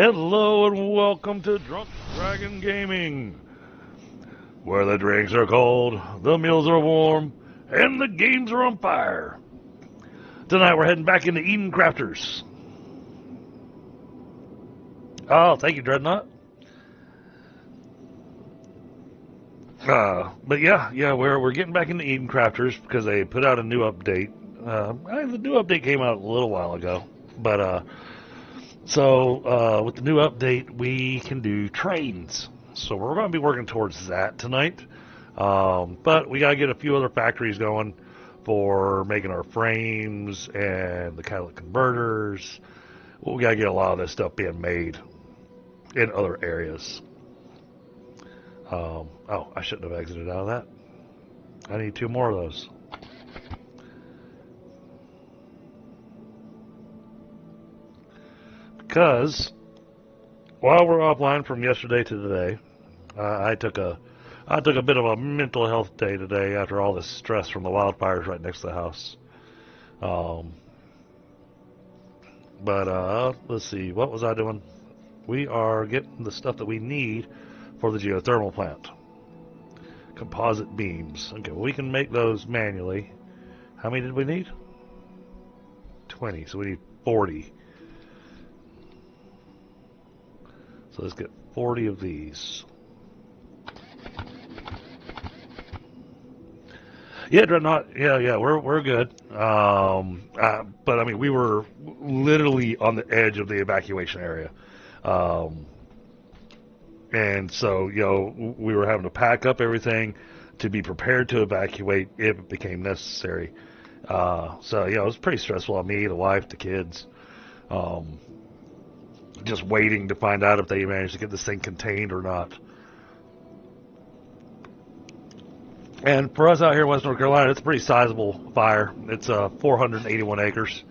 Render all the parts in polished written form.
Hello and welcome to Drunk Dragon Gaming, where the drinks are cold, the meals are warm, and the games are on fire. Tonight we're heading back into Eden Crafters. Oh, thank you, Dreadnought. But yeah, we're getting back into Eden Crafters because they put out a new update. The new update came out a little while ago, but with the new update, we can do trains. So we're going to be working towards that tonight. But we got to get a few other factories going for making our frames and the catalytic converters. We got to get a lot of this stuff being made in other areas. I shouldn't have exited out of that. I need 2 more of those. Because while we're offline from yesterday to today, I took a bit of a mental health day today after all this stress from the wildfires right next to the house. Let's see, what was I doing? We are getting the stuff that we need for the geothermal plant. Composite beams. Okay, well, we can make those manually. How many did we need? 20, so we need 40. So let's get 40 of these. Yeah, Dreadnought. Yeah, we're good. But I mean, we were literally on the edge of the evacuation area, and so we were having to pack up everything to be prepared to evacuate if it became necessary. So it was pretty stressful on me, the wife, the kids. Just waiting to find out if they managed to get this thing contained or not. And for us out here in West North Carolina, it's a pretty sizable fire. It's 481 acres.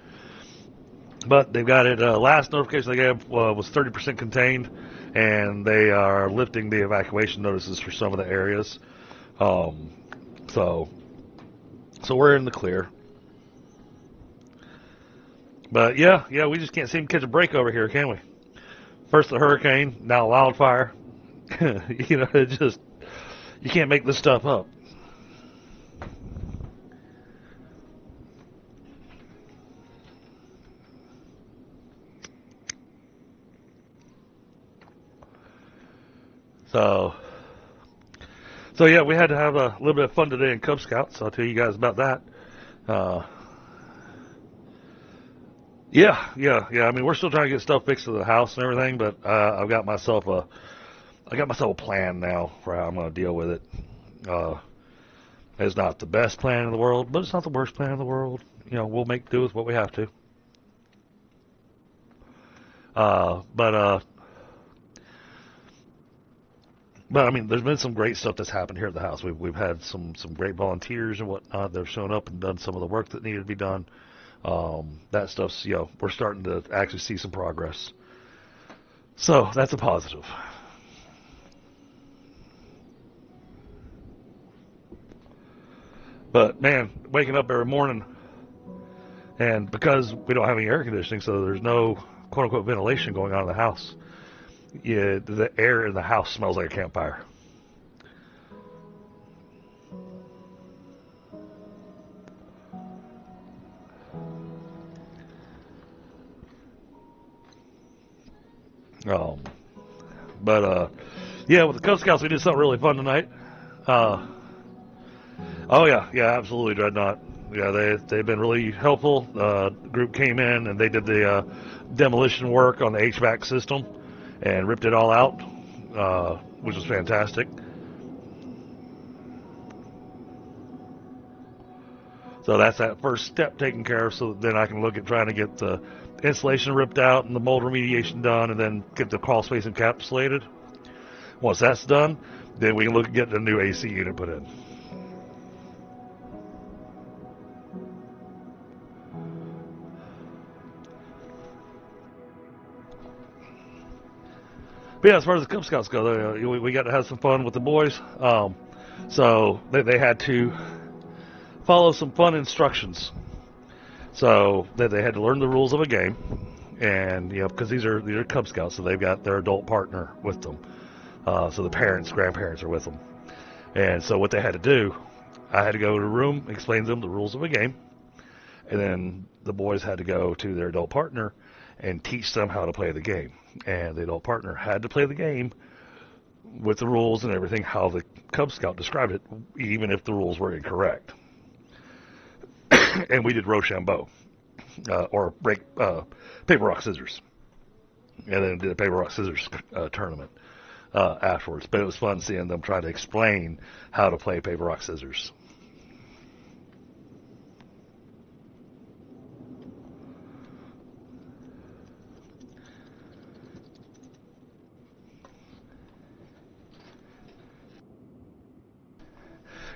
But they've got it, last notification they gave was 30% contained, and they are lifting the evacuation notices for some of the areas. So we're in the clear. But yeah, we just can't seem to catch a break over here, can we? First the hurricane, now wildfire. It just, you can't make this stuff up. So yeah, we had to have a little bit of fun today in Cub Scouts. So I'll tell you guys about that. Yeah. I mean, we're still trying to get stuff fixed to the house and everything, but I've got myself a plan now for how I'm going to deal with it. It's not the best plan in the world, but it's not the worst plan in the world. We'll make do with what we have to. But I mean, there's been some great stuff that's happened here at the house. We've had some great volunteers and whatnot. They've shown up and done some of the work that needed to be done. That stuff's, we're starting to actually see some progress. So that's a positive. But man, waking up every morning, and because we don't have any air conditioning, so there's no quote unquote ventilation going on in the house. Yeah, the air in the house smells like a campfire. Yeah, with the Cub Scouts, we did something really fun tonight. Oh yeah, absolutely, Dreadnought. Yeah, they've been really helpful. The group came in and they did the demolition work on the HVAC system and ripped it all out, which was fantastic. So that's that first step taken care of, so then I can look at trying to get the insulation ripped out and the mold remediation done, and then get the crawl space encapsulated. Once that's done, then we can look at getting a new AC unit put in. But yeah, as far as the Cub Scouts go, we got to have some fun with the boys. So they had to follow some fun instructions. So they had to learn the rules of a game, And because these are Cub Scouts, so they've got their adult partner with them. So the parents, grandparents are with them. And so what they had to do, I had to go to a room, explain to them the rules of a game, and then the boys had to go to their adult partner and teach them how to play the game. And the adult partner had to play the game with the rules and everything, how the Cub Scout described it, even if the rules were incorrect. And we did Rochambeau, or paper, rock, scissors. And then did a paper, rock, scissors tournament afterwards. But it was fun seeing them try to explain how to play paper, rock, scissors.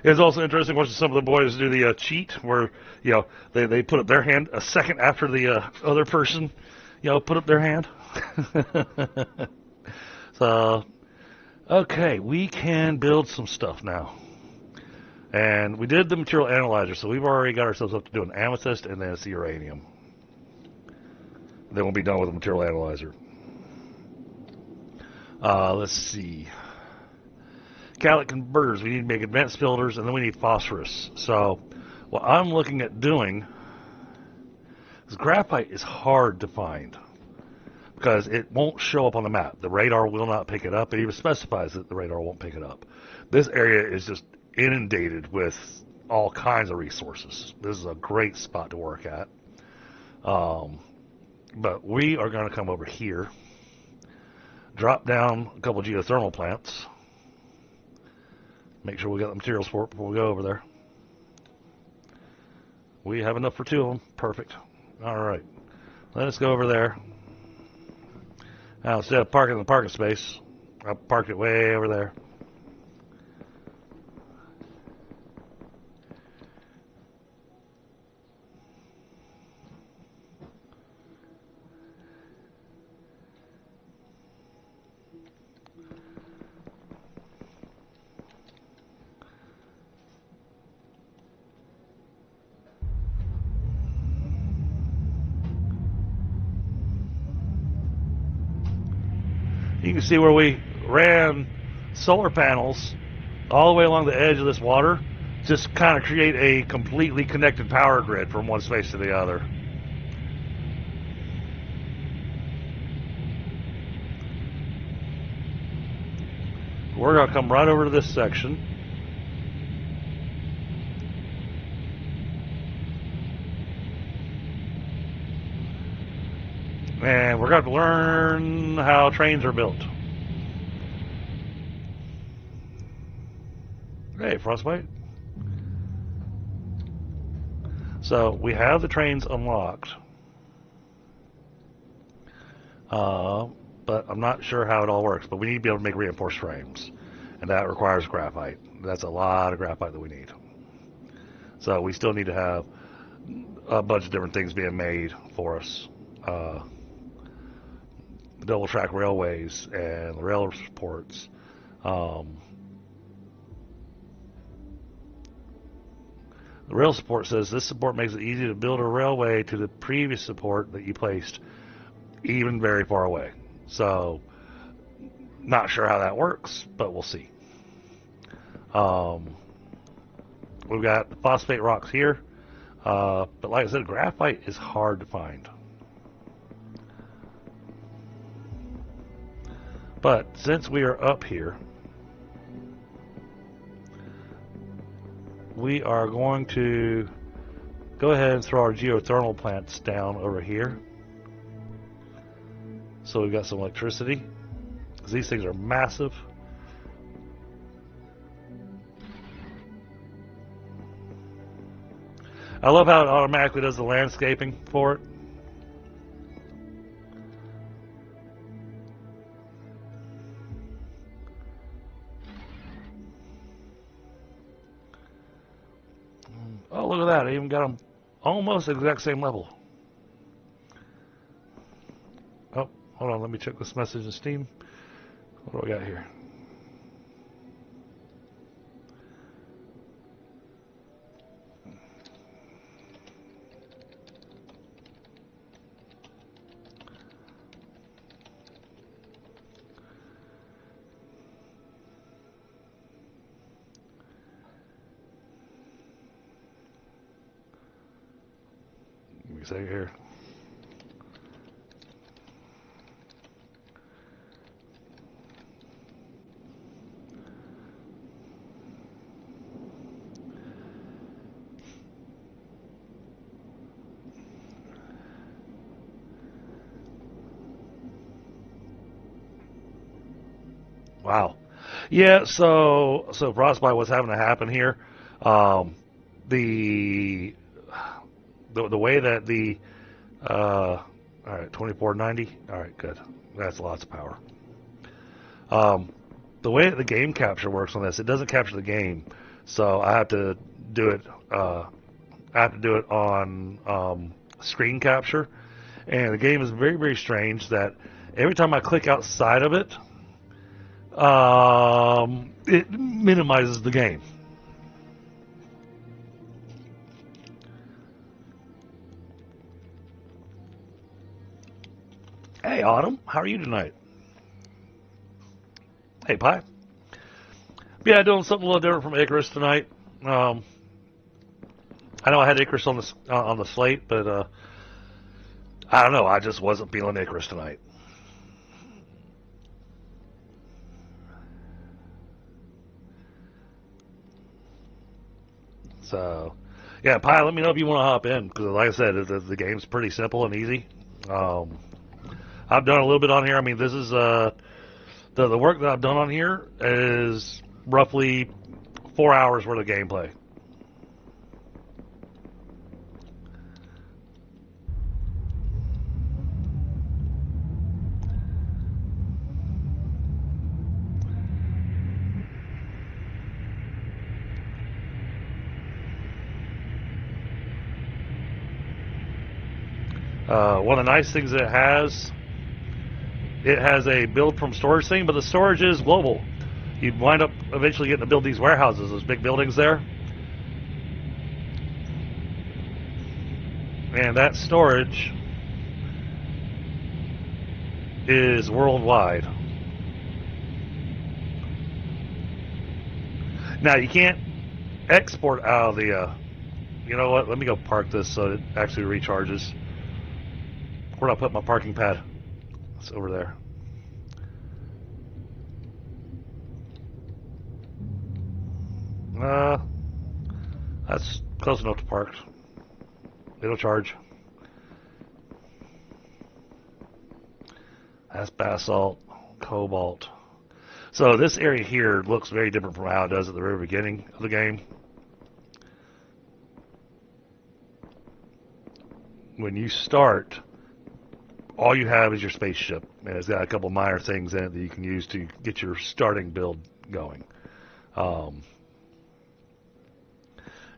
It's also interesting watching some of the boys do the cheat where, they put up their hand a second after the other person, put up their hand. So, okay, we can build some stuff now. And we did the material analyzer, so we've already got ourselves up to do an amethyst and then it's the uranium. Then we'll be done with the material analyzer. Let's see. Catalytic converters, we need to make advanced filters, and then we need phosphorus. So what I'm looking at doing is graphite is hard to find because it won't show up on the map. The radar will not pick it up. It even specifies that the radar won't pick it up. This area is just inundated with all kinds of resources. This is a great spot to work at. But we are going to come over here, drop down a couple of geothermal plants. Make sure we got the materials for it before we go over there. We have enough for 2 of them. Perfect. All right. Let us go over there. Now, instead of parking in the parking space, I parked it way over there. You can see where we ran solar panels all the way along the edge of this water, just kind of create a completely connected power grid from one space to the other. We're going to come right over to this section. And we're going to learn how trains are built. Hey, Frostbite. So we have the trains unlocked. But I'm not sure how it all works. But we need to be able to make reinforced frames. And that requires graphite. That's a lot of graphite that we need. So we still need to have a bunch of different things being made for us. Double track railways and rail supports. The rail support says this support makes it easy to build a railway to the previous support that you placed, even very far away. So, not sure how that works, but we'll see. We've got phosphate rocks here, but like I said, graphite is hard to find. But since we are up here, we are going to go ahead and throw our geothermal plants down over here. So we've got some electricity, because these things are massive. I love how it automatically does the landscaping for it. Oh, look at that. I even got them almost the exact same level. Oh, hold on. Let me check this message in Steam. What do I got here? a second here. Wow. Yeah, so frostbite was having to happen here. Um, the the way that the all right, 2490. All right, good. That's lots of power. The way that the game capture works on this, it doesn't capture the game, so I have to do it. I have to do it on screen capture, and the game is very, very strange. That every time I click outside of it, it minimizes the game. Hey, Autumn, how are you tonight? Hey, Pie. Yeah, doing something a little different from Icarus tonight. I know I had Icarus on the slate, but I don't know. I just wasn't feeling Icarus tonight. So, yeah, Pie, let me know if you want to hop in, because like I said, the game's pretty simple and easy. I've done a little bit on here. I mean, this is the work that I've done on here is roughly 4 hours worth of gameplay. One of the nice things that it has a build from storage thing, but the storage is global. You wind up eventually getting to build these warehouses, those big buildings there. And that storage is worldwide. Now, you can't export out of the... you know what? Let me go park this so it actually recharges. Where do I put my parking pad? It's over there. That's close enough to park. It'll charge. That's basalt, cobalt. So this area here looks very different from how it does at the very beginning of the game. When you start, all you have is your spaceship, and it's got a couple minor things in it that you can use to get your starting build going.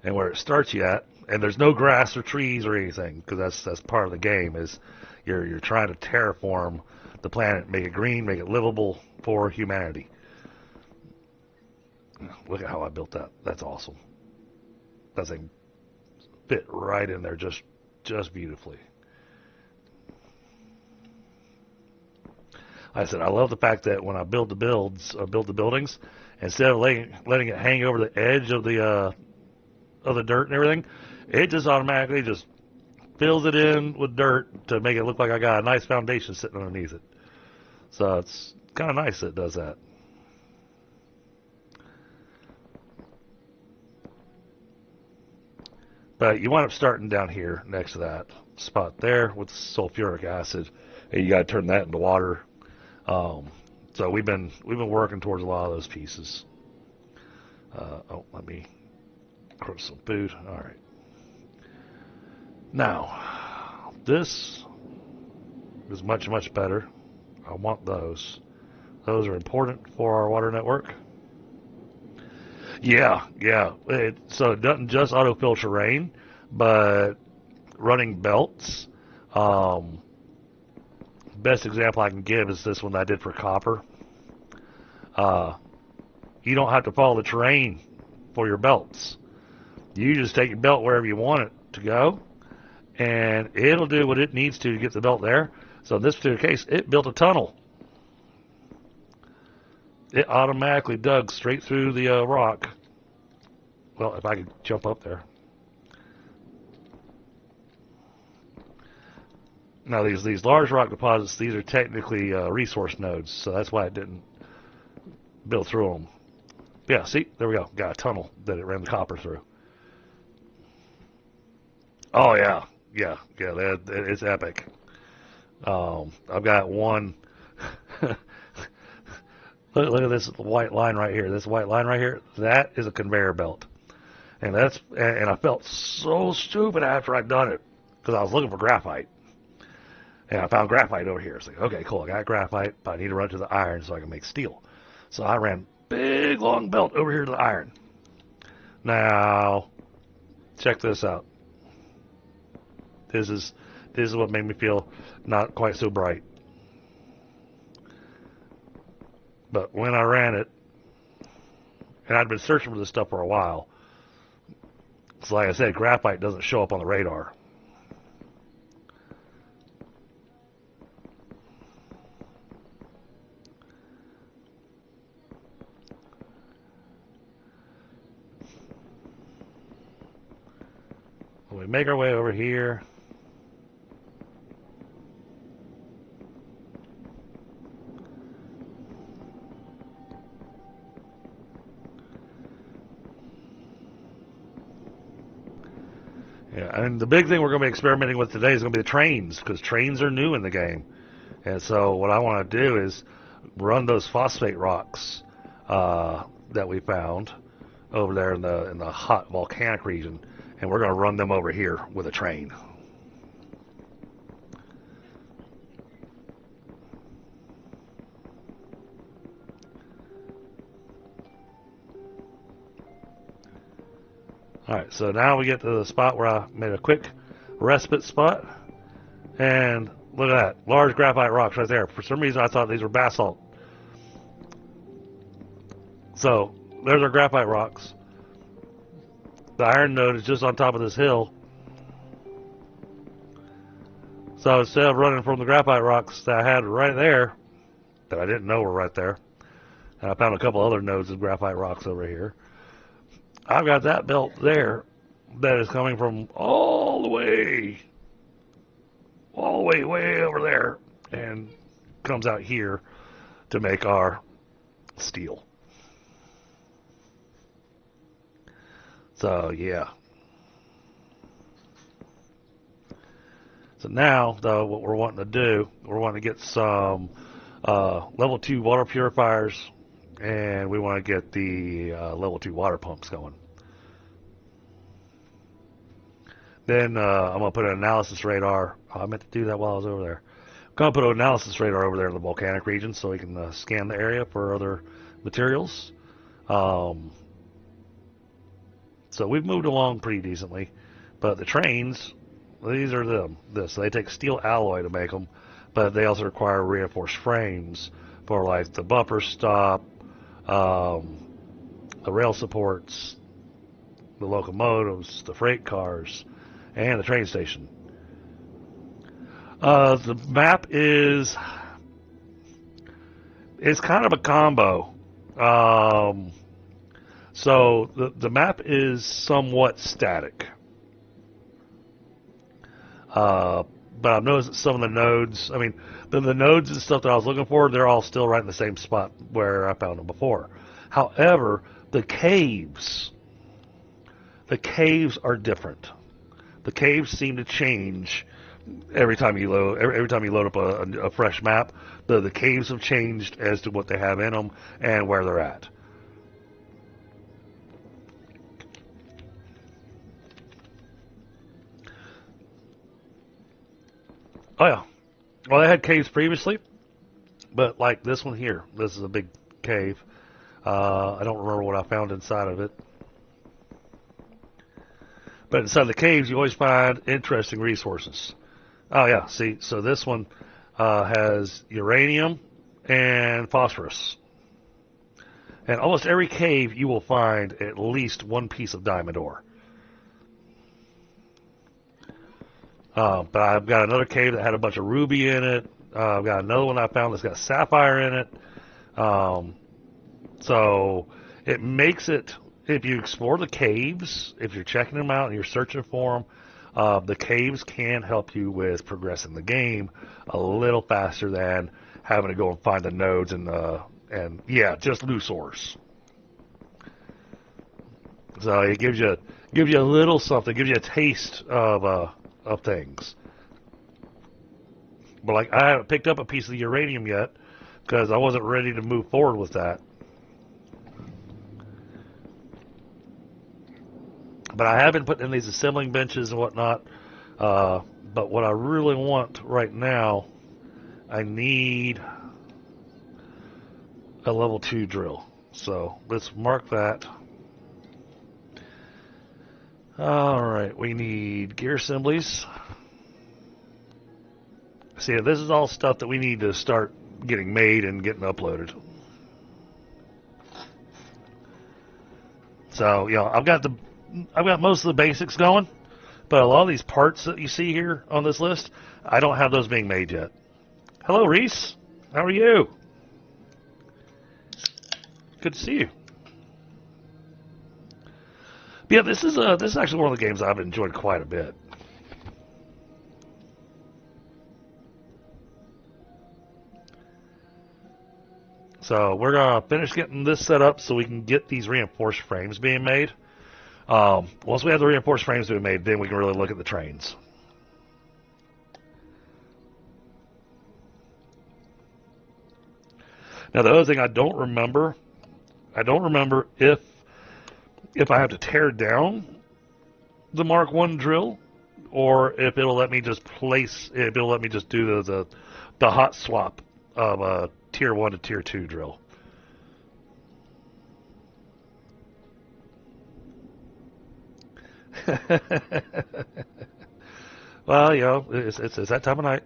And where it starts you at, and there's no grass or trees or anything, because that's part of the game, is you're trying to terraform the planet, make it green, make it livable for humanity. Look at how I built that. That's awesome. That thing fit right in there just beautifully. Like I said, I love the fact that when I build the buildings, instead of letting it hang over the edge of the dirt and everything, it just automatically just fills it in with dirt to make it look like I got a nice foundation sitting underneath it. So it's kind of nice that it does that. But you wind up starting down here next to that spot there with sulfuric acid, and you got to turn that into water. So we've been working towards a lot of those pieces. Let me crunch some food. All right. Now, this is much, much better. I want those. Those are important for our water network. Yeah. So it doesn't just auto-filter rain, but running belts. Best example I can give is this one that I did for copper. You don't have to follow the terrain for your belts. You just take your belt wherever you want it to go, and it'll do what it needs to get the belt there. So in this particular case, it built a tunnel. It automatically dug straight through the rock. Well, if I could jump up there. Now these large rock deposits, these are technically resource nodes, so that's why it didn't build through them. Yeah, see, there we go. Got a tunnel that it ran the copper through. Oh yeah, it's epic. I've got one. Look at this white line right here. This white line right here, that is a conveyor belt. And I felt so stupid after I'd done it because I was looking for graphite. And I found graphite over here. It's like, okay, cool, I got graphite, but I need to run to the iron so I can make steel. So I ran big long belt over here to the iron. Now, check this out. This is what made me feel not quite so bright. But when I ran it, and I'd been searching for this stuff for a while, so like I said, graphite doesn't show up on the radar. We make our way over here. Yeah, and the big thing we're going to be experimenting with today is going to be the trains, because trains are new in the game. And so what I want to do is run those phosphate rocks that we found over there in the hot volcanic region, and we're going to run them over here with a train. Alright, so now we get to the spot where I made a quick respite spot. And look at that, large graphite rocks right there. For some reason I thought these were basalt. So, there's our graphite rocks. The iron node is just on top of this hill. So instead of running from the graphite rocks that I had right there, that I didn't know were right there, and I found a couple other nodes of graphite rocks over here, I've got that belt there that is coming from all the way way over there, and comes out here to make our steel. So yeah. So now, though, what we're wanting to do, we're wanting to get some level 2 water purifiers, and we want to get the level 2 water pumps going. Then I'm going to put an analysis radar. Oh, I meant to do that while I was over there. I'm going to put an analysis radar over there in the volcanic region so we can scan the area for other materials. So we've moved along pretty decently. But the trains, these are them. They take steel alloy to make them, but they also require reinforced frames for like the bumper stop, the rail supports, the locomotives, the freight cars, and the train station. The map is kind of a combo. So the map is somewhat static. But I've noticed that some of the nodes, I mean, the nodes and stuff that I was looking for, they're all still right in the same spot where I found them before. However, the caves are different. The caves seem to change every time you load up a fresh map. The caves have changed as to what they have in them and where they're at. Oh yeah. Well, they had caves previously, but like this one here, this is a big cave. I don't remember what I found inside of it. But inside the caves, you always find interesting resources. Oh yeah, see, so this one has uranium and phosphorus. And almost every cave you will find at least one piece of diamond ore. But I've got another cave that had a bunch of ruby in it. I've got another one I found that's got sapphire in it. So it makes it, if you explore the caves, if you're checking them out and you're searching for them, The caves can help you with progressing the game a little faster than having to go and find the nodes and yeah, just loose ores. So it gives you a little something, gives you a taste of things. But like I haven't picked up a piece of the uranium yet because I wasn't ready to move forward with that. But I have been putting in these assembling benches and whatnot. But what I really want right now, I need a level 2 drill. So let's mark that. Alright, we need gear assemblies. See, this is all stuff that we need to start getting made and getting uploaded. So, you know, I've got most of the basics going, but a lot of these parts that you see here on this list, I don't have those being made yet. Hello, Reese. How are you? Good to see you. But yeah, this is actually one of the games I've enjoyed quite a bit. So we're gonna finish getting this set up so we can get these reinforced frames being made. Once we have the reinforced frames being made, then we can really look at the trains. Now the other thing I don't remember if I have to tear down the Mark 1 drill or if it'll let me just do the hot swap of a tier 1 to tier 2 drill. Well, you know, it's that time of night.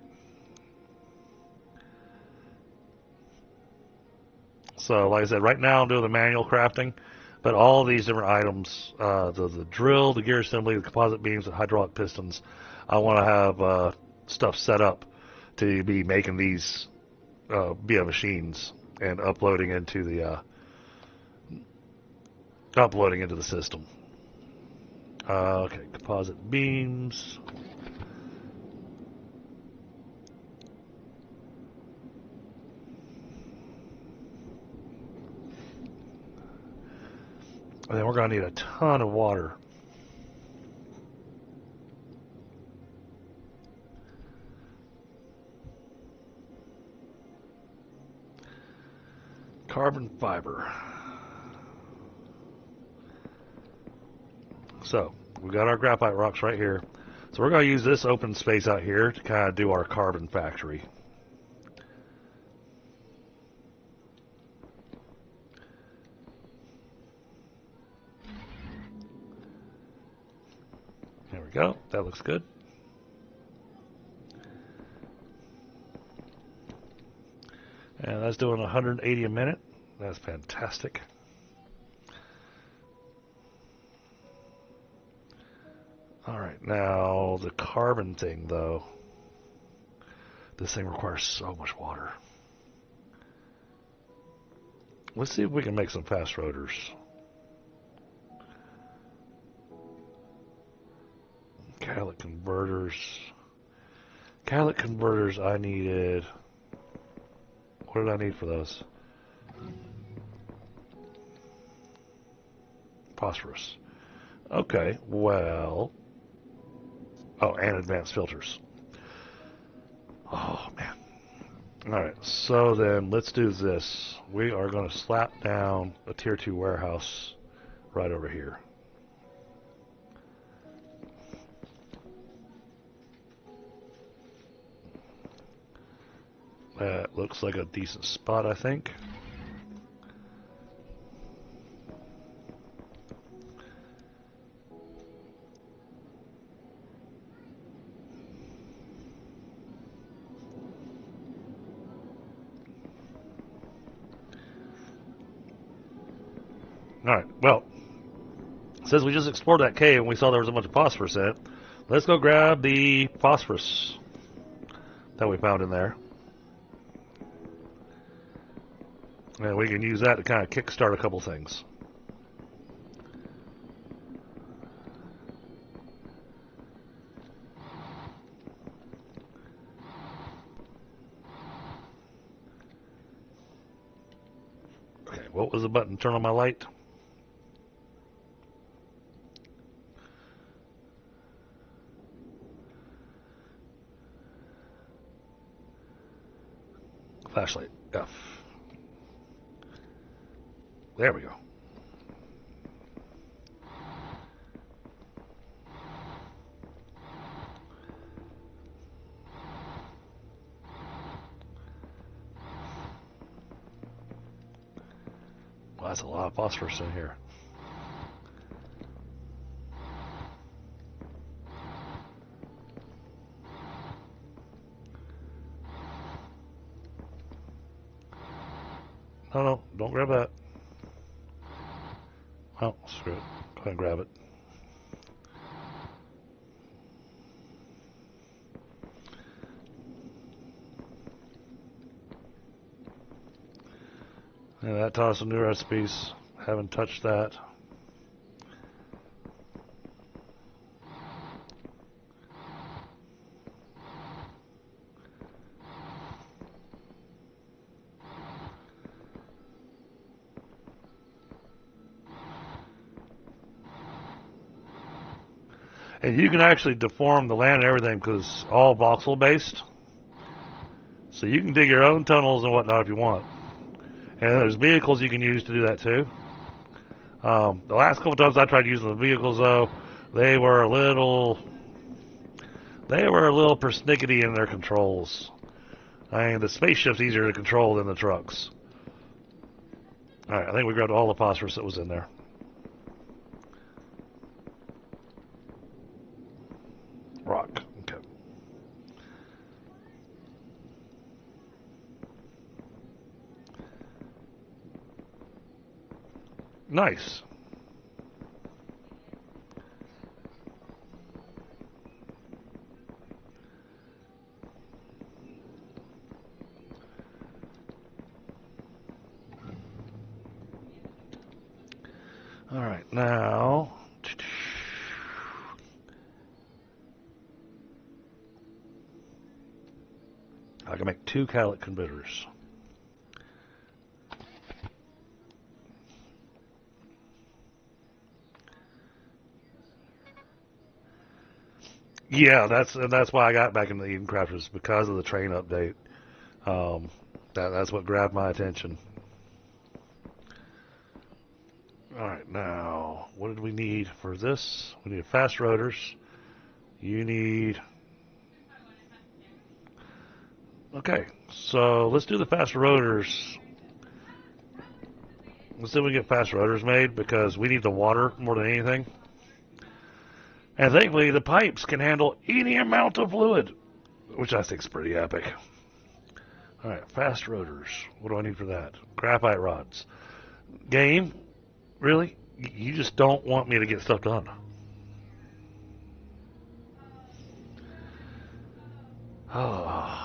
So, like I said, right now I'm doing the manual crafting, but all these different items, the drill, the gear assembly, the composite beams, and hydraulic pistons, I want to have stuff set up to be making these via machines and uploading into the system. Okay, composite beams. And then we're going to need a ton of water. Carbon fiber. So, we've got our graphite rocks right here. So we're going to use this open space out here to kind of do our carbon factory. There we go. That looks good. And that's doing 180 a minute. That's fantastic. Alright, now the carbon thing, though. This thing requires so much water. Let's see if we can make some fast rotors. Catalytic converters. Catalytic converters, I needed... What did I need for those? Phosphorus. Okay, well... Oh, and advanced filters. Oh, man. Alright, so then let's do this. We are going to slap down a tier 2 warehouse right over here. That looks like a decent spot, I think. Alright, well, since we just explored that cave and we saw there was a bunch of phosphorus in it, let's go grab the phosphorus that we found in there. And we can use that to kind of kickstart a couple things. what was the button? Turn on my light? Flashlight, F. There we go. Well, that's a lot of phosphorus in here. No, don't grab that. Oh, screw it. Go ahead and grab it. And that taught us some new recipes. Haven't touched that. And you can actually deform the land and everything because it's all voxel based. So you can dig your own tunnels and whatnot if you want. And there's vehicles you can use to do that too. The last couple times I tried using the vehicles though, they were a little persnickety in their controls. I mean, the spaceship's easier to control than the trucks. Alright, I think we grabbed all the phosphorus that was in there. Rock. Okay. Nice. Alright, now I can make 2 catalytic converters. Yeah, that's why I got back into Eden Crafters, because of the train update. That's what grabbed my attention. Alright, now, what did we need for this? We need fast rotors. You need... Okay, so let's do the fast rotors. Let's see if we can get fast rotors made, because we need the water more than anything. And thankfully, the pipes can handle any amount of fluid, which I think is pretty epic. Alright, fast rotors. What do I need for that? Graphite rods. Game? Really? You just don't want me to get stuff done. Oh.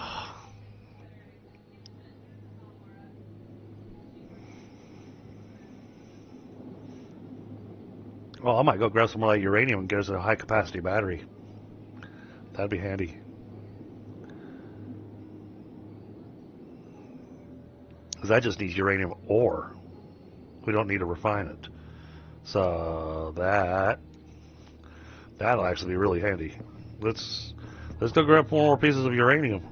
Well, I might go grab some more like uranium and get us a high capacity battery. That'd be handy. Because that just needs uranium ore. We don't need to refine it. So that'll actually be really handy. Let's go grab 4 more pieces of uranium.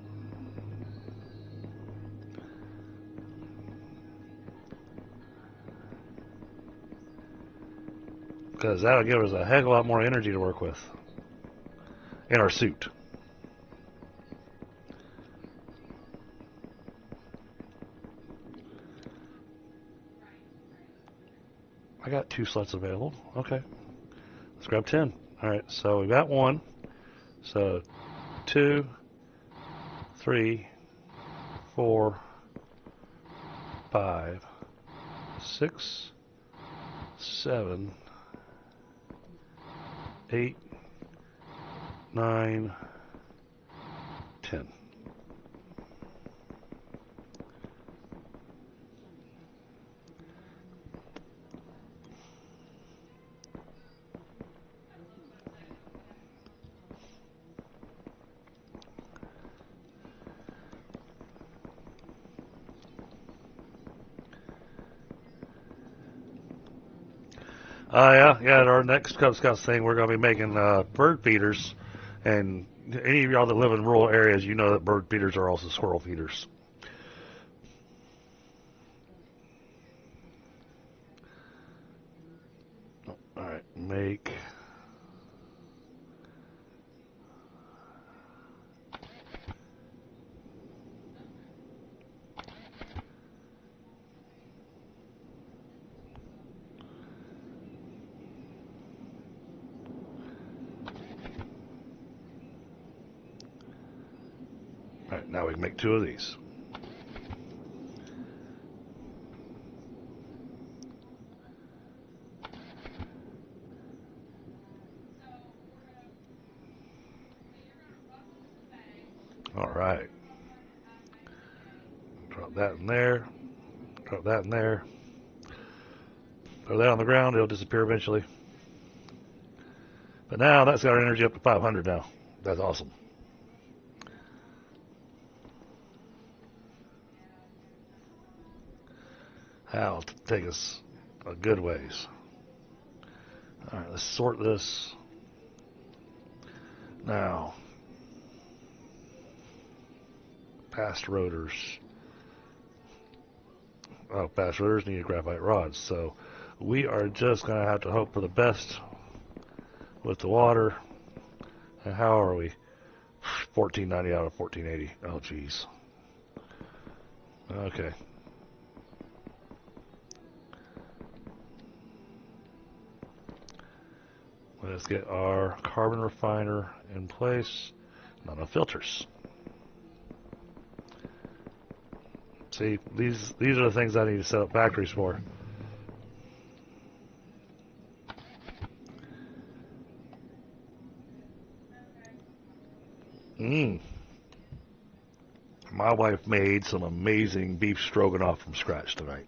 Because that'll give us a heck of a lot more energy to work with in our suit. I got 2 slots available. Okay. Let's grab 10. Alright, so we got 1. So 2, 3, 4, 5, 6, 7, 8, 9, 10. Yeah. At our next Cub Scouts thing, we're going to be making bird feeders, and any of y'all that live in rural areas, you know that bird feeders are also squirrel feeders. All right, make. All right, now we can make 2 of these. All right. Drop that in there. Drop that in there. Throw that on the ground. It'll disappear eventually. But now that's got our energy up to 500 now. That's awesome. That'll take us a good ways. All right, let's sort this. Now, past rotors. Oh, past rotors need graphite rods. So we are just going to have to hope for the best with the water. And how are we? 1490 out of 1480. Oh, geez. Okay. Let's get our carbon refiner in place. Not enough filters. See, these are the things I need to set up factories for. My wife made some amazing beef stroganoff from scratch tonight.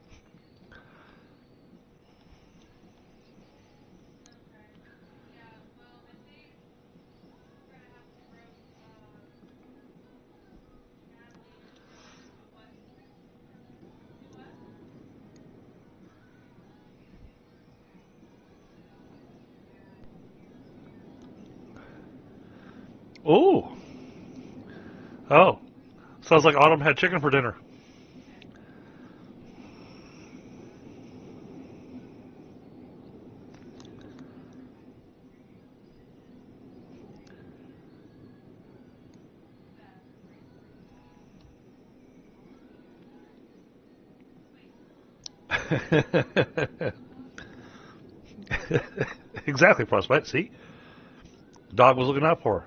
Ooh. Oh. Sounds like Autumn had chicken for dinner. Exactly, Prospect. See? Dog was looking out for her.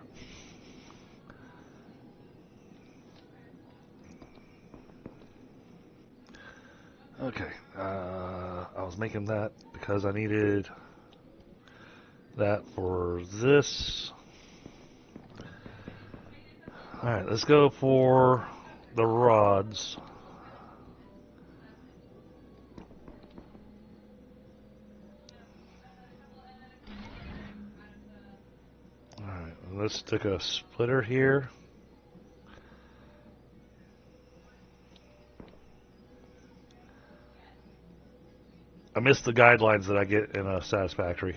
Okay. I was making that because I needed that for this. Alright, let's go for the rods. Alright, let's stick a splitter here. I missed the guidelines that I get in a Satisfactory.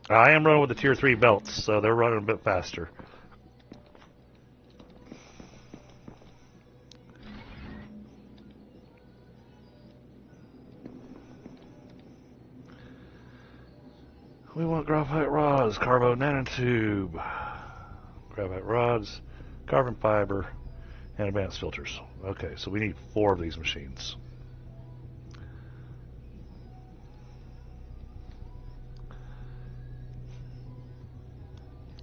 I am running with the Tier 3 belts, so they're running a bit faster. We want graphite rods, carbo nanotube, graphite rods, carbon fiber, and advanced filters. Okay, so we need 4 of these machines.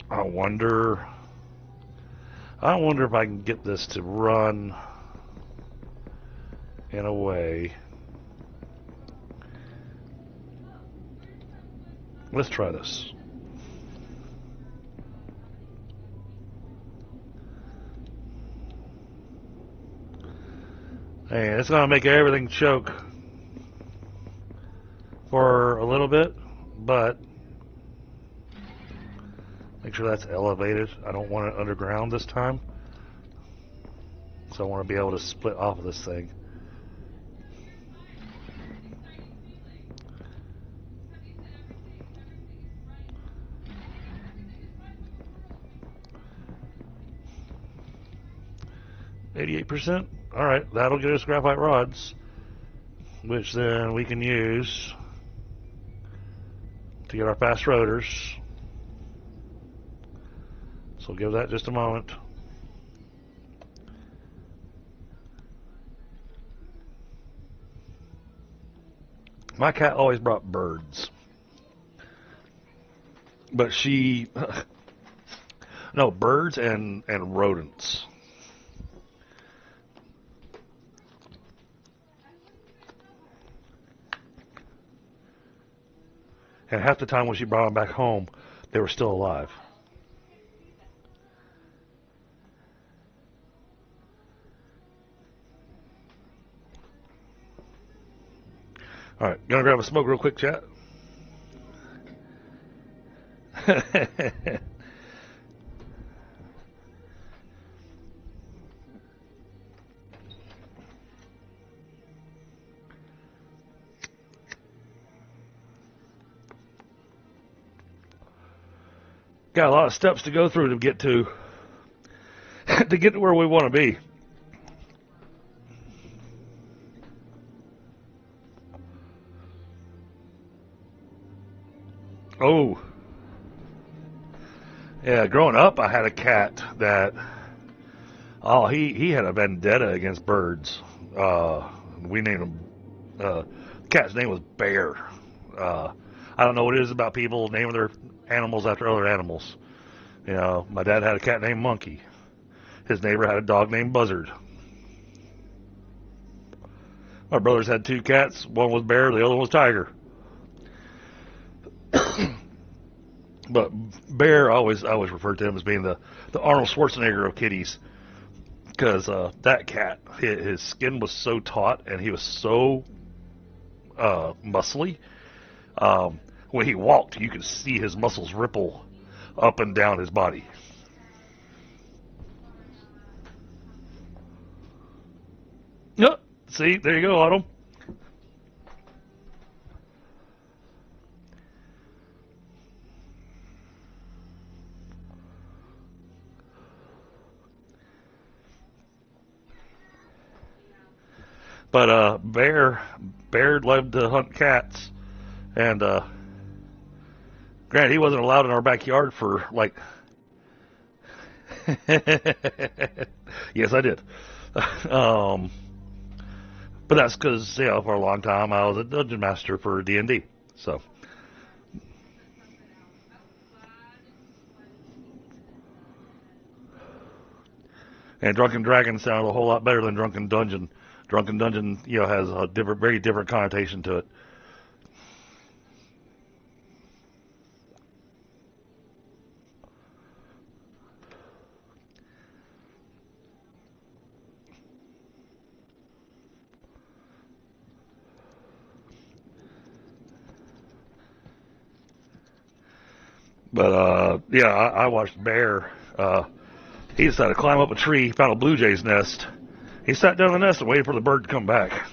I wonder if I can get this to run in a way. Let's try this. And it's going to make everything choke for a little bit, but make sure that's elevated. I don't want it underground this time. So I want to be able to split off of this thing. %. All right, that'll get us graphite rods, which then we can use to get our fast rotors. So give that just a moment. My cat always brought birds, but she no, birds and rodents. And half the time when she brought them back home, they were still alive. All right, gonna grab a smoke real quick, chat. Got a lot of steps to go through to get to where we want to be. Oh, yeah. Growing up, I had a cat that he had a vendetta against birds. We named him. The cat's name was Bear. I don't know what it is about people naming their animals after other animals. You know, my dad had a cat named Monkey. His neighbor had a dog named Buzzard. My brothers had 2 cats. One was Bear, the other one was Tiger. But Bear, I always referred to him as being the Arnold Schwarzenegger of kitties, because that cat, his skin was so taut and he was so muscly. When he walked, you could see his muscles ripple up and down his body. Yep. See, there you go, Autumn. But Bear loved to hunt cats, and granted, he wasn't allowed in our backyard for like. Yes, I did. But that's because for a long time I was a dungeon master for D&D, so. And Drunken Dragon sounded a whole lot better than Drunken Dungeon. Drunken Dungeon, has a very different connotation to it. But I watched Bear. He decided to climb up a tree, found a blue jay's nest. He sat down in the nest and waited for the bird to come back.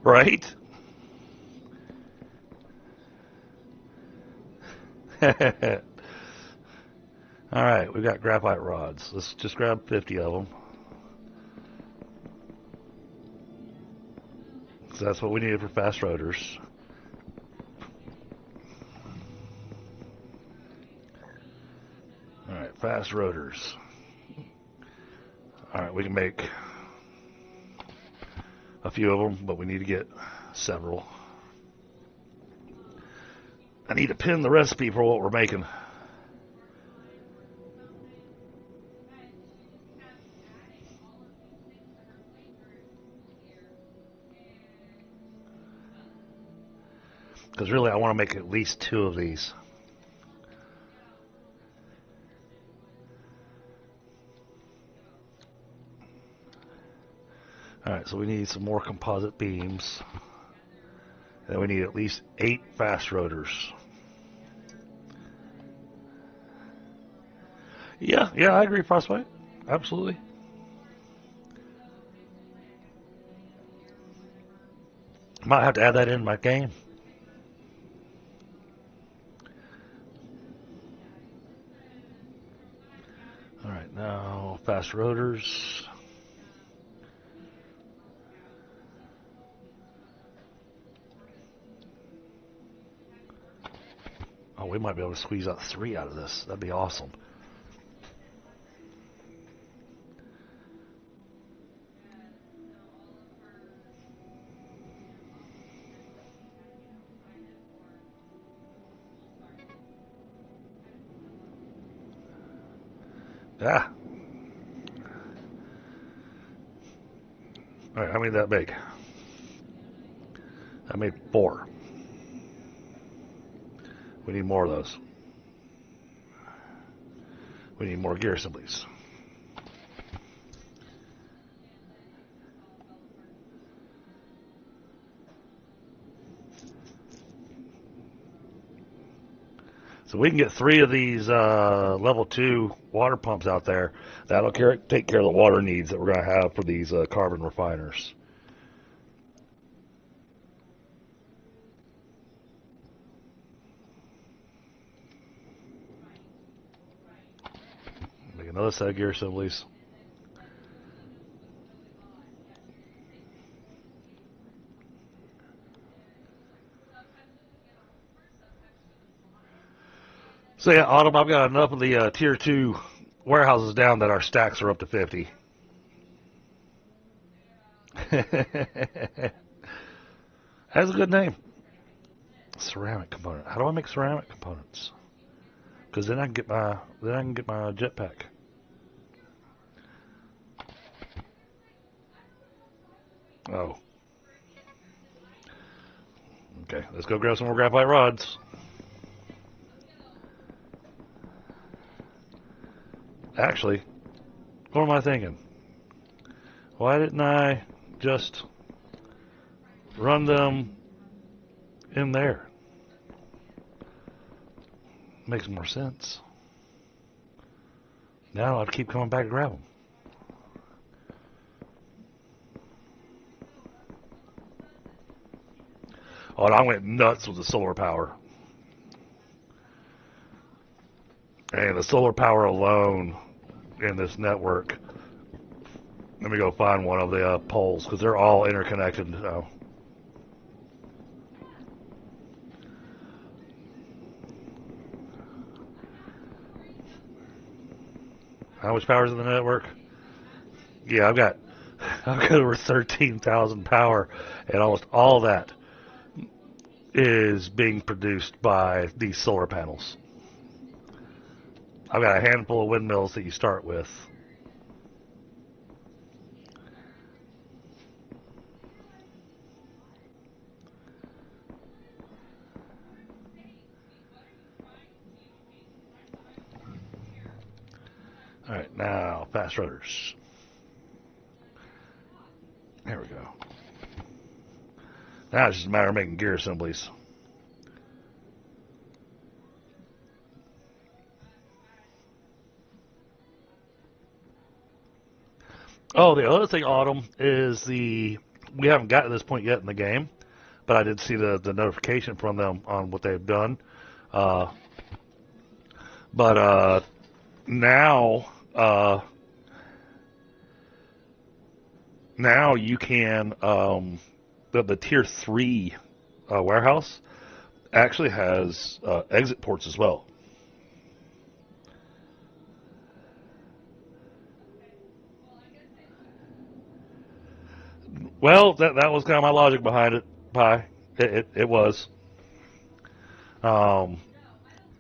Right? All right, we've got graphite rods. Let's just grab 50 of them. So that's what we needed for fast rotors. All right, fast rotors. All right, we can make a few of them, but we need to get several. I need to pin the recipe for what we're making. Because really, I want to make at least 2 of these. Alright, so we need some more composite beams. And we need at least 8 fast rotors. Yeah, yeah, I agree, Frostbite. Absolutely. Might have to add that in my game. All right, now fast rotors. Oh, we might be able to squeeze out 3 out of this. That'd be awesome. Ah. All right, how many that make? I made 4. We need more of those. We need more gear assemblies. So we can get 3 of these level 2 water pumps out there. That'll take care of the water needs that we're going to have for these carbon refiners. Make another set of gear assemblies. So yeah, Autumn, I've got enough of the tier 2 warehouses down that our stacks are up to 50. That's a good name. Ceramic component. How do I make ceramic components? Because then I can get my jetpack. Oh. Okay, let's go grab some more graphite rods. Actually, what am I thinking? Why didn't I just run them in there? Makes more sense. Now I'd keep coming back to grab them. Oh, and I went nuts with the solar power. And the solar power alone in this network. Let me go find one of the poles because they're all interconnected now. How much power is in the network? Yeah, I've got over 13,000 power, and almost all that is being produced by these solar panels. I've got a handful of windmills that you start with. All right, now fast rotors. There we go. Now it's just a matter of making gear assemblies. Oh, the other thing, Autumn, is we haven't gotten to this point yet in the game, but I did see the notification from them on what they've done. Uh, but now now you can the tier 3 warehouse actually has exit ports as well. Well, that was kind of my logic behind it, Pi. It was. Um,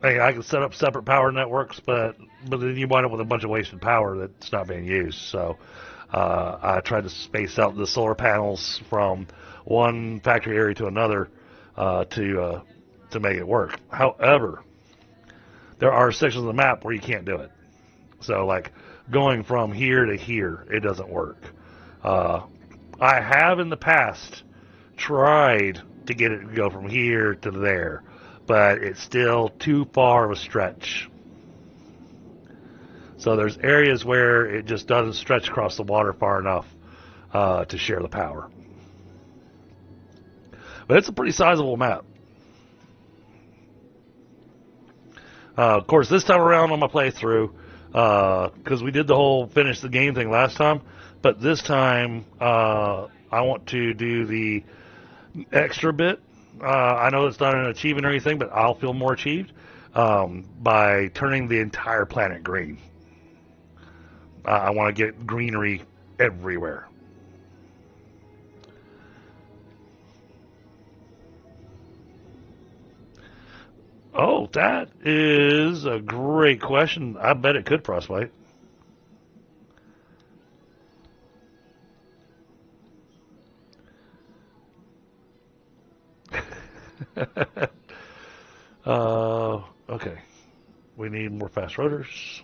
I can set up separate power networks, but then you wind up with a bunch of wasted power that's not being used. So I tried to space out the solar panels from one factory area to another to make it work. However, there are sections of the map where you can't do it. So like going from here to here, it doesn't work. I have in the past tried to get it to go from here to there, but it's still too far of a stretch. So there's areas where it just doesn't stretch across the water far enough to share the power. But it's a pretty sizable map. Of course, this time around on my playthrough, because we did the whole finish the game thing last time, but this time I want to do the extra bit. I know it's not an achievement or anything, but I'll feel more achieved by turning the entire planet green. I want to get greenery everywhere. Oh, that is a great question. I bet it could frostbite. Okay. We need more fast rotors.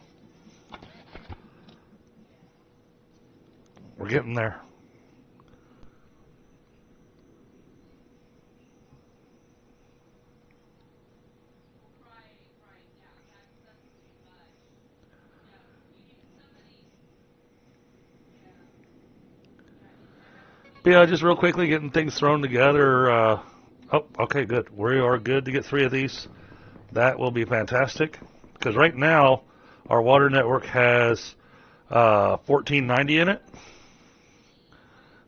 We're getting there. But yeah, just real quickly getting things thrown together. Oh, okay, good. We are good to get 3 of these. That will be fantastic. Because right now, our water network has 1490 in it.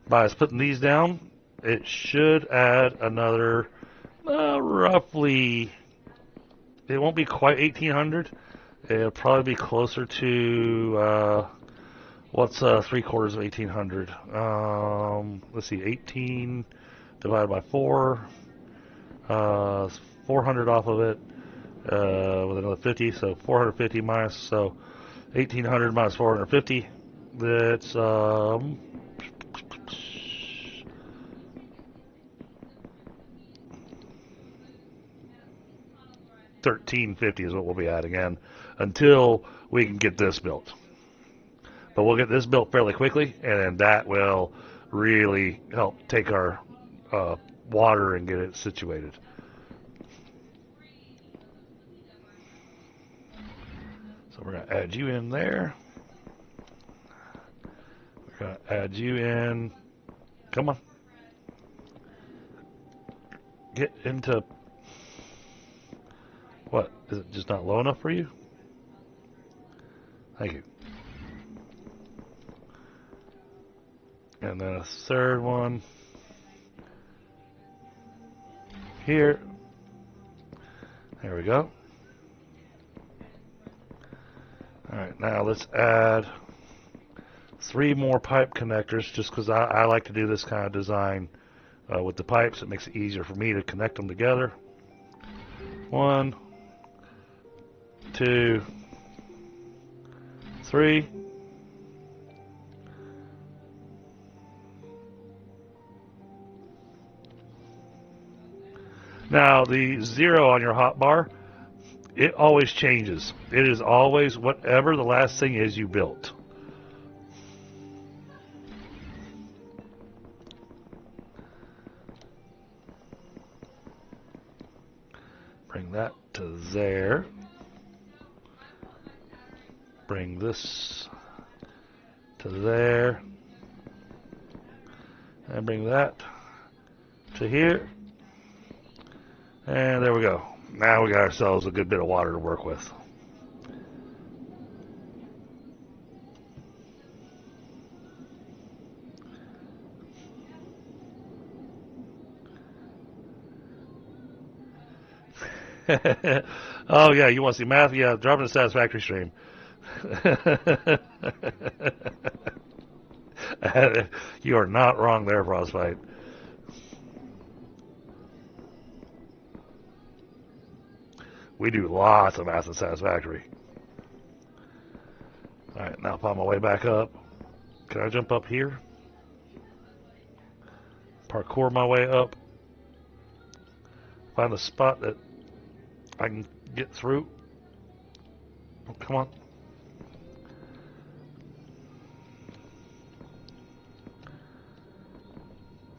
By us putting these down, it should add another roughly, it won't be quite 1800. It'll probably be closer to, what's 3/4 of 1800? Let's see, 18 divided by 4, 400 off of it, with another 50, so 450 minus, so 1800 minus 450, that's, 1350 is what we'll be adding in until we can get this built. But we'll get this built fairly quickly, and that will really help take our water and get it situated. So we're going to add you in there. We're going to add you in. Come on. Get into... What? Is it just not low enough for you? Thank you. And then a third one here. There we go. Alright, now let's add 3 more pipe connectors, just because I like to do this kind of design with the pipes. It makes it easier for me to connect them together. 1, 2, 3. Now, the 0 on your hotbar, it always changes. It is always whatever the last thing is you built. Bring that to there. Bring this to there. And bring that to here. And there we go. Now we got ourselves a good bit of water to work with. Oh yeah, you want to see math? Yeah, drop in the satisfactory stream. You are not wrong there, Frostbite. We do lots of math and satisfactory. Alright, now find my way back up. Can I jump up here? Parkour my way up. Find a spot that I can get through. Oh, come on.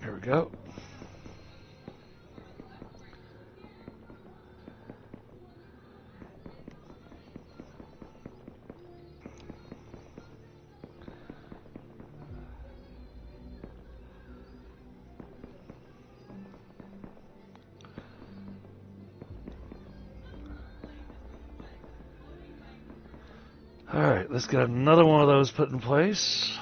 Here we go. Alright, let's get another one of those put in place.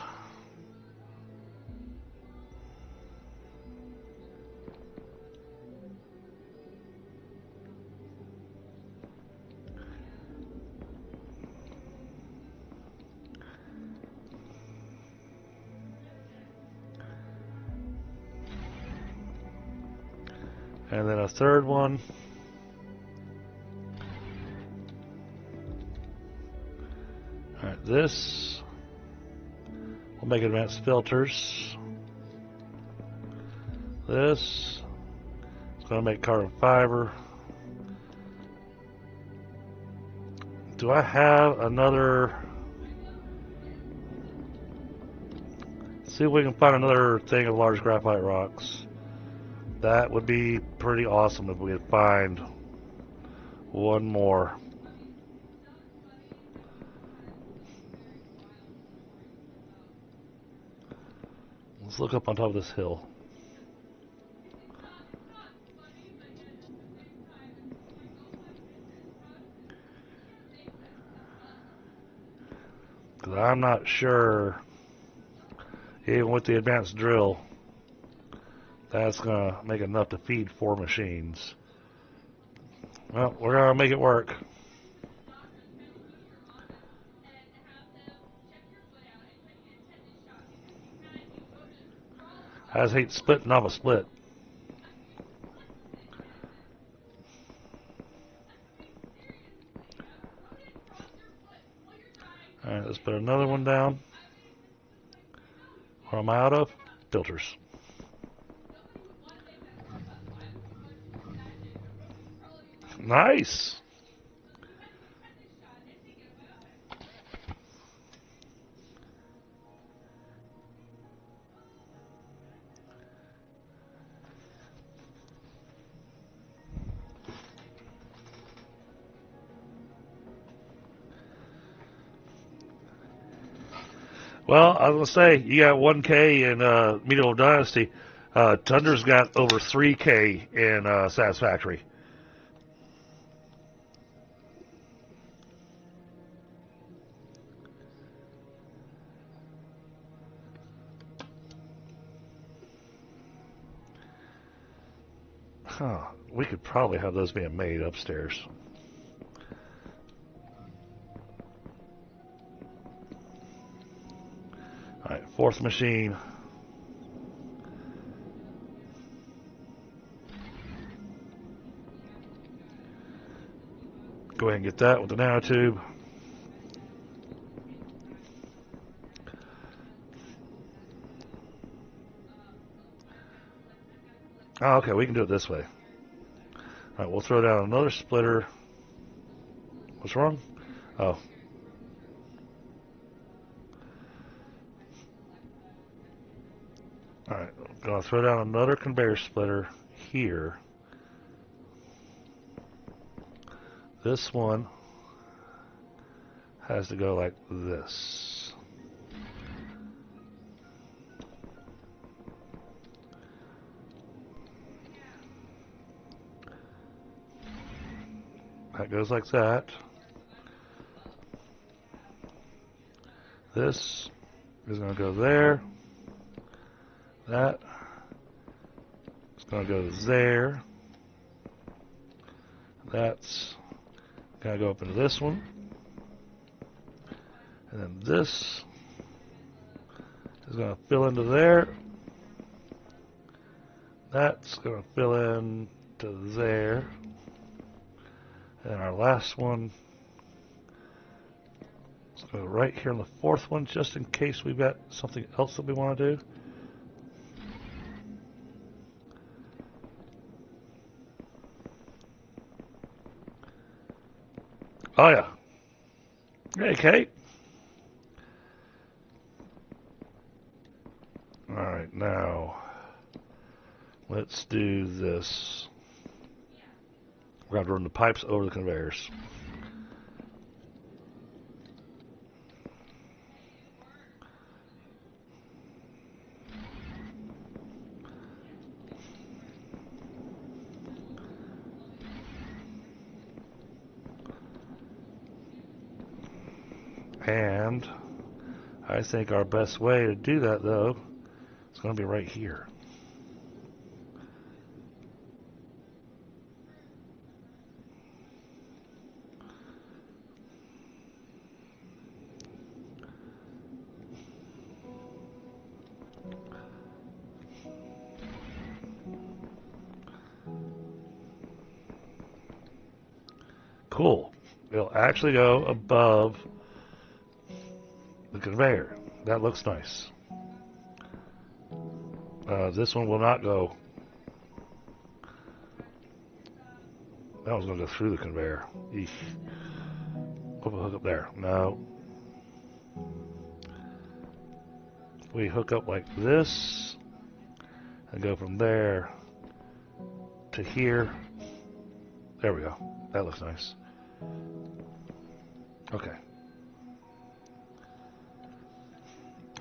And then a third one. Alright, this will make advanced filters. This is going to make carbon fiber. Do I have another? See if we can find another thing of large graphite rocks. That would be pretty awesome if we could find one more. Let's look up on top of this hill. Because I'm not sure, even with the advanced drill, that's going to make enough to feed 4 machines. Well, we're going to make it work. I just hate splitting off a split. Alright, let's put another one down. What am I out of? Filters. Nice! Well, I was going to say, you got 1K in Medieval Dynasty. Tundra's got over 3K in Satisfactory. Huh. We could probably have those being made upstairs. Alright, 4th machine. Go ahead and get that with the nanotube. Oh, okay, we can do it this way. Alright, we'll throw down another splitter. What's wrong? Oh. Alright, gonna throw down another conveyor splitter here. This one has to go like this. That goes like that. This is going to go there. That is going to go there. That's going to go up into this one. And then this is going to fill into there. That's going to fill into there. And our last one is going to go right here on the 4th one, just in case we've got something else that we want to do. Oh yeah. Hey, Kate. Alright, now let's do this. We're going to run the pipes over the conveyors. And I think our best way to do that, though, is going to be right here. Cool. It'll actually go above the conveyor. That looks nice. This one will not go. That one's going to go through the conveyor. Eesh. Hook a hook up there. No. We hook up like this and go from there to here. There we go. That looks nice. Okay.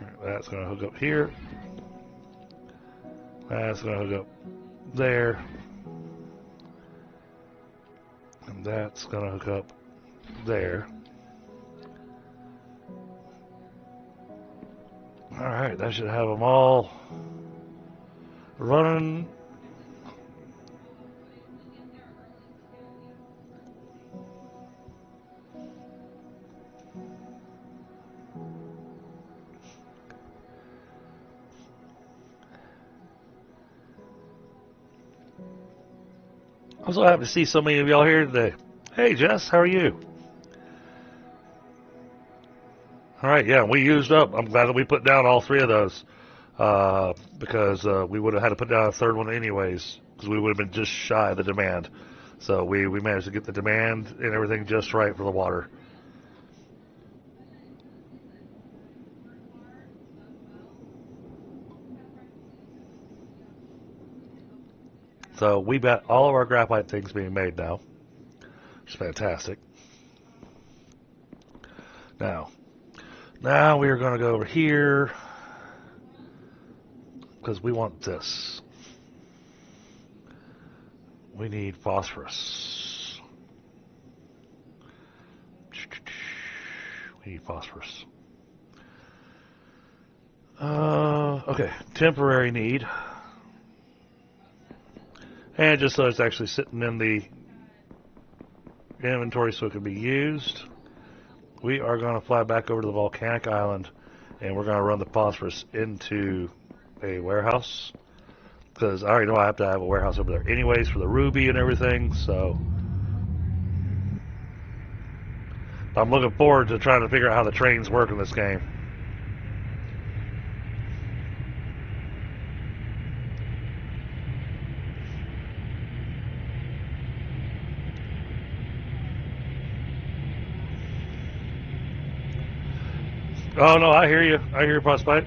All right, that's going to hook up here. That's going to hook up there. And that's going to hook up there. Alright, that should have them all running. I'm so happy to see so many of y'all here today. Hey Jess, how are you? Alright, yeah, we used up. I'm glad that we put down all three of those. Because we would have had to put down a third one anyways. Because we would have been just shy of the demand. So we managed to get the demand and everything just right for the water. So we got all of our graphite things being made now. Which is fantastic. Now we are going to go over here because we want this. We need phosphorus. We need phosphorus. Okay, temporary need. And just so it's actually sitting in the inventory so it can be used, we are going to fly back over to the volcanic island and we're going to run the phosphorus into a warehouse. Because I already know I have to have a warehouse over there anyways for the ruby and everything, so I'm looking forward to trying to figure out how the trains work in this game. Oh no, I hear you. I hear you, Frostbite.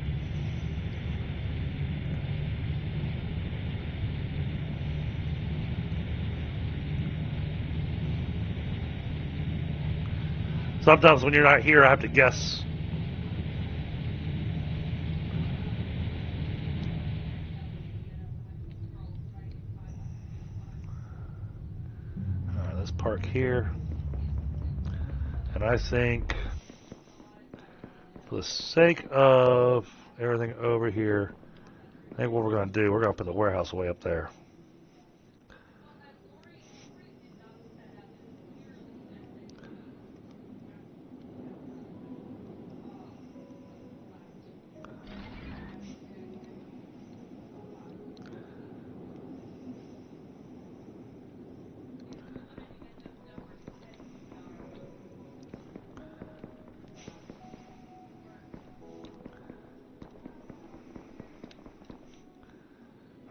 Sometimes when you're not here, I have to guess. Alright, let's park here. And I think, for the sake of everything over here, I think what we're going to do, we're going to put the warehouse way up there.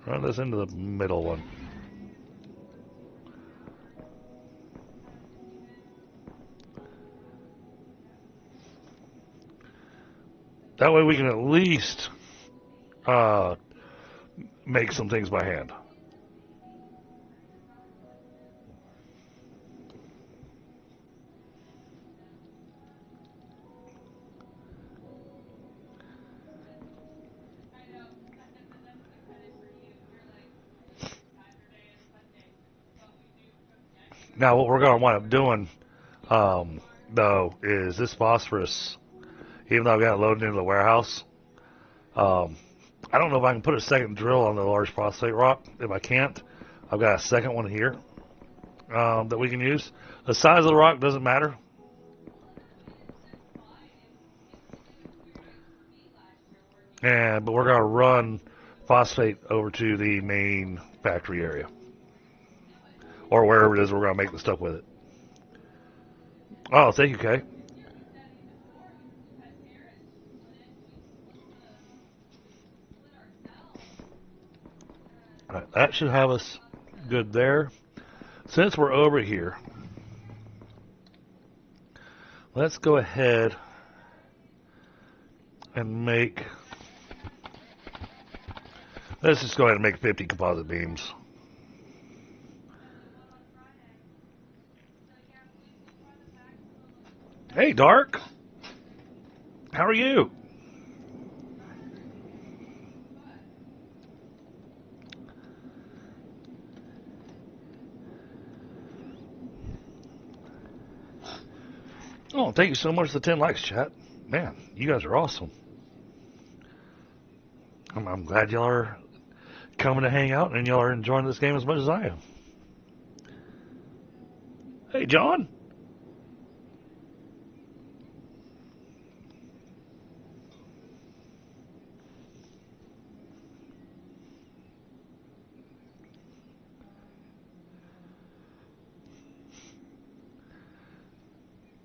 Run this into the middle one. That way we can at least make some things by hand. Now what we're going to wind up doing though, is this phosphorus, even though I've got it loaded into the warehouse, I don't know if I can put a second drill on the large phosphate rock. If I can't, I've got a second one here that we can use. The size of the rock doesn't matter. But we're going to run phosphate over to the main factory area, or wherever it is we're going to make the stuff with it. Oh, thank you, Kay. All right, that should have us good there. Since we're over here, let's go ahead and make, let's just go ahead and make 50 composite beams. Hey, Dark. How are you? Oh, thank you so much for the 10 likes, chat. Man, you guys are awesome. I'm glad y'all are coming to hang out and y'all are enjoying this game as much as I am. Hey, John.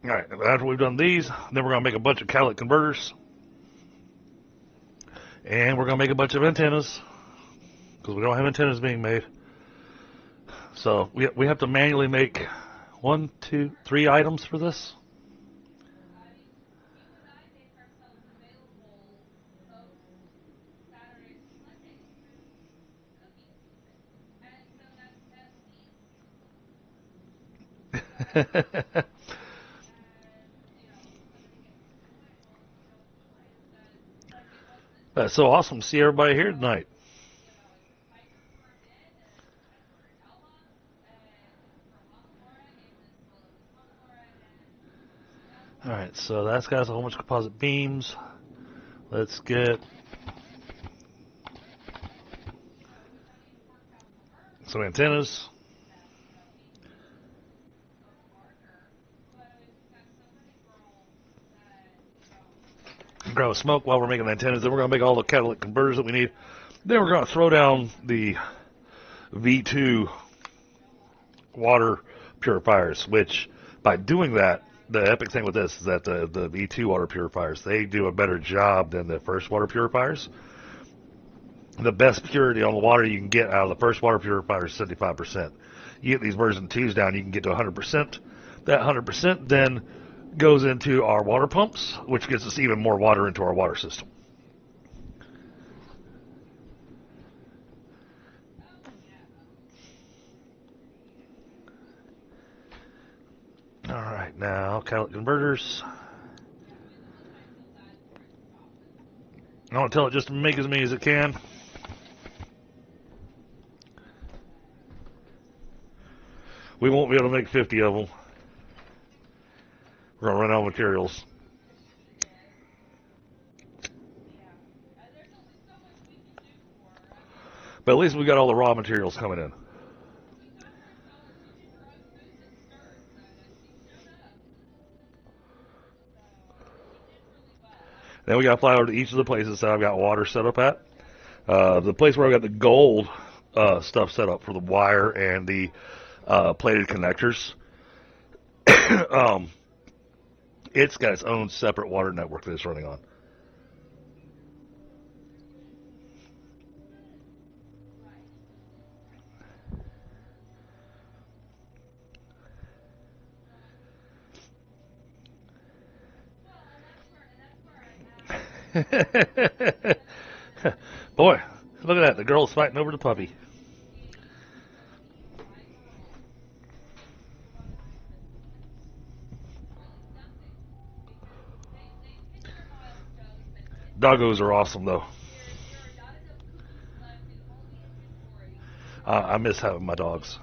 All right, after we've done these, then we're going to make a bunch of catalytic converters. And we're going to make a bunch of antennas, because we don't have antennas being made. So we have to manually make 1, 2, 3 items for this. That's so awesome to see everybody here tonight. Alright, so that's got a whole bunch of composite beams. Let's get some antennas. Grow smoke while we're making antennas. Then we're going to make all the catalytic converters that we need. Then we're going to throw down the V2 water purifiers, which by doing that, the epic thing with this is that the V2 water purifiers, they do a better job than the first water purifiers. The best purity on the water you can get out of the first water purifier is 75%. You get these version 2s down, you can get to 100%. That 100% then goes into our water pumps, which gets us even more water into our water system. Alright, now catalytic converters. I want to tell it just to make as many as it can. We won't be able to make 50 of them. We're going to run out of materials. But at least we got all the raw materials coming in. Then we got to fly over to each of the places that I've got water set up at. The place where I've got the gold stuff set up for the wire and the plated connectors. It's got its own separate water network that it's running on. Boy, look at that. The girl's fighting over the puppy. Doggos are awesome, though. I miss having my dogs.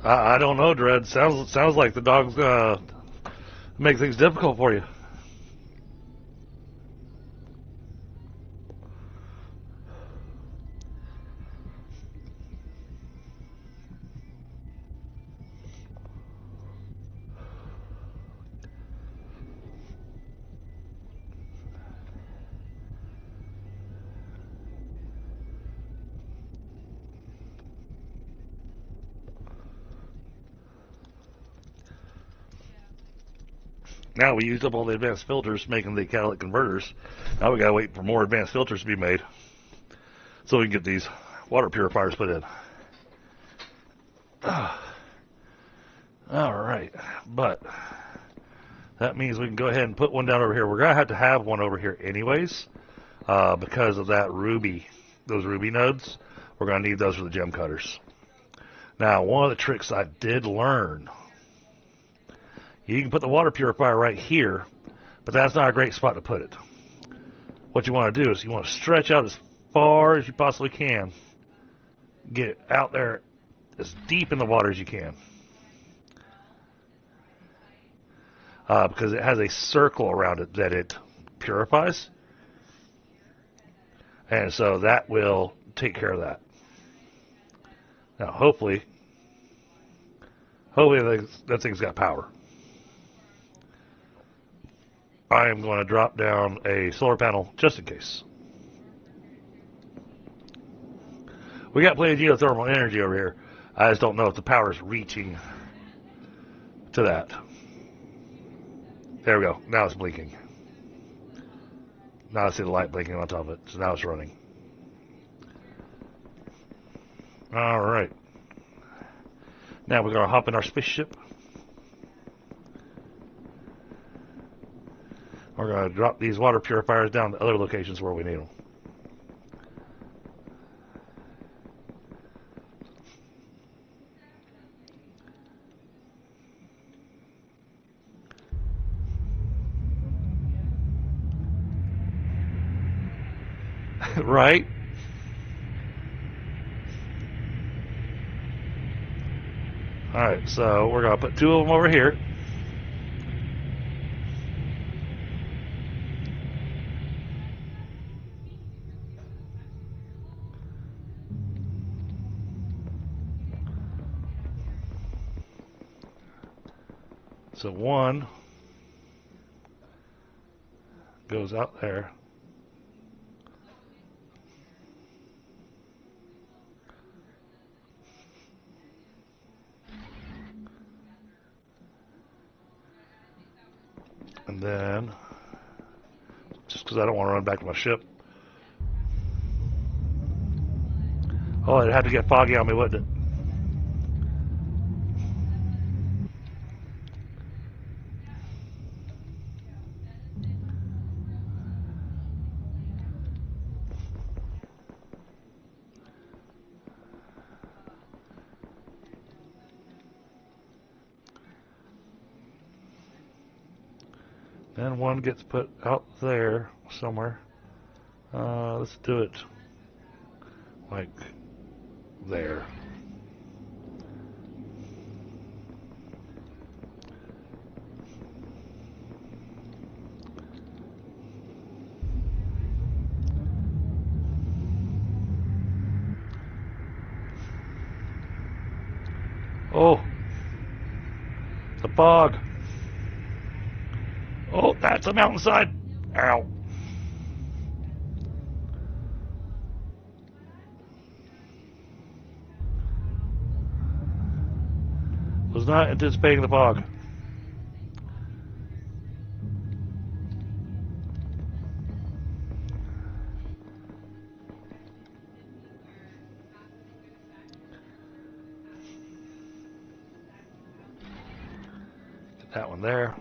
I don't know, Dredd. Sounds like the dog's gonna make things difficult for you. Now we used up all the advanced filters making the catalytic converters. Now we gotta wait for more advanced filters to be made so we can get these water purifiers put in. Alright, but that means we can go ahead and put one down over here. We're gonna have one over here anyways, because of that ruby, those ruby nodes. We're gonna need those for the gem cutters. Now, one of the tricks I did learn, you can put the water purifier right here, but that's not a great spot to put it. What you want to do is you want to stretch out as far as you possibly can. Get it out there as deep in the water as you can. Because it has a circle around it that it purifies. And so that will take care of that. Now, hopefully that thing's got power. I am going to drop down a solar panel just in case. We got plenty of geothermal energy over here. I just don't know if the power is reaching to that. There we go. Now it's blinking. Now I see the light blinking on top of it. So now it's running. Alright. Now we're going to hop in our spaceship. We're going to drop these water purifiers down to other locations where we need them. Right? Alright, so we're going to put two of them over here. So one goes out there. And then, just because I don't want to run back to my ship. Oh, it had to get foggy on me, wouldn't it? Then one gets put out there somewhere. Let's do it like there. Oh, the fog. Oh, that's a mountainside. Ow. Was not anticipating the fog. Get that one there.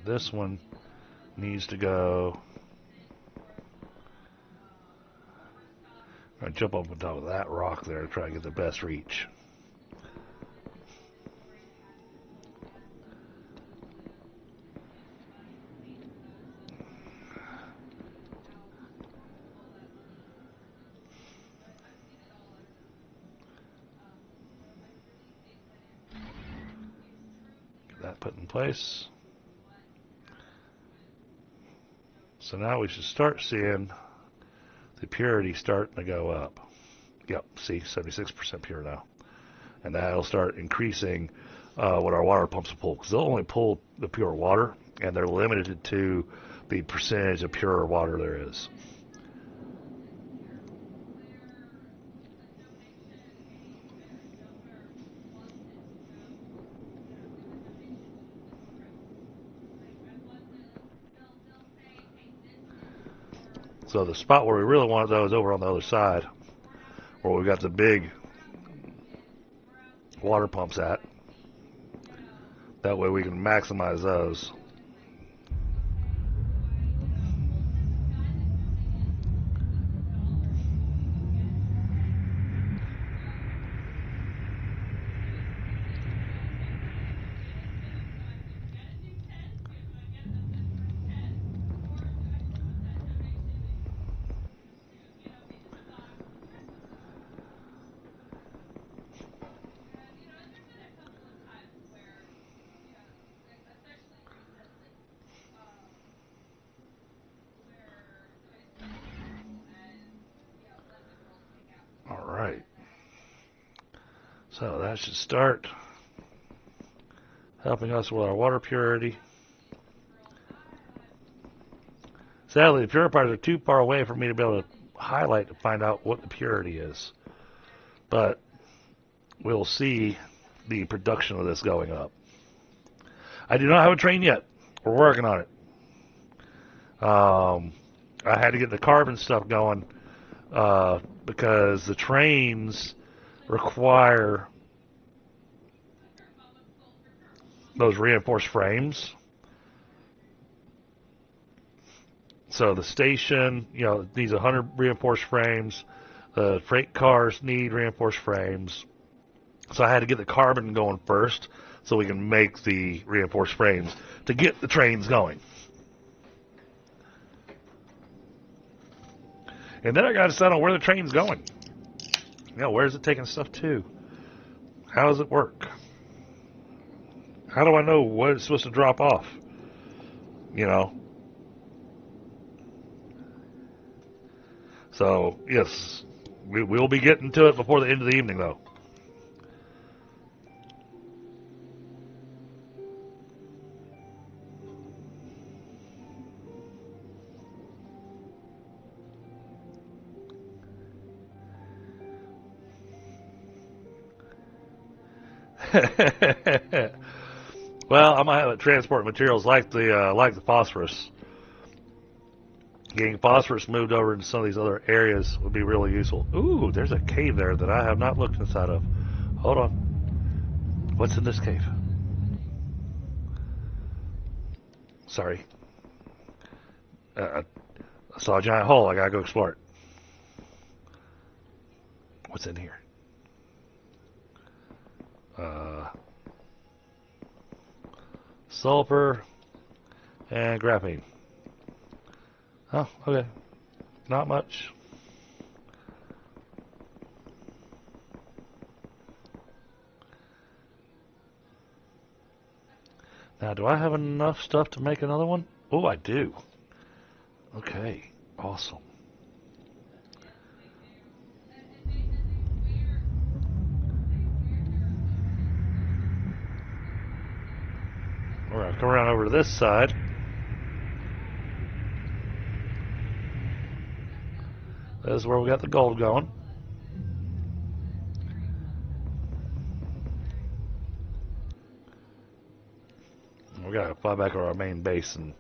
This one needs to go I jump up on top of that rock there to try to get the best reach. Get that put in place. So now we should start seeing the purity starting to go up. Yep, see, 76% pure now. And that'll start increasing what our water pumps will pull, because they'll only pull the pure water, and they're limited to the percentage of pure water there is. So the spot where we really want it, though, is over on the other side, where we've got the big water pumps at. That way we can maximize those. All right. So that should start helping us with our water purity. Sadly, the purifiers are too far away for me to be able to highlight to find out what the purity is. But we'll see the production of this going up. I do not have a train yet. We're working on it. I had to get the carbon stuff going because the trains require those reinforced frames. So the station, needs 100 reinforced frames. The freight cars need reinforced frames. So I had to get the carbon going first so we can make the reinforced frames to get the trains going. And then I got to decide on where the train's going. Where's it taking stuff to? How does it work? How do I know what it's supposed to drop off? So, yes, we'll be getting to it before the end of the evening, though. Well, I might have to transport materials like the phosphorus. Getting phosphorus moved over into some of these other areas would be really useful. Ooh, there's a cave there that I have not looked inside of. Hold on. What's in this cave? Sorry. I saw a giant hole. I gotta go explore it. What's in here? Sulfur and graphene. Oh, okay. Not much. Now, do I have enough stuff to make another one? Oh, I do. Okay, awesome. We're going to come around over to this side. This is where we got the gold going. We got to fly back to our main base and...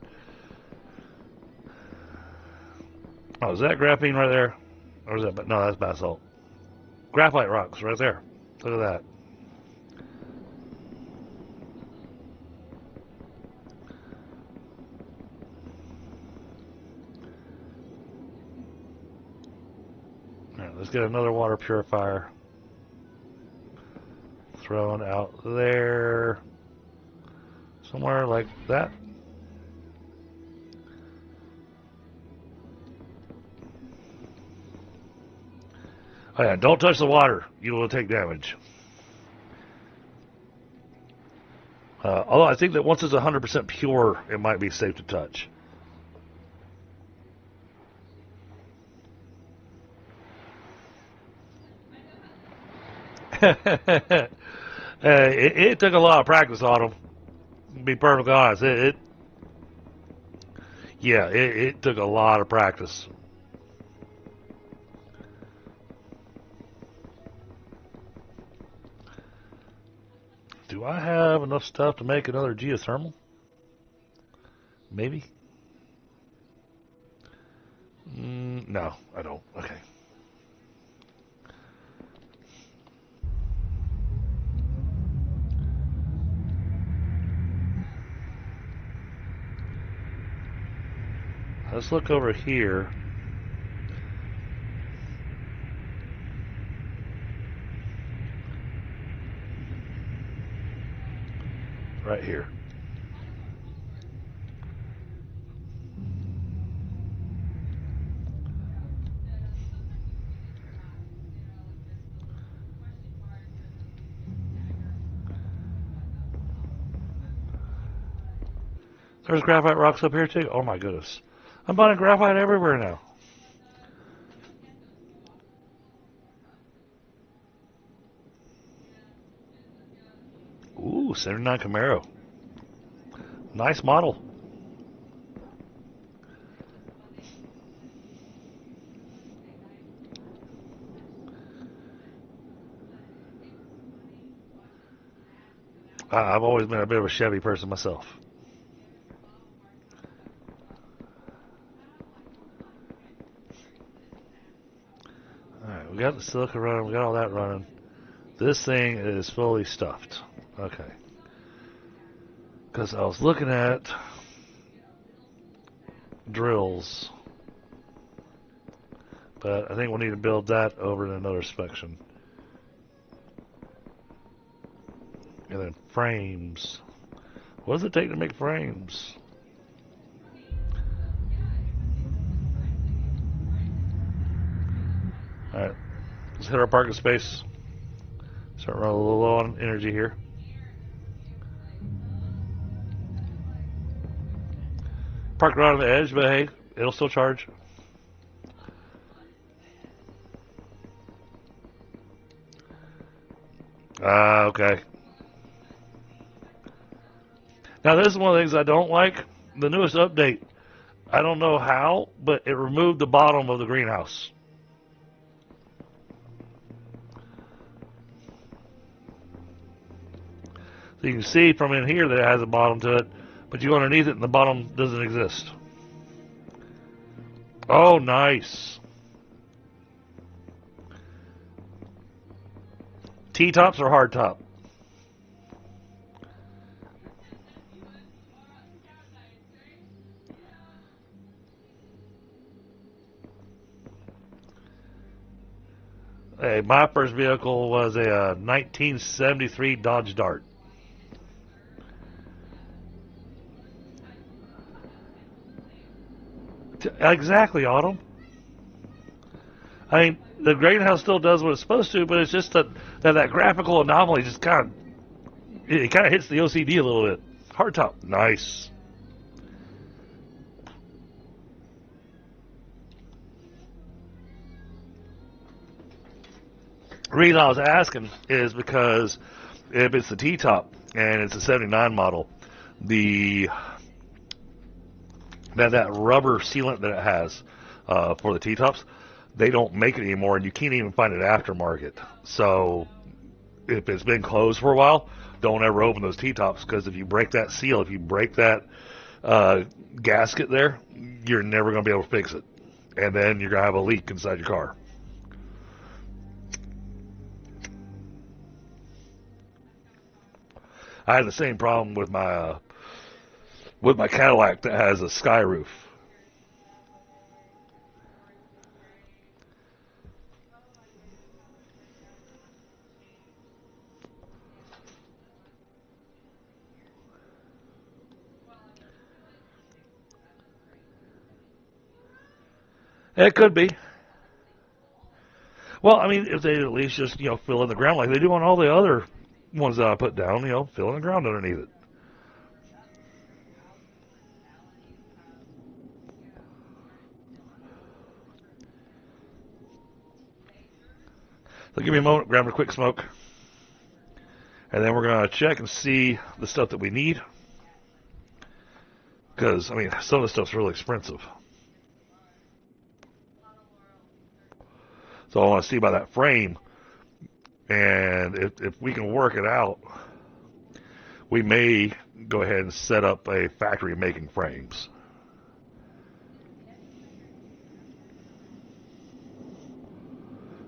Oh, is that graphene right there? Or is that... No, that's basalt. Graphite rocks right there. Look at that. let's get another water purifier thrown out there. Somewhere like that. Oh yeah, don't touch the water. You will take damage. Although I think that once it's 100% pure, it might be safe to touch. It took a lot of practice on him. To be perfectly honest, it took a lot of practice. Do I have enough stuff to make another geothermal? Maybe. No, I don't. Okay. Let's look over here. Right here. There's graphite rocks up here too. Oh my goodness. I'm finding graphite everywhere now. Ooh, 79 Camaro. Nice model. I've always been a bit of a Chevy person myself. Alright, we got the silica running, we got all that running. This thing is fully stuffed. Okay. Because I was looking at drills. But I think we'll need to build that over in another section. And then frames. What does it take to make frames? Alright, let's hit our parking space. Start running a little low on energy here. Park right on the edge, but hey, it'll still charge. Okay. Now this is one of the things I don't like. The newest update, I don't know how, but it removed the bottom of the greenhouse. So you can see from in here that it has a bottom to it, but you go underneath it and the bottom doesn't exist. Oh, nice. T-tops or hard top? Hey, my first vehicle was a 1973 Dodge Dart. Exactly, Autumn. I mean, the greenhouse still does what it's supposed to, but it's just that graphical anomaly just kind of hits the OCD a little bit. Hardtop, nice. The reason I was asking is because if it's the T-top and it's a 79 model, that rubber sealant that it has for the T-tops, they don't make it anymore, and you can't even find it aftermarket. So if it's been closed for a while, don't ever open those T-tops, because if you break that seal, if you break that gasket there, you're never going to be able to fix it. And then you're going to have a leak inside your car. I had the same problem with my Cadillac that has a sky roof. It could be. Well, I mean, if they at least just, fill in the ground like they do on all the other ones that I put down, fill in the ground underneath it. So give me a moment, grab a quick smoke, and then we're going to check and see the stuff that we need. Because, I mean, some of the stuff's really expensive. So I want to see by that frame, and if we can work it out, we may go ahead and set up a factory making frames.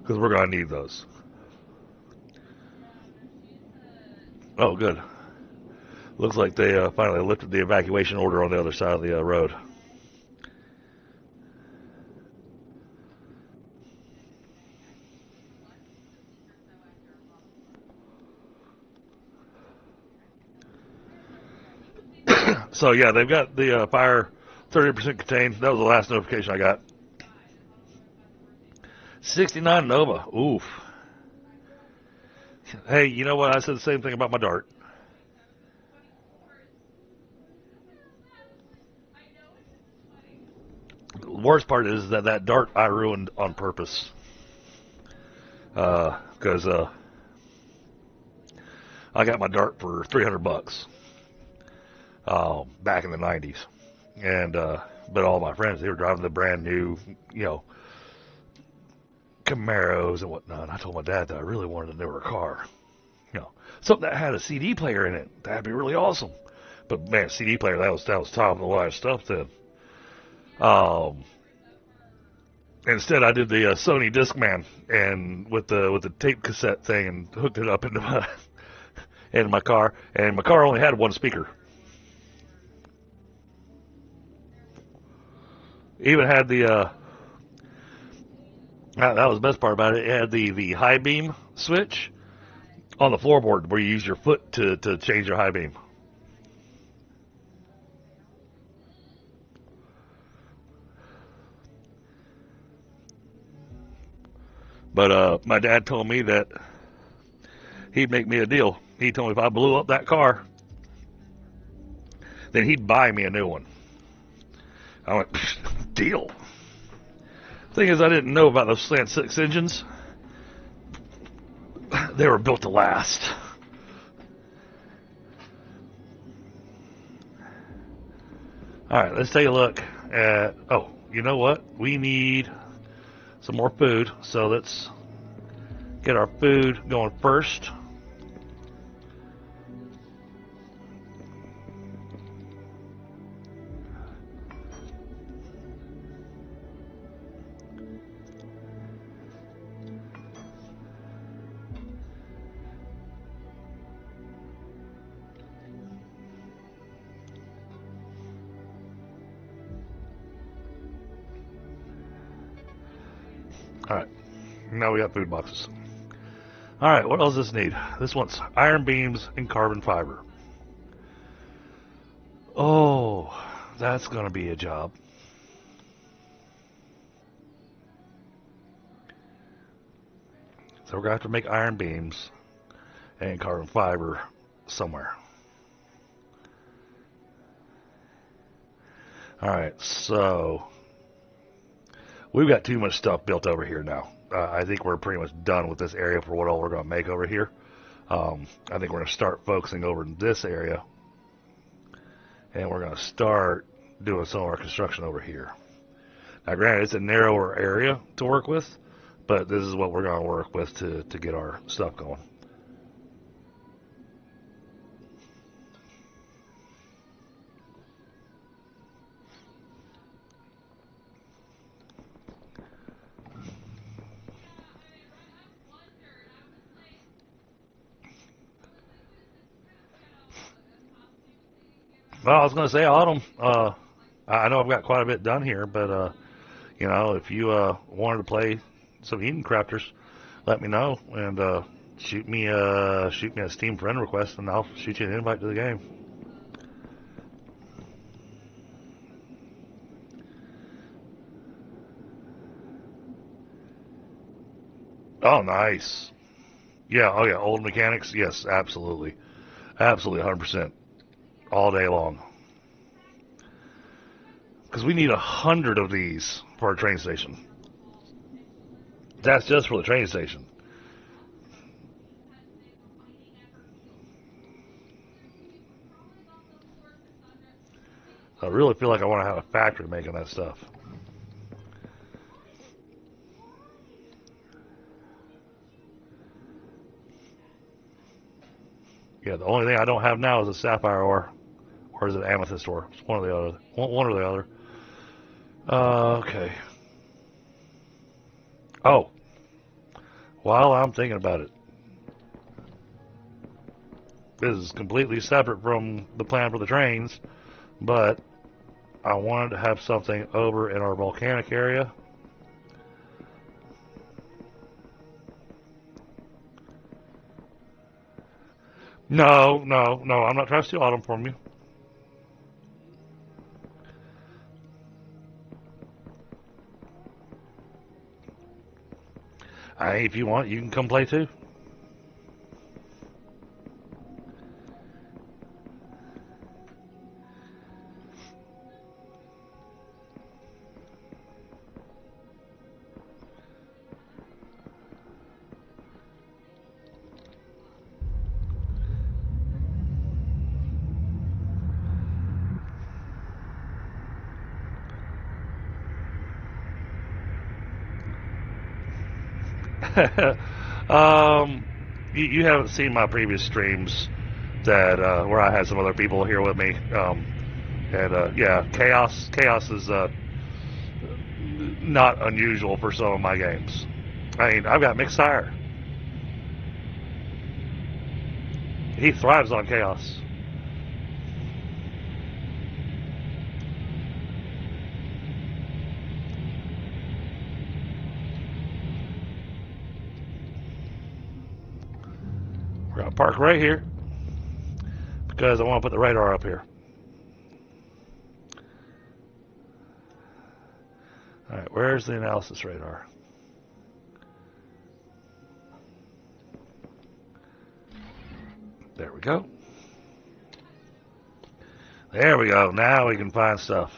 Because we're going to need those. Oh, good. Looks like they finally lifted the evacuation order on the other side of the road. So, yeah, they've got the fire 30% contained. That was the last notification I got. 69 Nova. Oof. Hey, you know what? I said the same thing about my dart. The worst part is that dart I ruined on purpose. Because I got my dart for $300 back in the 90s. And but all my friends, they were driving the brand new, Camaros and whatnot. I told my dad that I really wanted a newer car. Something that had a CD player in it. That'd be really awesome. But man, CD player, that was top of the line stuff then. Instead, I did the Sony Discman and with the tape cassette thing and hooked it up into my car. And my car only had one speaker. Even had the that was the best part about it. It had the high beam switch on the floorboard where you use your foot to change your high beam. But my dad told me that he'd make me a deal. He told me if I blew up that car, then he'd buy me a new one. I went, deal. Thing is, I didn't know about those slant six engines. They were built to last. All right, let's take a look at, oh, you know what? We need some more food, so let's get our food going first. Alright, now we got food boxes. Alright, what else does this need? This wants iron beams and carbon fiber. Oh, that's going to be a job. So we're going to have to make iron beams and carbon fiber somewhere. Alright, so we've got too much stuff built over here now. I think we're pretty much done with this area for what all we're going to make over here. I think we're going to start focusing over in this area. And we're going to start doing some of our construction over here. Now, granted, it's a narrower area to work with, but this is what we're going to work with to get our stuff going. Well, I was going to say, Autumn, I know I've got quite a bit done here, but, if you wanted to play some Eden Crafters, let me know, and shoot me a Steam friend request, and I'll shoot you an invite to the game. Oh, nice. Yeah, oh yeah, old mechanics. Yes, absolutely. Absolutely, 100%. All day long. Because we need 100 of these for our train station. That's just for the train station. I really feel like I want to have a factory making that stuff. Yeah, the only thing I don't have now is a sapphire ore. Or is it amethyst ore? It's one or the other. One or the other. Okay. Oh, while I'm thinking about it, this is completely separate from the plan for the trains, but I wanted to have something over in our volcanic area. No, no, no, I'm not trying to steal autumn from you. If you want, you can come play too. um, you haven't seen my previous streams that where I had some other people here with me. And yeah, chaos is not unusual for some of my games. I mean, I've got mixed sire. He thrives on chaos. We're gonna park right here because I want to put the radar up here. All right, where's the analysis radar? There we go. There we go. Now we can find stuff.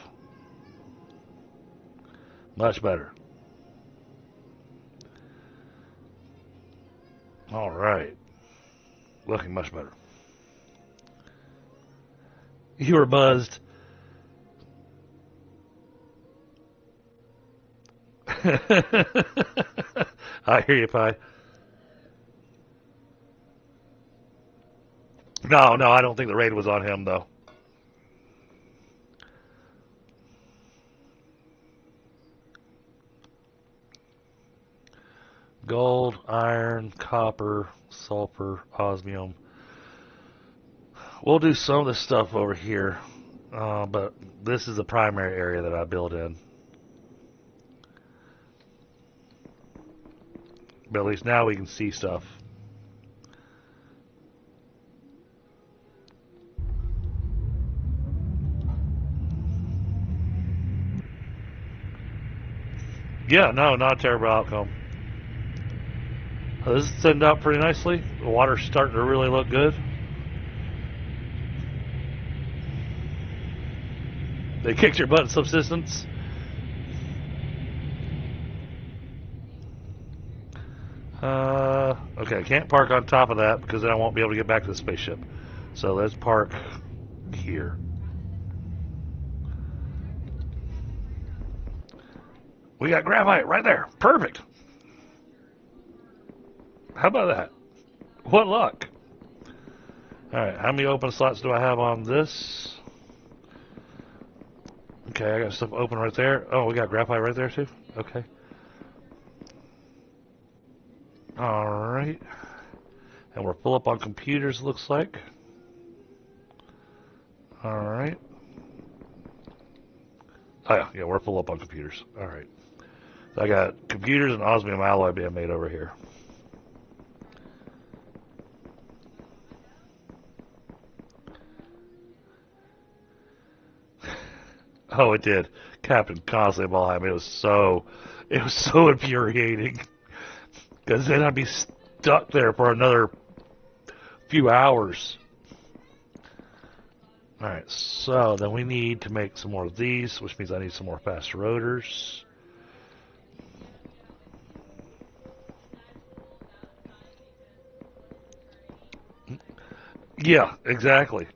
Much better. All right. Looking much better. You were buzzed. I hear you, Pi. No, no, I don't think the raid was on him, though. Gold, iron, copper, sulfur, osmium. We'll do some of this stuff over here, but this is the primary area that I build in. But at least now we can see stuff. Yeah, no, not a terrible outcome. This is setting up pretty nicely. The water's starting to really look good. They kicked your butt in subsistence. Okay, I can't park on top of that because then I won't be able to get back to the spaceship. So let's park here. We got graphite right there. Perfect. How about that? What luck. Alright, how many open slots do I have on this? Okay, I got stuff open right there. Oh, we got graphite right there too? Okay. Alright. And we're full up on computers, looks like. Alright. Oh, yeah, we're full up on computers. Alright. So I got computers and osmium alloy being made over here. Oh, it did. Captain constantly behind me. It was so infuriating. Because then I'd be stuck there for another few hours. Alright, so then we need to make some more of these, which means I need some more fast rotors. Yeah, exactly.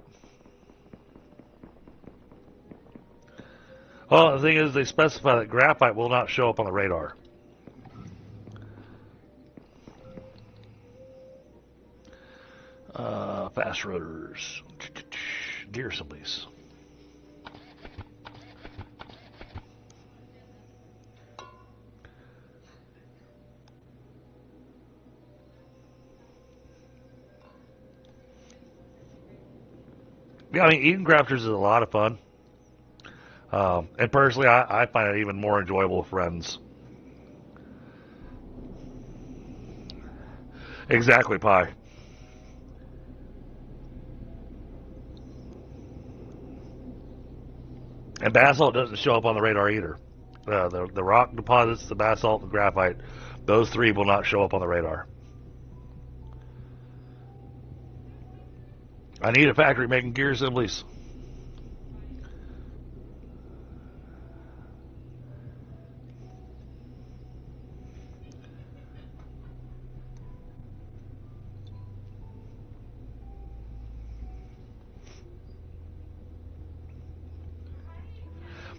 Well, the thing is, they specify that graphite will not show up on the radar. Fast rotors. Gear assemblies. Yeah, I mean, eating grafters is a lot of fun. And personally, I find it even more enjoyable with friends. Exactly, Pi. And basalt doesn't show up on the radar either. The rock deposits, the basalt, the graphite, those three will not show up on the radar. I need a factory making gear assemblies.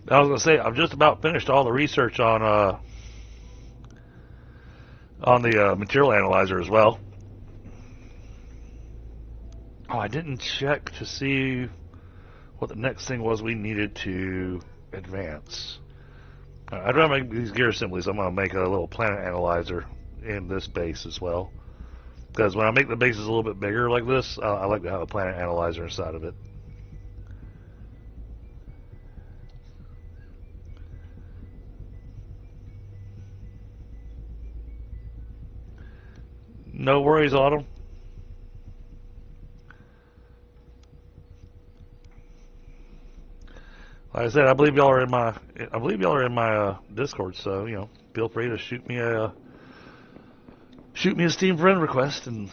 I was going to say, I've just about finished all the research on the material analyzer as well. Oh, I didn't check to see what the next thing was we needed to advance. I don't make these gear assemblies. I'm going to make a little planet analyzer in this base as well. Because when I make the bases a little bit bigger like this, I like to have a planet analyzer inside of it. No worries, Autumn. Like I said, I believe y'all are in my Discord, so feel free to shoot me a Steam friend request and.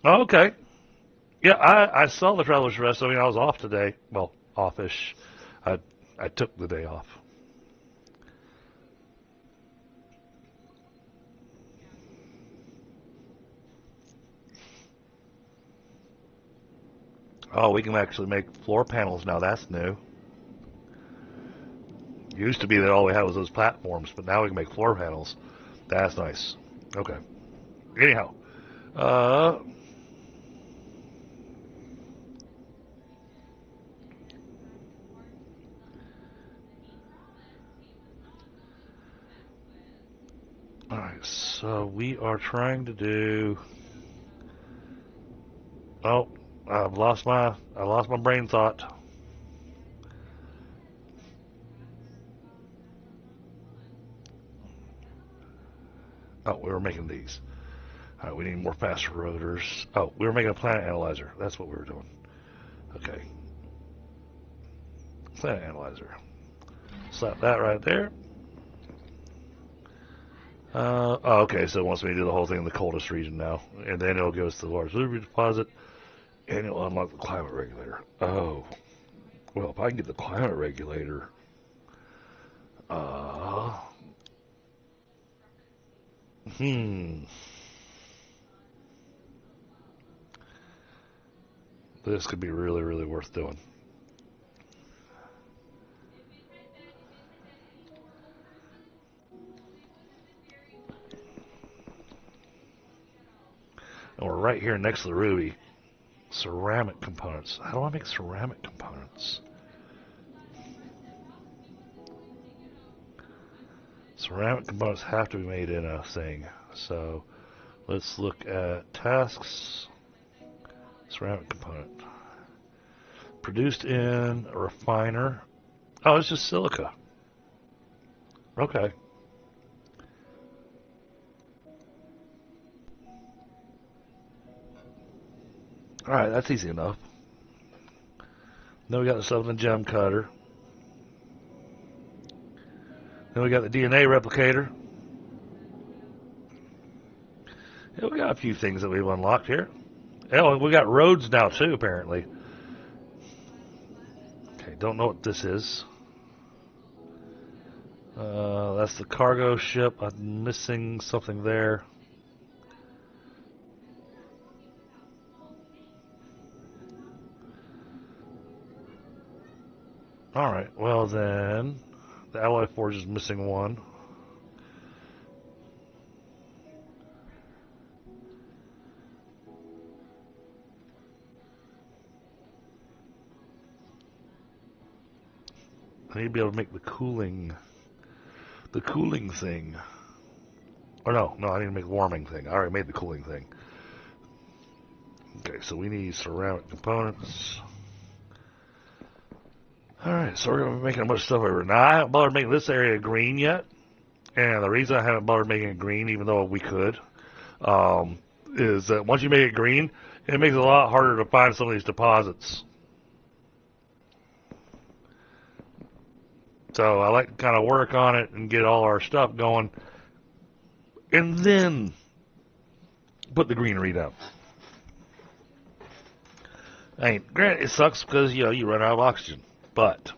Oh, okay. Yeah, I saw the Traveler's Rest. I mean, I was off today. Well, offish. I took the day off. Oh, we can actually make floor panels now. That's new. Used to be that all we had was those platforms, but now we can make floor panels. That's nice. Okay. Anyhow, uh, all right. So we are trying to do. Oh, I lost my brain thought. Oh, we were making these. All right, we need more fast rotors. Oh, we were making a planet analyzer. That's what we were doing. Okay. Planet analyzer. Slap that right there. Oh, okay, so it wants me to do the whole thing in the coldest region now. And then it'll go to the large liberty deposit, and it'll unlock the climate regulator. Oh. Well, if I can get the climate regulator, uh, hmm, this could be really, really worth doing. And we're right here next to the ruby. Ceramic components. How do I make ceramic components? Ceramic components have to be made in a thing. So let's look at tasks. Ceramic component. Produced in a refiner. Oh, it's just silica. Okay. Alright, that's easy enough. Then we got the stuff in the gem cutter. Then we got the DNA replicator. Yeah, we got a few things that we've unlocked here. Oh, we got roads now too, apparently. Okay, don't know what this is. That's the cargo ship. I'm missing something there. Alright, well then, the alloy forge is missing one. I need to be able to make the cooling thing. Or no, I need to make the warming thing. I already made the cooling thing. Okay, so we need ceramic components. Alright, so we're going to be making a bunch of stuff over. Now, I haven't bothered making this area green yet. And the reason I haven't bothered making it green, even though we could, is that once you make it green, it makes it a lot harder to find some of these deposits. So I like to kind of work on it and get all our stuff going, and then put the greenery down. I mean, granted, it sucks because, you know, you run out of oxygen, but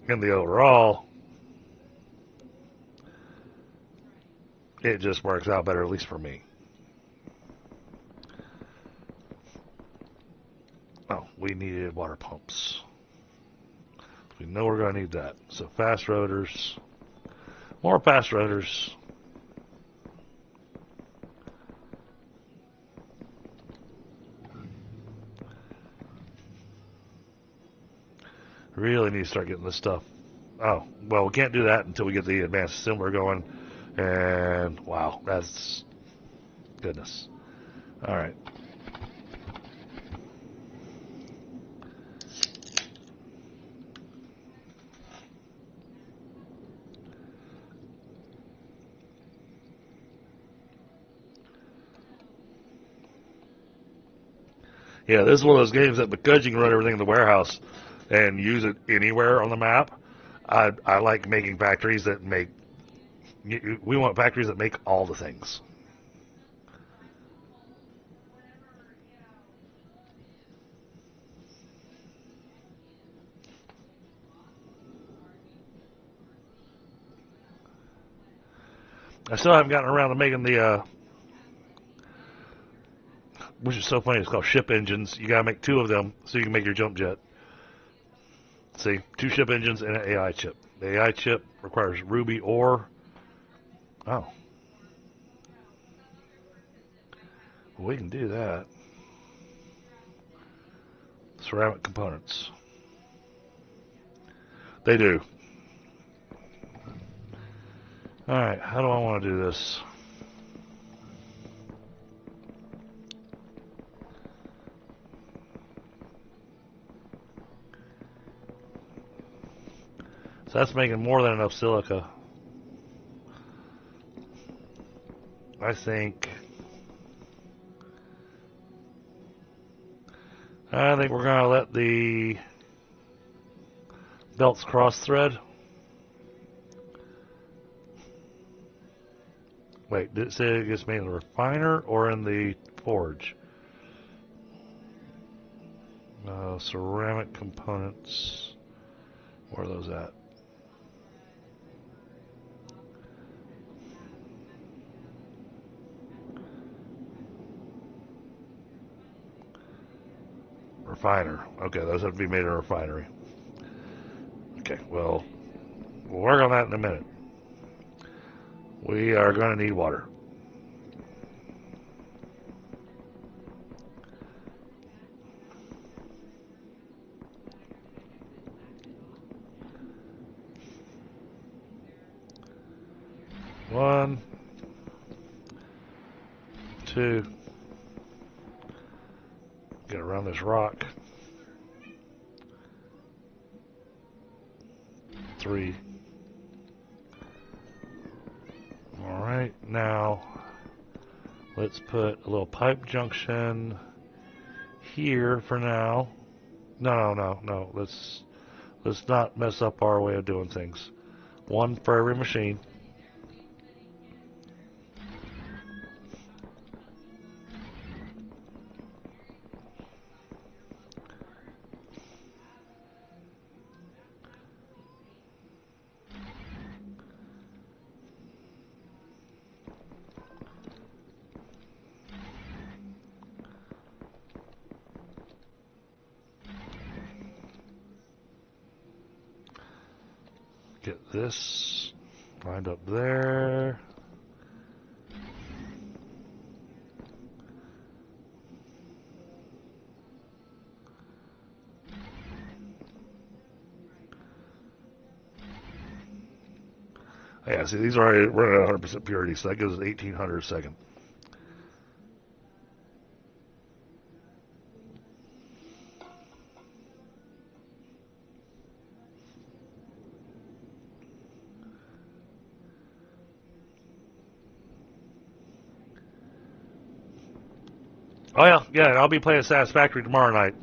in the overall, it just works out better, at least for me. Oh, we needed water pumps. We know we're going to need that. So fast rotors. More fast rotors. Really need to start getting this stuff. Oh, well, we can't do that until we get the advanced assembler going. And, wow, that's goodness. All right. Yeah, this is one of those games that because you can run everything in the warehouse and use it anywhere on the map, I like making factories that make... We want factories that make all the things. I still haven't gotten around to making the... which is so funny, it's called ship engines. You gotta make 2 of them so you can make your jump jet. See, 2 ship engines and an AI chip. The AI chip requires ruby ore. Oh. Well, we can do that. Ceramic components. They do. Alright, how do I want to do this? So that's making more than enough silica. I think we're going to let the belts cross thread. Wait, did it say it gets made in the refiner or in the forge? Ceramic components. Where are those at? Refiner. Okay, those have to be made in a refinery. Okay, well, we'll work on that in a minute. We are going to need water. One, 2. Get around this rock. 3. Alright, now let's put a little pipe junction here for now. No. Let's not mess up our way of doing things. One for every machine. Get this lined up there. Yeah, see, these are already running at 100% purity, so that gives us 1800 a second. Oh yeah, I'll be playing Satisfactory tomorrow night.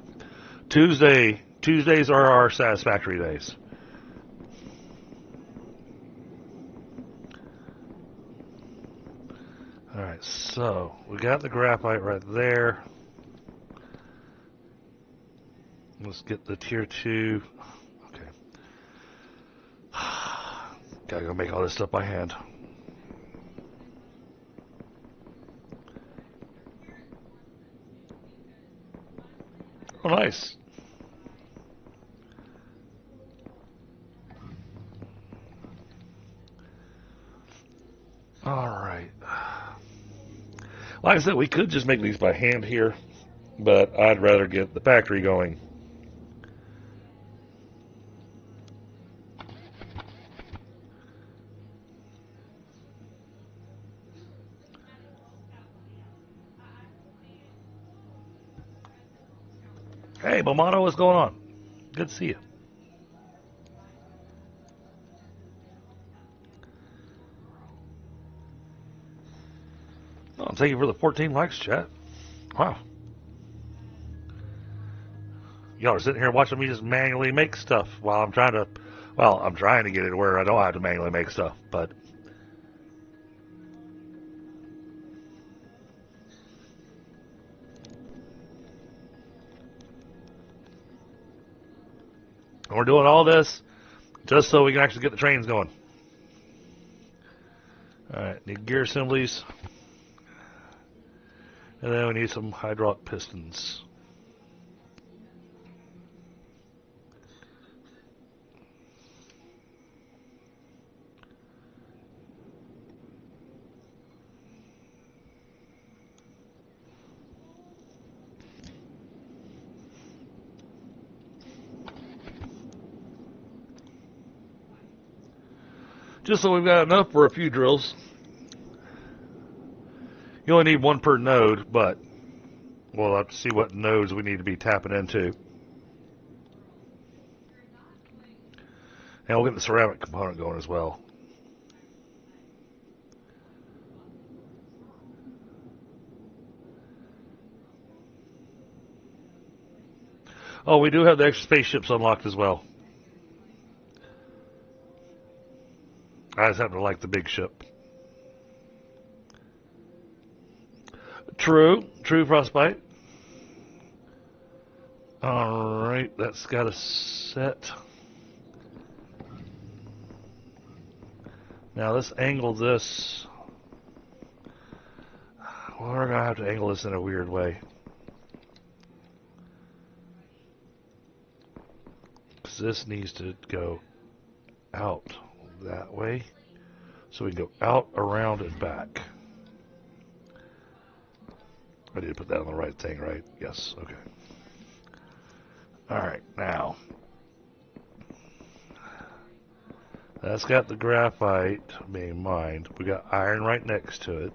Tuesdays are our Satisfactory days. Alright, so we got the graphite right there. Let's get the tier 2. Okay. Gotta go make all this stuff by hand. Oh, nice. Alright. Like I said, we could just make these by hand here, but I'd rather get the factory going. Hey, Bomano, what's going on? Good to see you. Oh, thank you for the 14 likes, chat. Wow. Y'all are sitting here watching me just manually make stuff while I'm trying to get it where I don't have to manually make stuff, but we're doing all this just so we can actually get the trains going. Alright, need gear assemblies. And then we need some hydraulic pistons. Just so we've got enough for a few drills. You only need one per node, but we'll have to see what nodes we need to be tapping into. And we'll get the ceramic component going as well. Oh, we do have the extra spaceships unlocked as well. I just happen to like the big ship. True, Frostbite. Alright, that's got a set. Now let's angle this. Well, we're going to have to angle this in a weird way. Because this needs to go out that way. So we can go out, around, and back. I need to put that on the right thing, right? Yes, okay. Alright, now. That's got the graphite being mined. We got iron right next to it.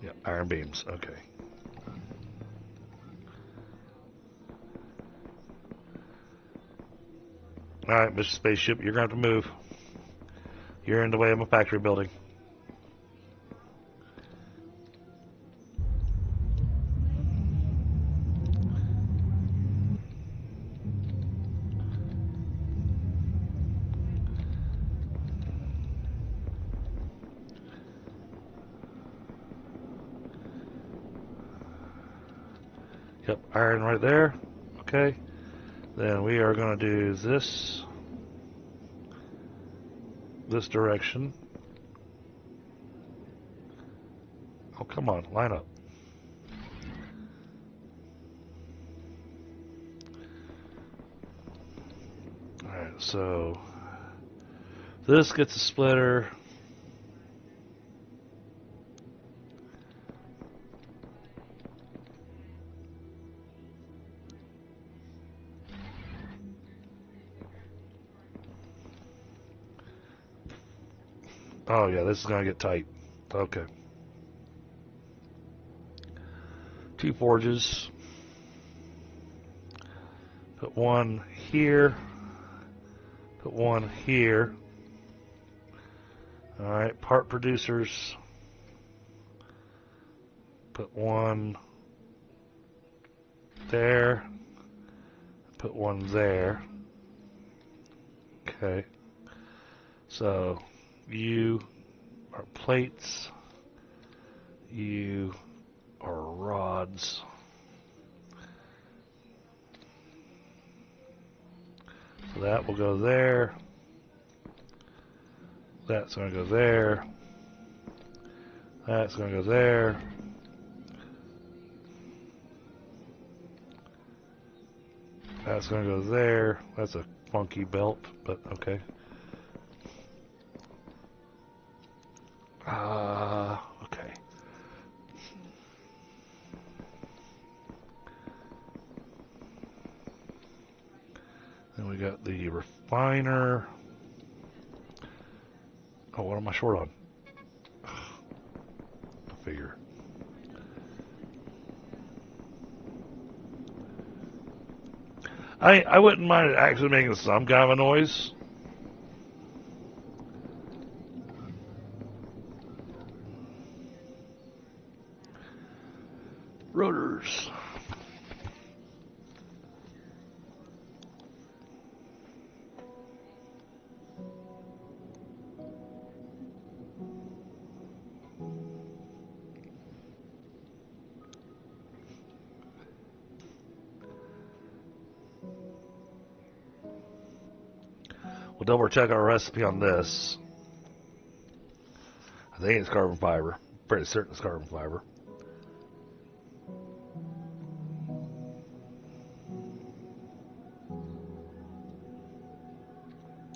Yeah, iron beams, okay. Alright, Mr. Spaceship, you're going to have to move. You're in the way of my factory building. Yep, iron right there. Okay. Then we are going to do this direction. Oh, come on, line up. Alright, so this gets a splitter. Oh yeah, this is going to get tight. Okay. 2 forges. Put one here. Put one here. Alright, part producers. Put one there. Put one there. Okay. So you are plates. You are rods. So that will go there. That's going to go there. That's going to go there. That's going to go there. That's a funky belt, but okay. Okay. Then we got the refiner. Oh, what am I short on? I figure. I wouldn't mind it actually making some kind of a noise. Rotors. We'll double check our recipe on this. I think it's carbon fiber. Pretty certain it's carbon fiber.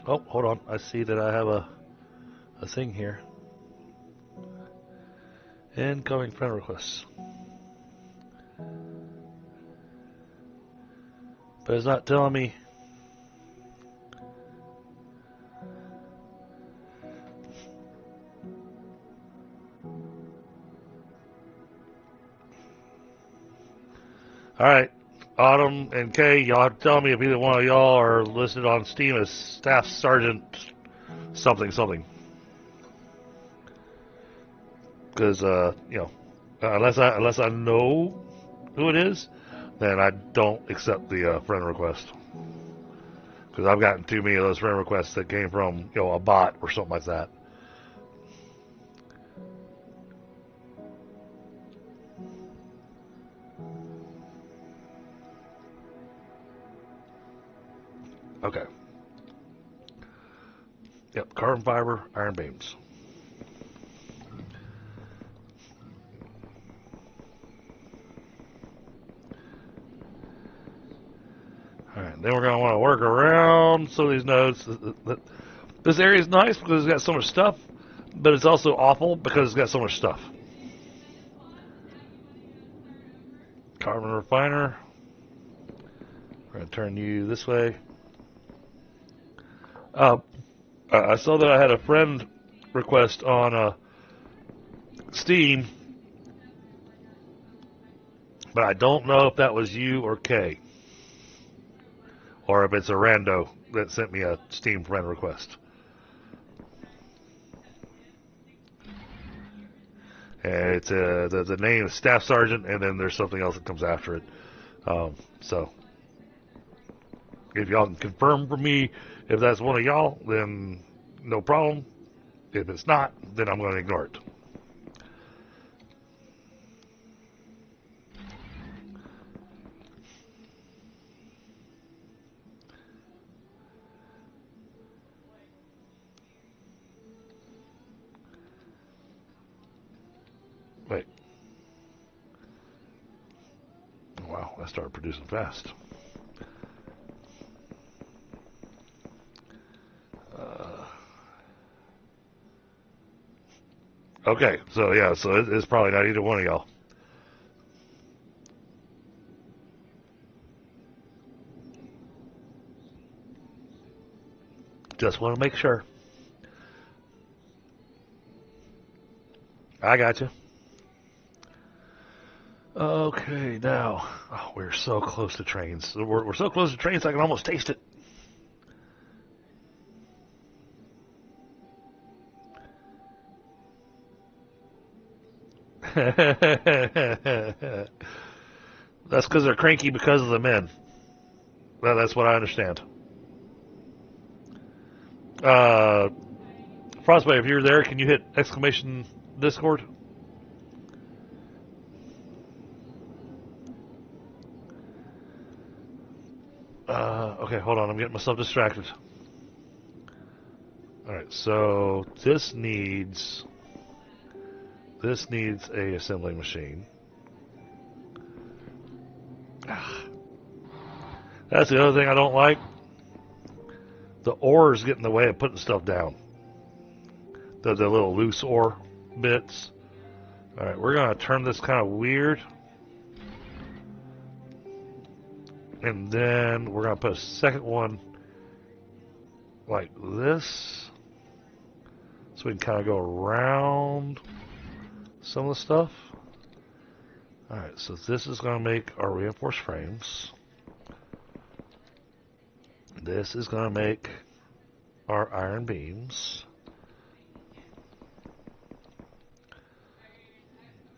Oh, hold on. I see that I have a thing here. Incoming friend requests. But it's not telling me. Alright, Autumn and Kay, y'all have to tell me if either one of y'all are listed on Steam as Staff Sergeant something something. Because, unless I know who it is, then I don't accept the friend request. Because I've gotten too many of those friend requests that came from, a bot or something like that. Okay. Yep, carbon fiber, iron beams. Alright, then we're going to want to work around some of these nodes. This area is nice because it's got so much stuff, but it's also awful because it's got so much stuff. Carbon refiner. We're going to turn you this way. I saw that I had a friend request on Steam, but I don't know if that was you or Kay, or if it's a rando that sent me a Steam friend request. And it's the name is Staff Sergeant, and then there's something else that comes after it. So if y'all can confirm for me if that's one of y'all, then no problem. If it's not, then I'm going to ignore it. Wait. Wow, I started producing fast. Okay, so yeah, so it's probably not either one of y'all. Just want to make sure. I got you. Okay, now we're so close to trains. We're so close to trains, I can almost taste it. That's because they're cranky because of the men. Well, that's what I understand. Frostbite, if you're there, can you hit exclamation Discord? Okay, hold on. I'm getting myself distracted. Alright, so this needs a assembling machine. That's the other thing I don't like. The ores get in the way of putting stuff down. The little loose ore bits. Alright, we're going to turn this kind of weird. And then we're going to put a second one like this. So we can kind of go around some of the stuff. Alright, so this is going to make our reinforced frames. This is going to make our iron beams.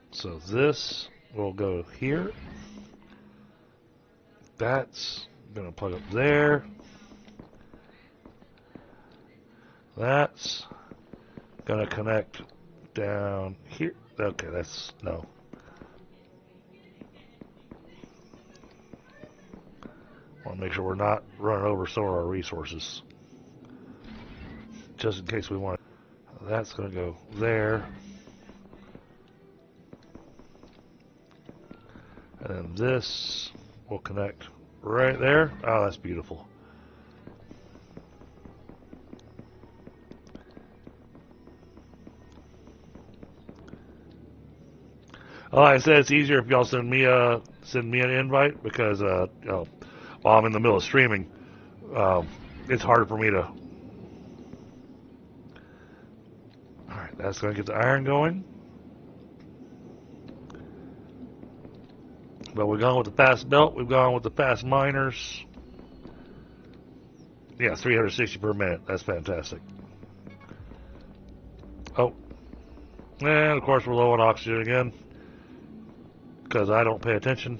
So this will go here. That's going to plug up there. That's going to connect down here. Okay, that's no. Want to make sure we're not running over some of our resources. Just in case we want. That's going to go there. And then this will connect right there. Oh, that's beautiful. Like I said, it's easier if y'all send me an invite because you know, while I'm in the middle of streaming, it's harder for me to. All right, that's going to get the iron going. But we've gone with the fast belt. We've gone with the fast miners. Yeah, 360 per minute. That's fantastic. Oh. And, of course, we're low on oxygen again. Because I don't pay attention.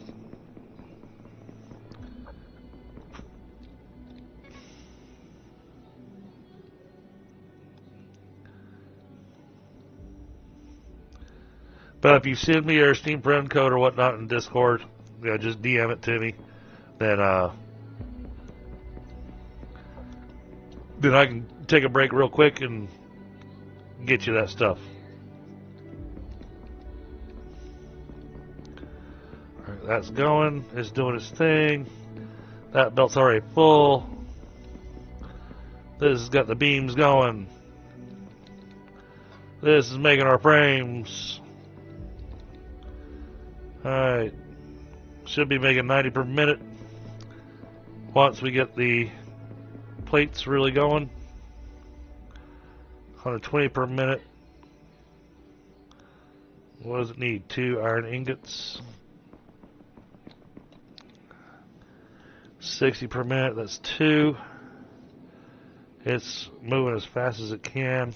But if you send me your Steam friend code or whatnot in Discord, yeah, just DM it to me. Then I can take a break real quick and get you that stuff. All right, that's going. It's doing its thing. That belt's already full. This has got the beams going. This is making our frames. Alright. Should be making 90 per minute once we get the plates really going. 120 per minute. What does it need? 2 iron ingots. 60 per minute, that's 2. It's moving as fast as it can.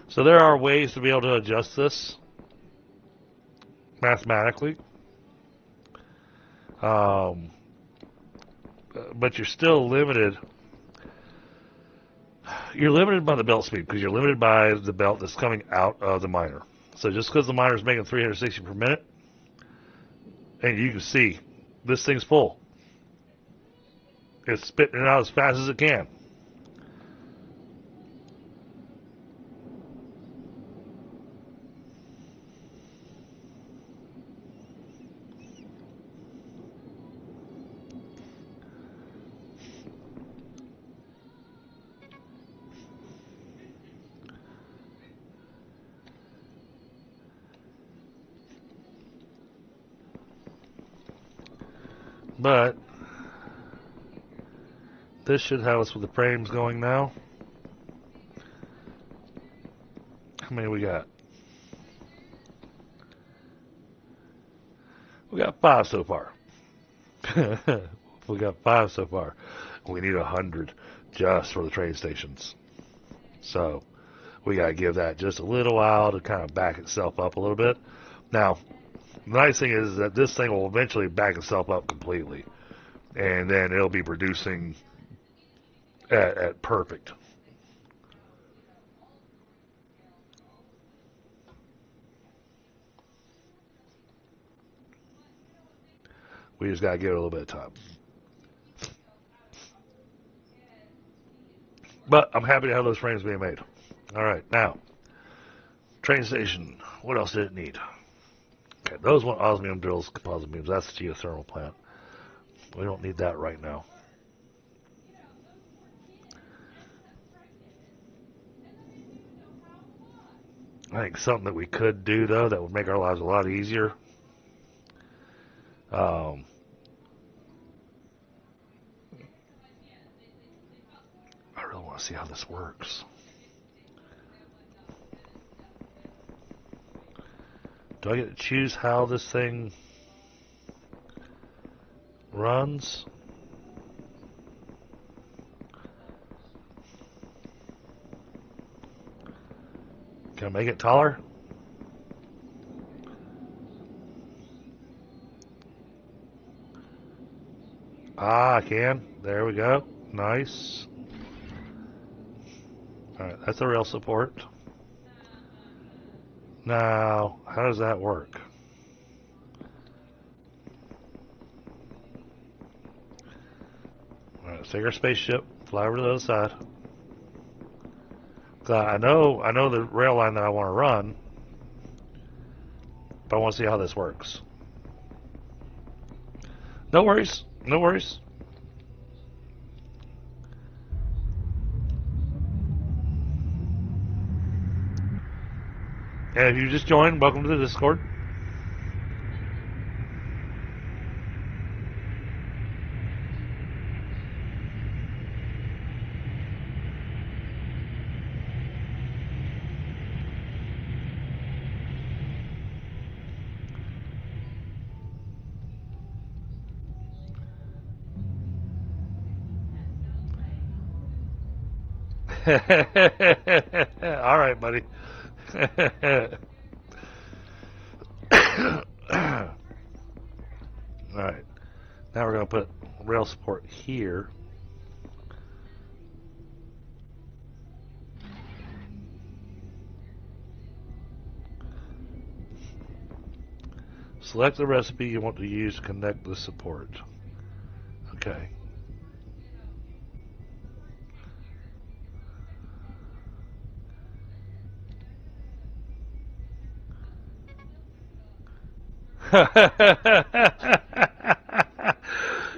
So there are ways to be able to adjust this mathematically. But you're still limited. You're limited by the belt speed because you're limited by the belt that's coming out of the miner. So just because the miner is making 360 per minute, and you can see this thing's full. It's spitting it out as fast as it can. But this should have us with the frames going now. How many we got? We got 5 so far. We got 5 so far. We need 100 just for the train stations. So we got to give that just a little while to kind of back itself up a little bit. Now, the nice thing is that this thing will eventually back itself up completely. And then it'll be producing at perfect. We just got to give it a little bit of time. But I'm happy to have those frames being made. All right, now, train station. What else did it need? Okay, those want osmium drills, composite beams. That's the geothermal plant. We don't need that right now. I think something that we could do, though, that would make our lives a lot easier. I really want to see how this works. Do I get to choose how this thing runs? Can I make it taller? Ah, I can. There we go. Nice. Alright, that's a rail support. Now, how does that work? Alright, let's take our spaceship, fly over to the other side. I know the rail line that I want to run, but I want to see how this works. No worries, no worries. And if you just joined, welcome to the Discord. All right, buddy. Alright, now we're going to put rail support here. Select the recipe you want to use to connect the support. Okay.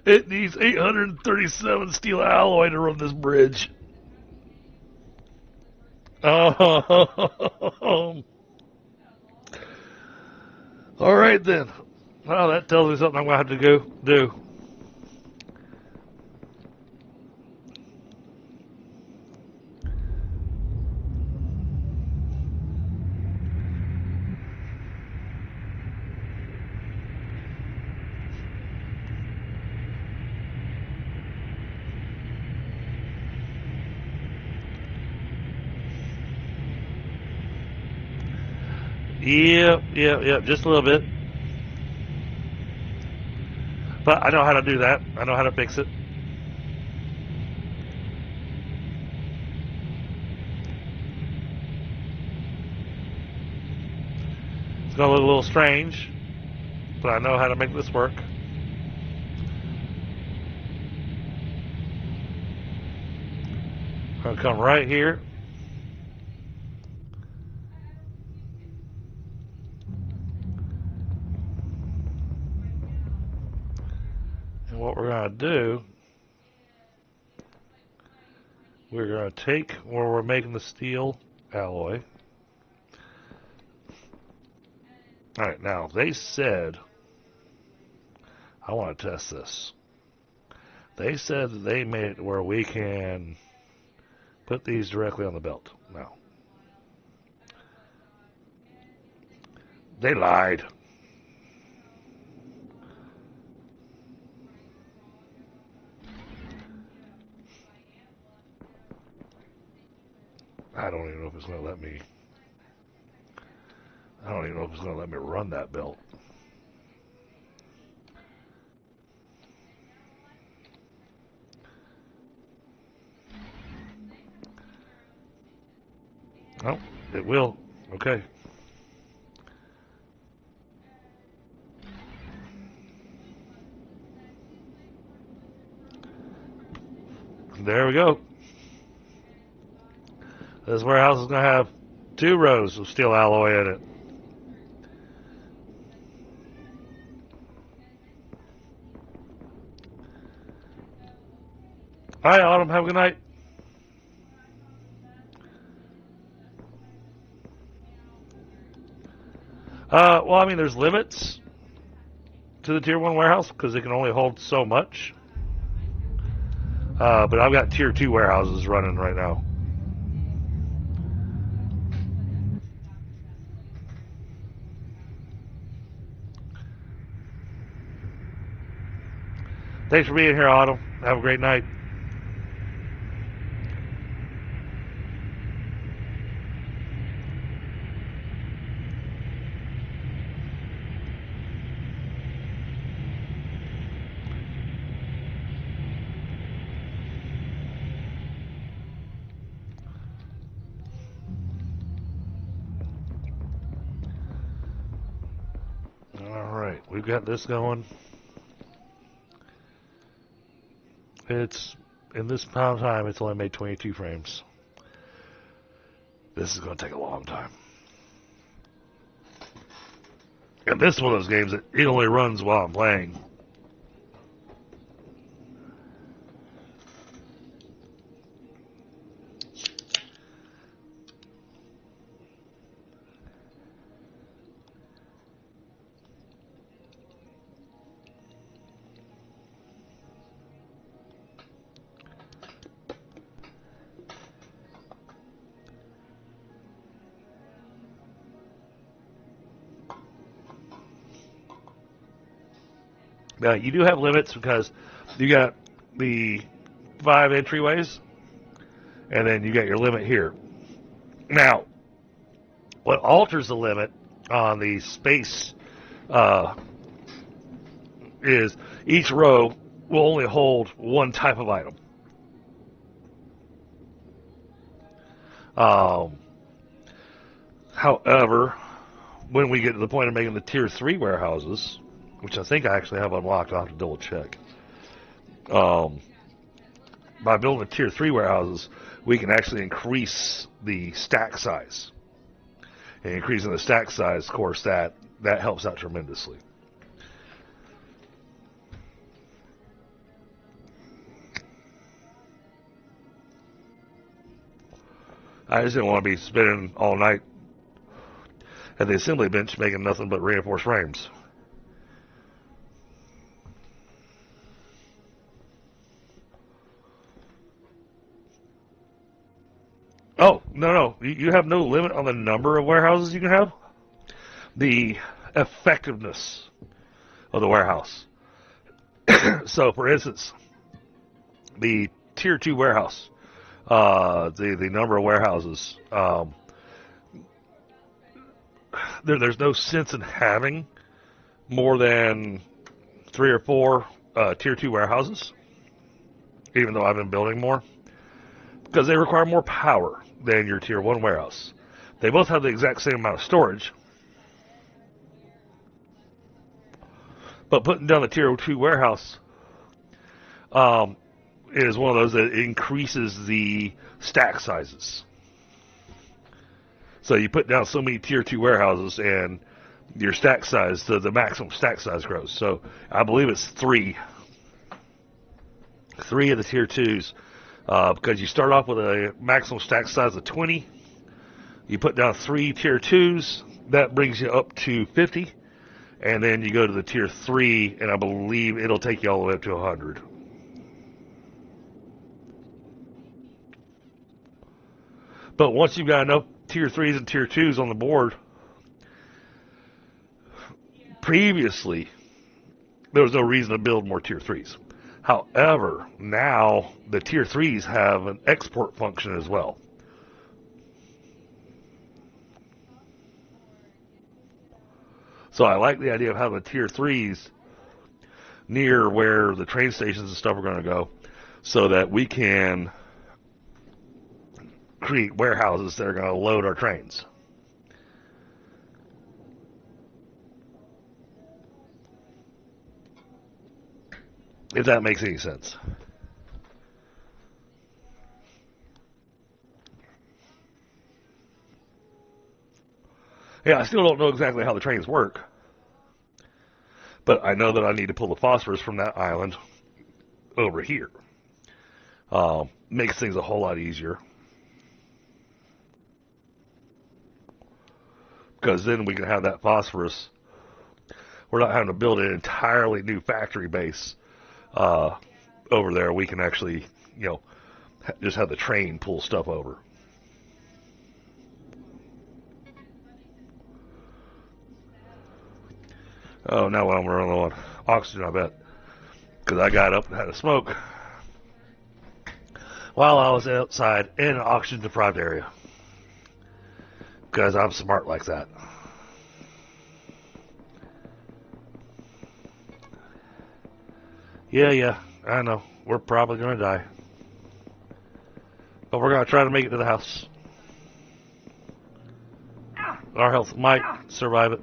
It needs 837 steel alloy to run this bridge. Oh. All right then. Well, that tells me something I'm going to have to go do. Yep, just a little bit. But I know how to do that. I know how to fix it. It's going to look a little strange, but I know how to make this work. I'm going to come right here. And what we're going to do, we're going to take where we're making the steel alloy. Alright, now they said, I want to test this. They said that they made it where we can put these directly on the belt. No. They lied. I don't even know if it's going to let me. I don't even know if it's going to let me run that belt. Oh, it will. Okay. There we go. This warehouse is going to have 2 rows of steel alloy in it. All right, Autumn, have a good night. Well, I mean, there's limits to the Tier 1 warehouse because it can only hold so much. But I've got Tier 2 warehouses running right now. Thanks for being here, Autumn. Have a great night. Alright, we've got this going. It's, in this amount of time, it's only made 22 frames. This is going to take a long time. And this is one of those games that it only runs while I'm playing. Now, you do have limits because you got the 5 entryways, and then you got your limit here. Now, what alters the limit on the space is each row will only hold one type of item. However, when we get to the point of making the Tier 3 warehouses, which I think I actually have unlocked, I'll have to double check. By building the Tier 3 warehouses, we can actually increase the stack size. And increasing the stack size, of course, that helps out tremendously. I just didn't want to be spending all night at the assembly bench making nothing but reinforced frames. Oh, no. You have no limit on the number of warehouses you can have. The effectiveness of the warehouse. So, for instance, the Tier 2 warehouse, the number of warehouses, there's no sense in having more than 3 or 4 tier 2 warehouses, even though I've been building more, because they require more power than your tier 1 warehouse. They both have the exact same amount of storage, but putting down the tier 2 warehouse is one of those that increases the stack sizes. So you put down so many tier 2 warehouses and your stack size, the maximum stack size grows. So I believe it's 3 of the tier 2s, because you start off with a maximum stack size of 20. You put down 3 tier 2s, that brings you up to 50. And then you go to the tier 3, and I believe it'll take you all the way up to 100. But once you've got enough tier 3s and tier 2s on the board, previously, there was no reason to build more tier 3s. However, now the tier 3s have an export function as well. So I like the idea of having the tier 3s near where the train stations and stuff are going to go, so that we can create warehouses that are going to load our trains. If that makes any sense. Yeah, I still don't know exactly how the trains work, but I know that I need to pull the phosphorus from that island over here. Makes things a whole lot easier, because then we can have that phosphorus. We're not having to build an entirely new factory base over there. We can actually, just have the train pull stuff over. Oh, now I'm running low on oxygen, I bet, because I got up and had a smoke while I was outside in an oxygen-deprived area, because I'm smart like that. Yeah, I know. We're probably going to die, but we're going to try to make it to the house. Our health might survive it.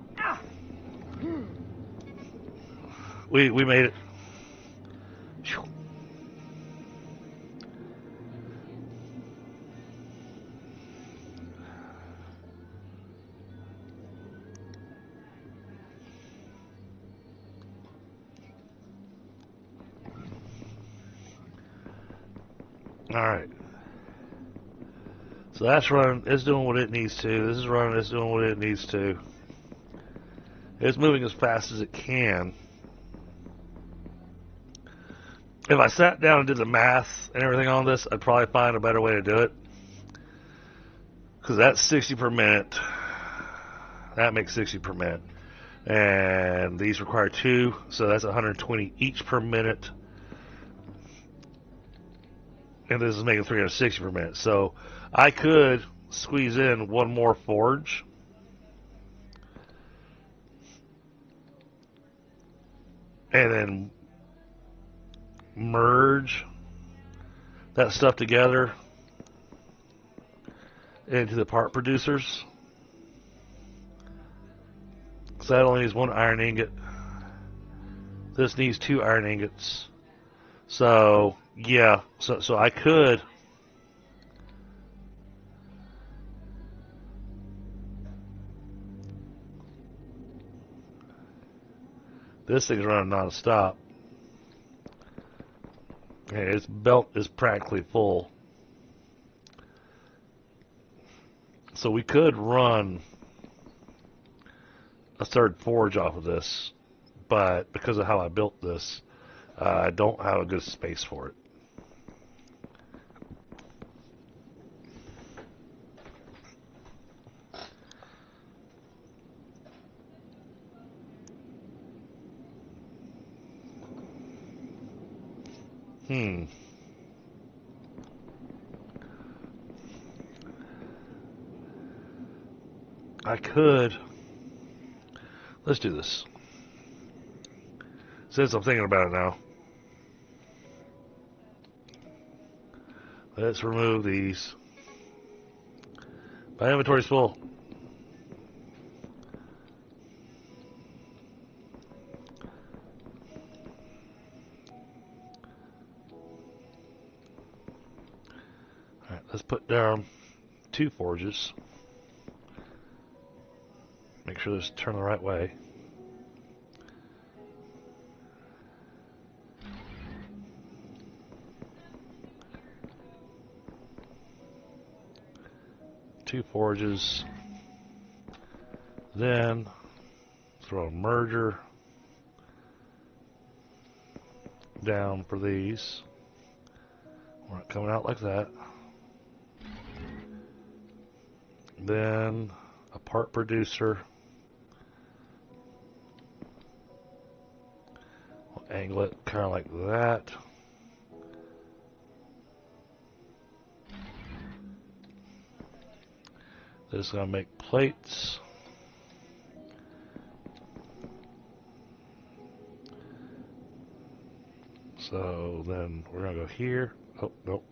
We made it. Alright. So that's running. It's doing what it needs to. This is running. It's doing what it needs to. It's moving as fast as it can. If I sat down and did the math and everything on this, I'd probably find a better way to do it. Because that's 60 per minute. That makes 60 per minute. And these require 2, so that's 120 each per minute. And this is making 360 per minute. So I could squeeze in one more forge. And then merge that stuff together into the part producers. So that only needs 1 iron ingot. This needs 2 iron ingots. So yeah, so I could this thing's running non-stop. Okay, its belt is practically full. So we could run a 3rd forge off of this, but because of how I built this, I don't have a good space for it. I could Let's do this. Since I'm thinking about it now, let's remove these. My inventory's full. Alright, let's put down 2 forges. Make sure this turn the right way. Two forges. Then throw a merger down for these. We're not coming out like that. Then a part producer. We'll angle it kind of like that. This is going to make plates. So then we're going to go here. Oh, nope.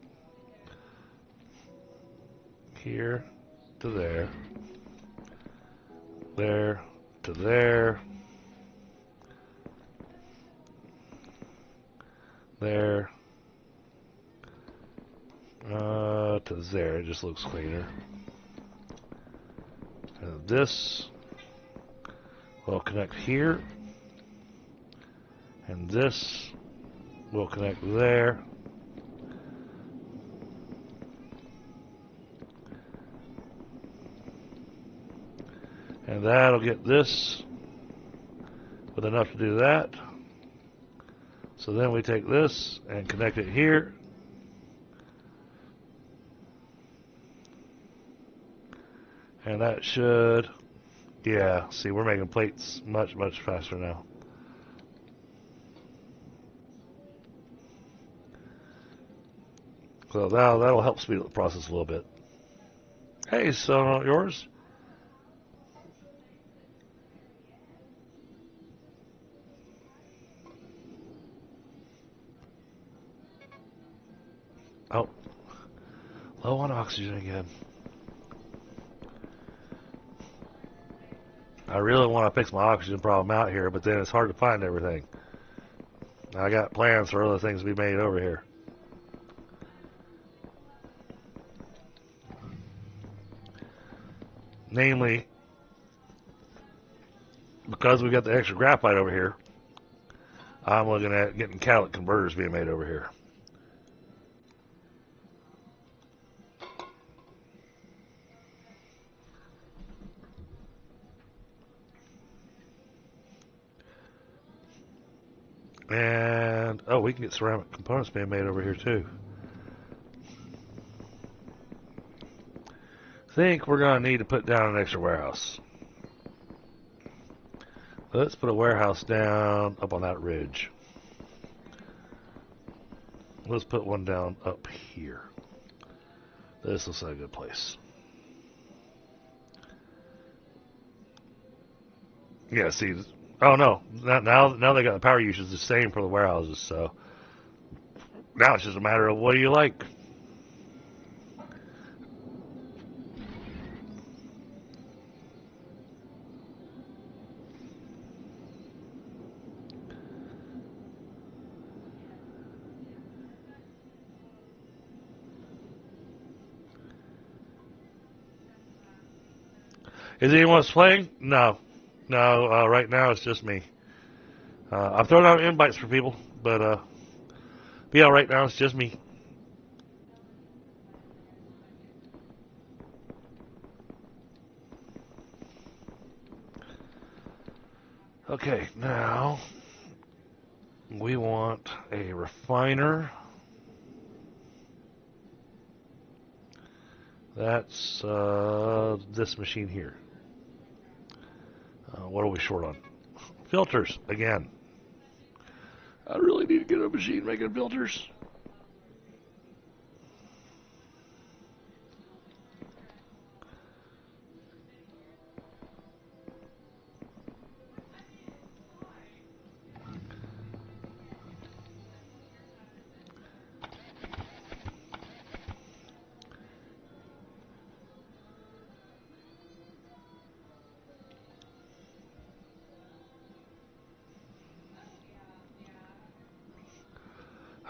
Here to there. There to there. There. To there. It just looks cleaner. And this will connect here. And this will connect there. And that'll get this with enough to do that. So then we take this and connect it here. And that should, yeah, see, we're making plates much, much faster now. So that'll help speed up the process a little bit. Hey, so yours? Oh, low on oxygen again. I really want to fix my oxygen problem out here, but then it's hard to find everything. I got plans for other things to be made over here. Namely, because we got the extra graphite over here, I'm looking at getting catalytic converters being made over here. And, oh, we can get ceramic components being made over here too. I think we're going to need to put down an extra warehouse. Let's put a warehouse down up on that ridge. Let's put one down up here. This looks like a good place. Yeah, see, oh no, now they got the power usage the same for the warehouses, so now it's just a matter of what do you like. Is anyone else playing? No. No, right now it's just me. I've thrown out invites for people, but yeah, right now it's just me. Okay, now we want a refiner. That's this machine here. What are we short on? Filters, again. I really need to get a machine making filters.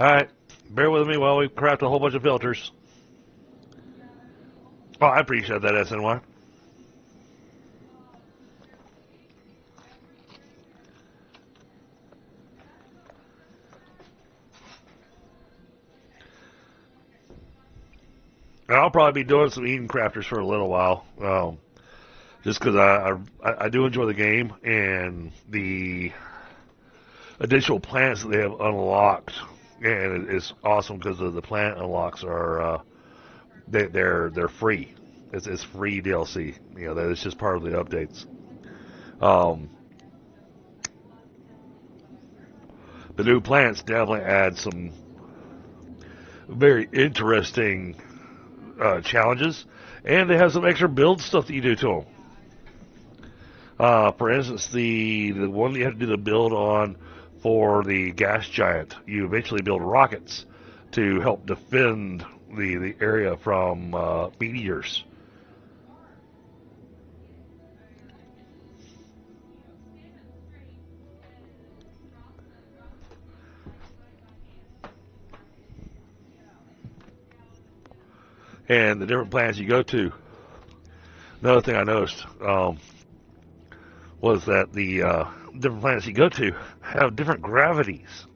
Alright, bear with me while we craft a whole bunch of filters. Oh, I appreciate that, SNY. I'll probably be doing some Eden crafters for a little while, just because I do enjoy the game and the additional planets that they have unlocked, and it's awesome because the planet unlocks are they're free. It's free DLC. You know, that is just part of the updates. The new planets definitely add some very interesting challenges, and they have some extra build stuff that you do to them. For instance, the one that you have to do the build on for the gas giant, you eventually build rockets to help defend the area from meteors. And the different planets you go to. Another thing I noticed was that the different planets you go to have different gravities.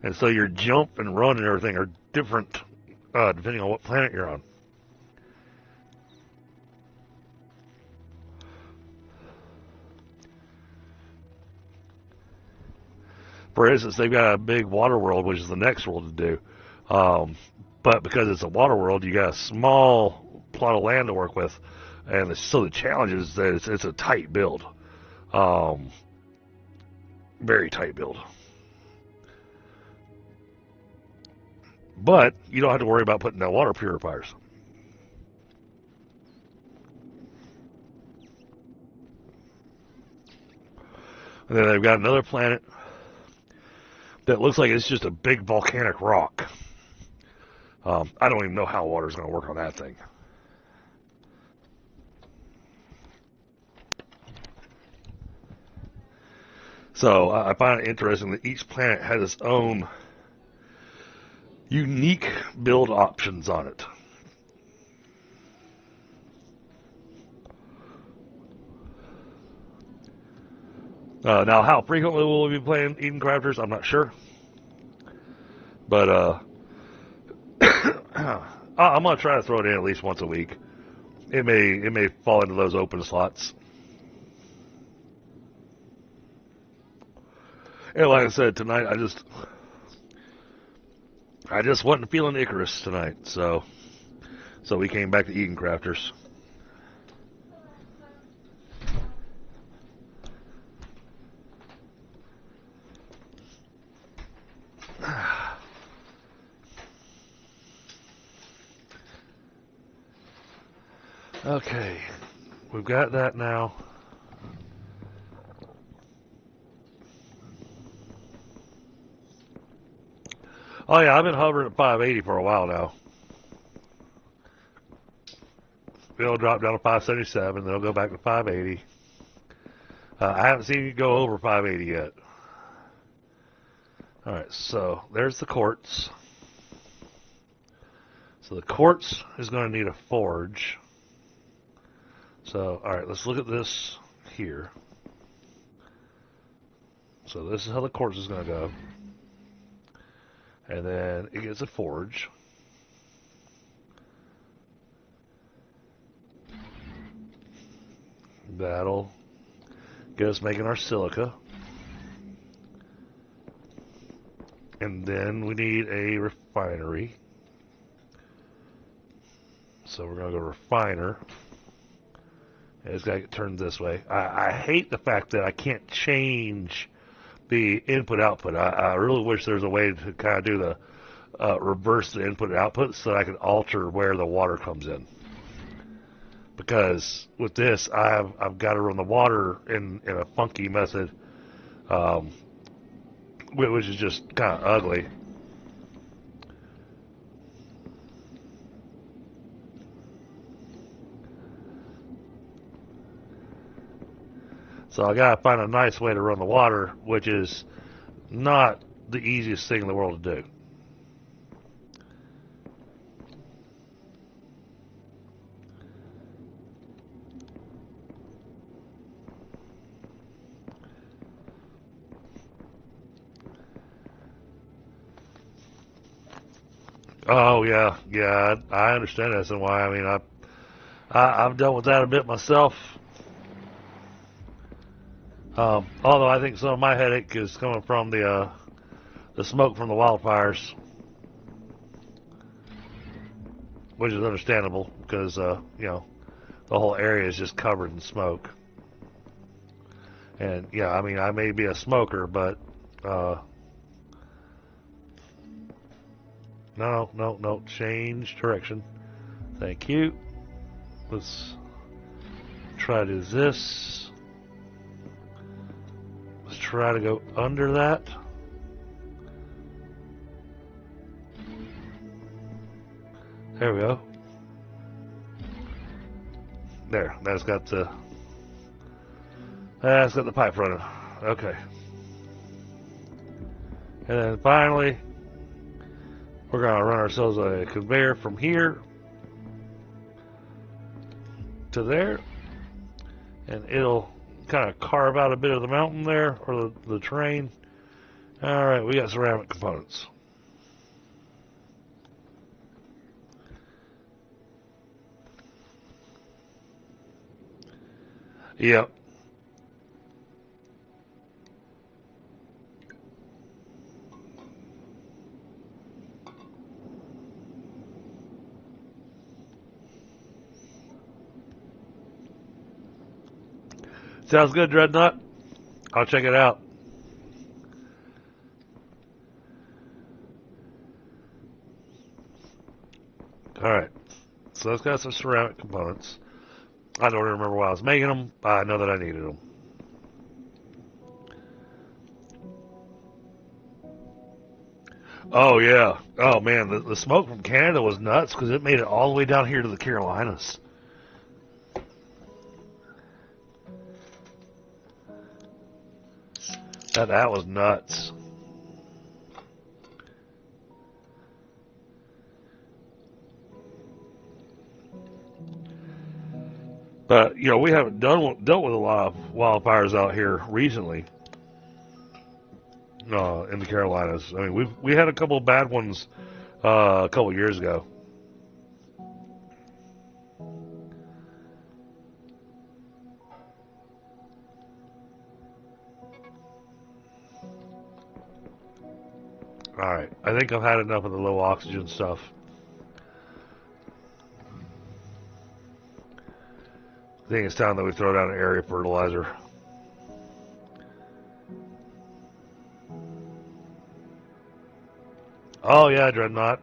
And so your jump and run and everything are different depending on what planet you're on. For instance, they've got a big water world, which is the next world to do. But because it's a water world, you got a small plot of land to work with. And so the challenge is that it's a tight build. Very tight build. But you don't have to worry about putting down water purifiers. And then they've got another planet that looks like it's just a big volcanic rock. I don't even know how water's going to work on that thing. So I find it interesting that each planet has its own unique build options on it. Now, how frequently will we be playing Eden Crafters? I'm not sure. But I'm going to try to throw it in at least once a week. It may fall into those open slots. And like I said, tonight I just wasn't feeling Icarus tonight, so we came back to Eden Crafters. Okay, we've got that now. Oh yeah, I've been hovering at 580 for a while now. It'll drop down to 577, then it'll go back to 580. I haven't seen it go over 580 yet. Alright, so there's the quartz. So the quartz is going to need a forge. So, alright, let's look at this here. So this is how the quartz is going to go. And then it gets a forge. That'll get us making our silica. And then we need a refinery. So we're going to go refiner. And it's got to get turned this way. I hate the fact that I can't change the input-output. I really wish there was a way to kind of do the reverse the input-output so that I could alter where the water comes in. Because with this, I've got to run the water in a funky method, which is just kind of ugly. So I got to find a nice way to run the water, which is not the easiest thing in the world to do. Oh yeah, yeah. I understand that's why. I mean, I've dealt with that a bit myself. Although I think some of my headache is coming from the smoke from the wildfires, which is understandable because you know, the whole area is just covered in smoke. And yeah, I mean, I may be a smoker, but no, change direction. Thank you. Let's try to do this. Let's try to go under that. There we go. There, that's got the pipe running. Okay. And then finally, we're going to run ourselves a conveyor from here to there, and it'll kind of carve out a bit of the mountain there, or the terrain. All right, we got ceramic components. Yep. Sounds good, Dreadnought. I'll check it out. Alright, so that's got some ceramic components. I don't remember why I was making them, but I know that I needed them. Oh, yeah. Oh, man, the smoke from Canada was nuts because it made it all the way down here to the Carolinas. That was nuts. But, you know, we haven't dealt with a lot of wildfires out here recently in the Carolinas. I mean, we had a couple of bad ones a couple of years ago. Alright, I think I've had enough of the low oxygen stuff. I think it's time that we throw down an area fertilizer. Oh yeah, Dreadnought.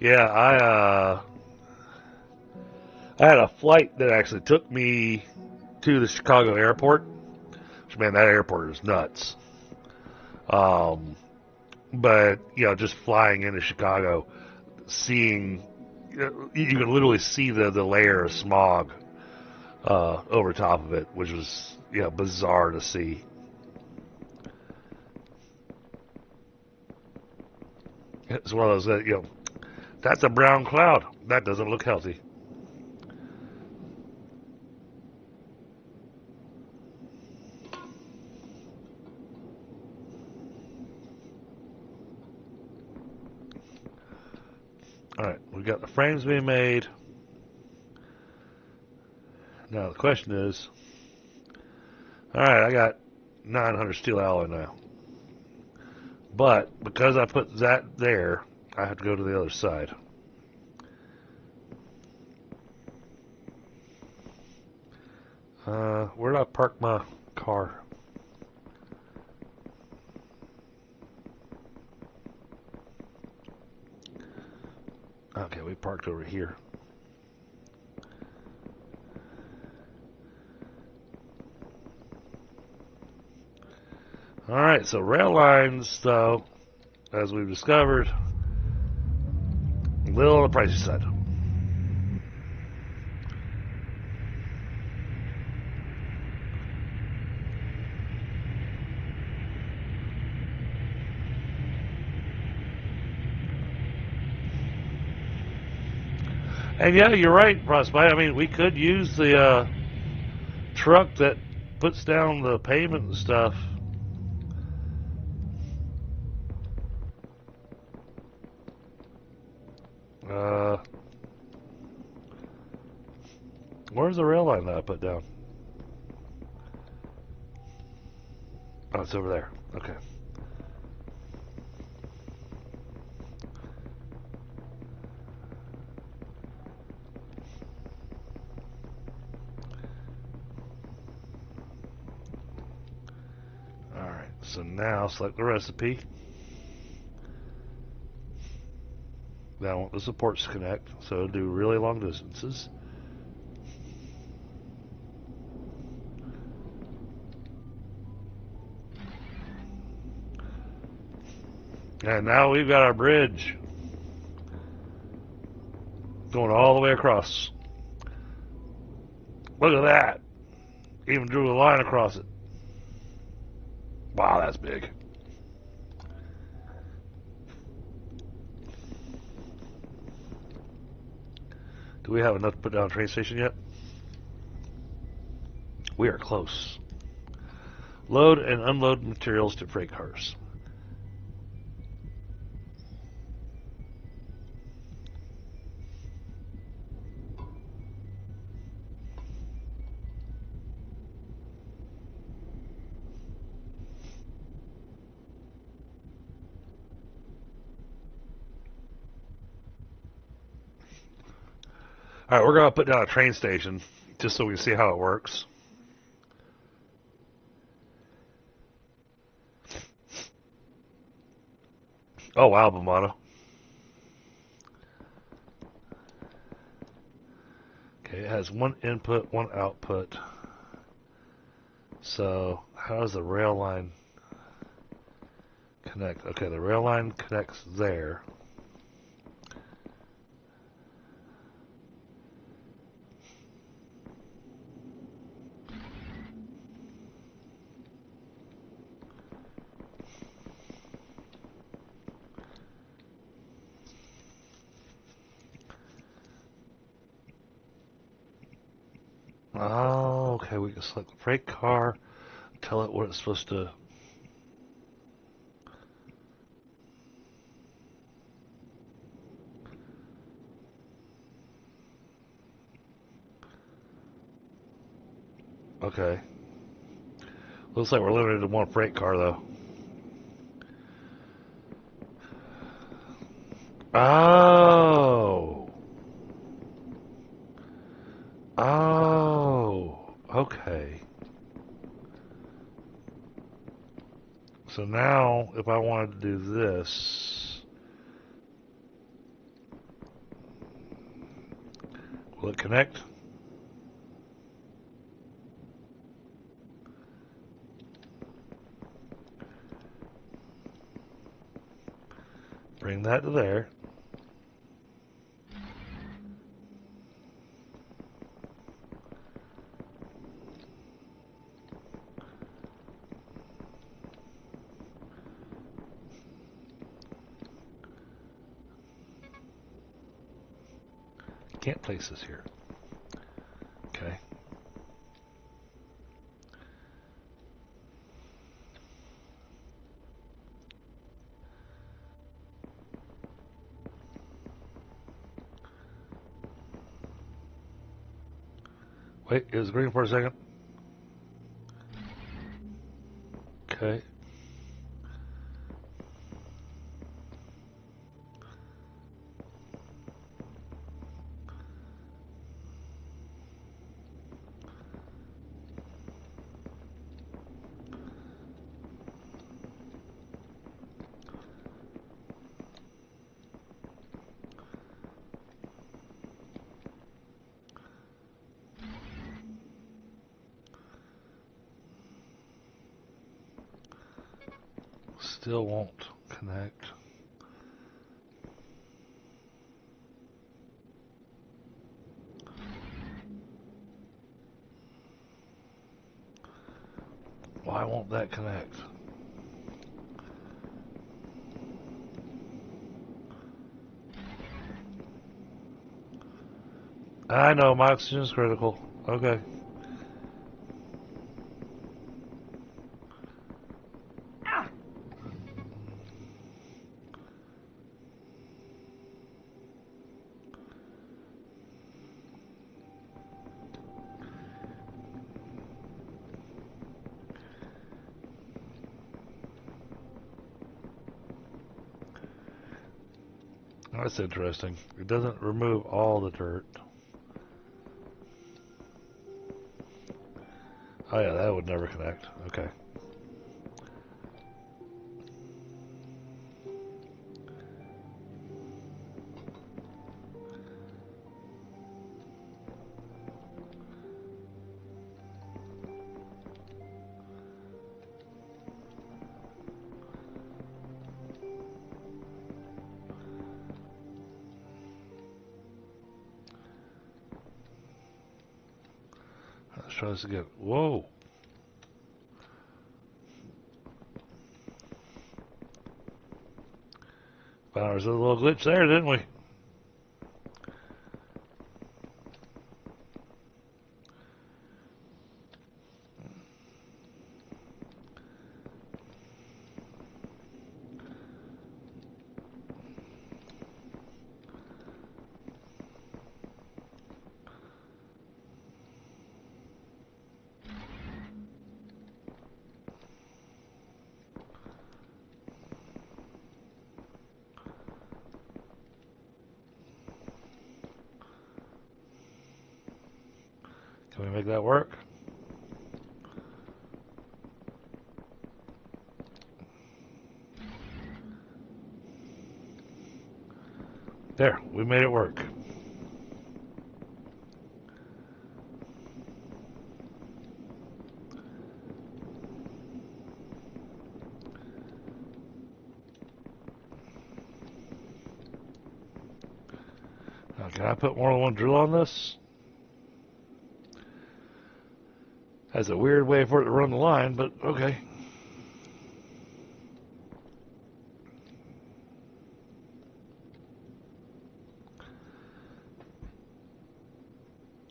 Yeah, I had a flight that actually took me to the Chicago airport. Which, man, that airport is nuts. But you know, just flying into Chicago, seeing, you can literally see the layer of smog over top of it, which was, you know, bizarre to see. It's one of those that, you know, that's a brown cloud. That doesn't look healthy. Alright, we've got the frames being made. Now the question is, alright, I got 900 steel alloy now. But because I put that there, I have to go to the other side. Where did I park my car? Okay, we parked over here. Alright, so rail lines, though, as we've discovered, a little on the pricey side. And yeah, you're right, Prospect. I mean, we could use the truck that puts down the pavement and stuff. Where's the rail line that I put down? Oh, it's over there. Okay. Alright, so now select the recipe. Now I want the supports to connect, so do really long distances. And now we've got our bridge going all the way across. Look at that. Even drew a line across it. Wow, that's big. Do we have enough to put down a train station yet? We are close. Load and unload materials to freight cars. Alright, we're going to put down a train station just so we can see how it works. Oh wow, Bamano. Okay, it has one input, one output. So, how does the rail line connect? Okay, the rail line connects there. Oh, okay, we can select the freight car, tell it what it's supposed to. Okay. Looks like we're limited to one freight car, though. Oh. Oh. Okay. So now, if I wanted to do this, will it connect? Bring that to there. Can't place this here. Okay. Wait, it was green for a second. Okay. Still won't connect. Why won't that connect? I know, my oxygen is critical. Okay. That's interesting. It doesn't remove all the dirt. Oh yeah, that would never connect. Okay. Let's try this again. Whoa. Wow, there's a little glitch there, didn't we? Can we make that work? There, we made it work. Now, can I put more than one drill on this? That's a weird way for it to run the line, but okay.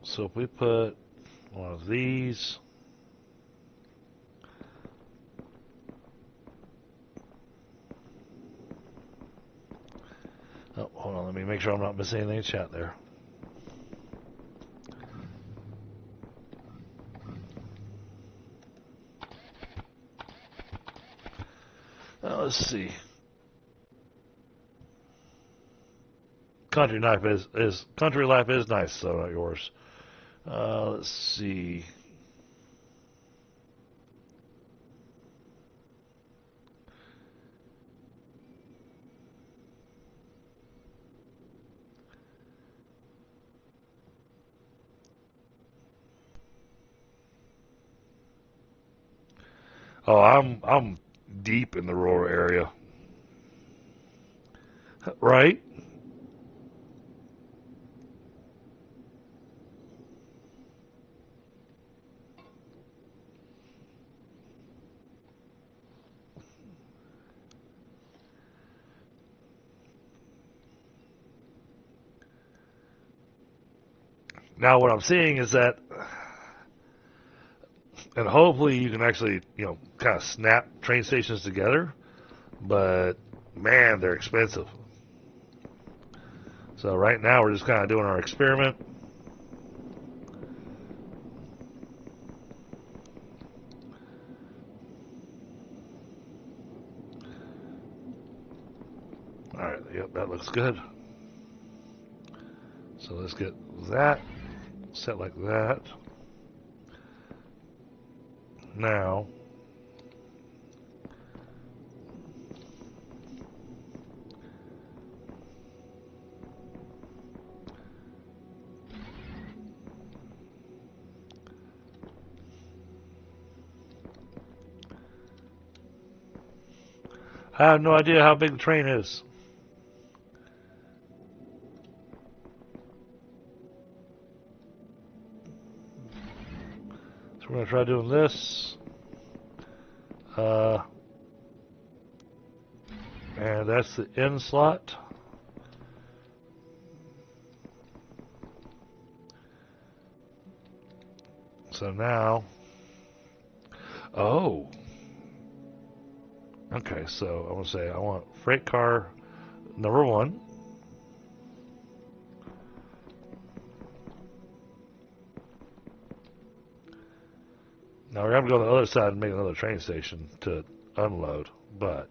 So if we put one of these, oh, hold on, let me make sure I'm not missing anything in chat there. Let's see. Country life is nice, so not yours. Let's see. Oh, I'm deep in the rural area. Right? Now what I'm seeing is that, and hopefully you can actually, kind of snap train stations together, but man, they're expensive. So right now we're just kind of doing our experiment. All right, yep, that looks good. So let's get that set like that. Now, I have no idea how big the train is. So we're going to try doing this. And that's the in slot. So now, oh, okay. So I'm gonna say I want freight car number 1. Now we're gonna go to the other side and make another train station to unload, but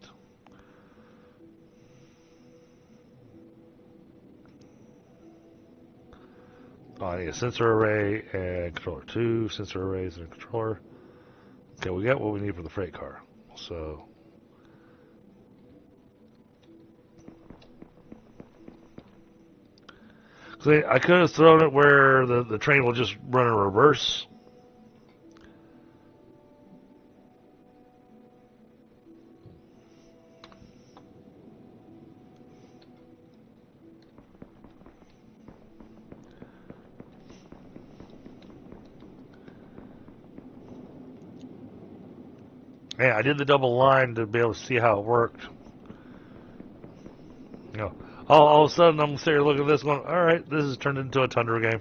I need a sensor array and controller. 2 sensor arrays and a controller. Okay, we got what we need for the freight car. So see, I could have thrown it where the train will just run in reverse. Yeah, I did the double line to be able to see how it worked. You know, all of a sudden I'm sitting here looking at this going, all right, this has turned into a Tundra game.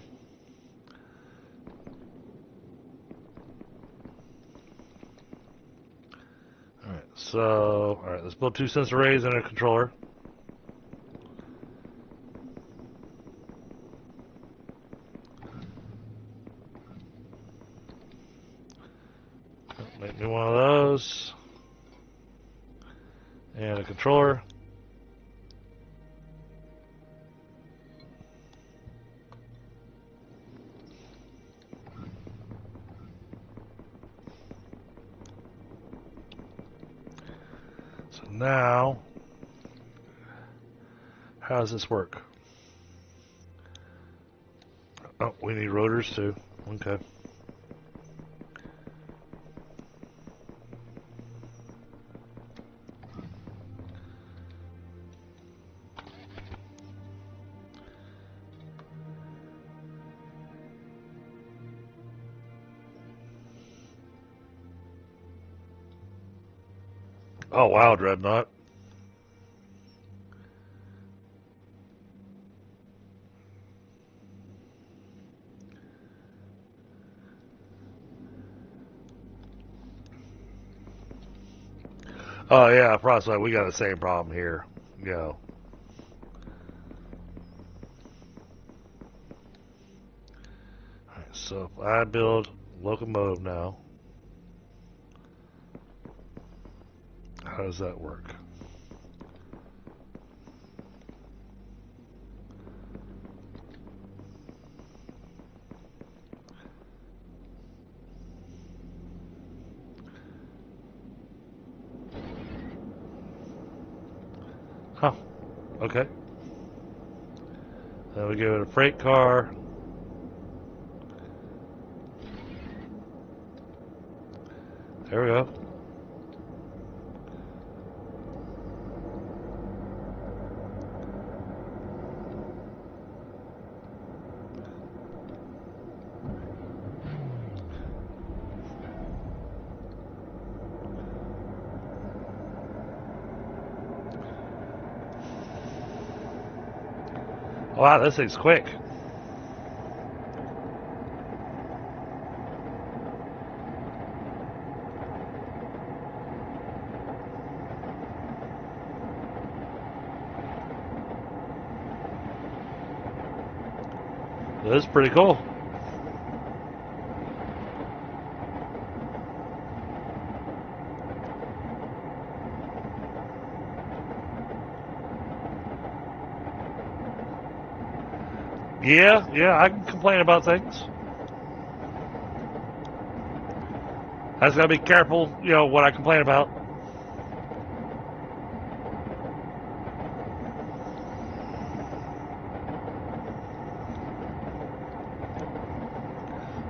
All right, so all right, let's build 2 sensor arrays and a controller. Make me one of those and a controller. So now, how does this work? Oh, we need rotors too. Okay. Oh wow, Dreadnought. Oh yeah, probably we got the same problem here. You know. Alright, so if I build locomotive now, how does that work? Huh. Okay. Then we give it a freight car. There we go. Wow, this thing's quick. This is pretty cool. Yeah, I can complain about things. I just gotta be careful, you know, what I complain about.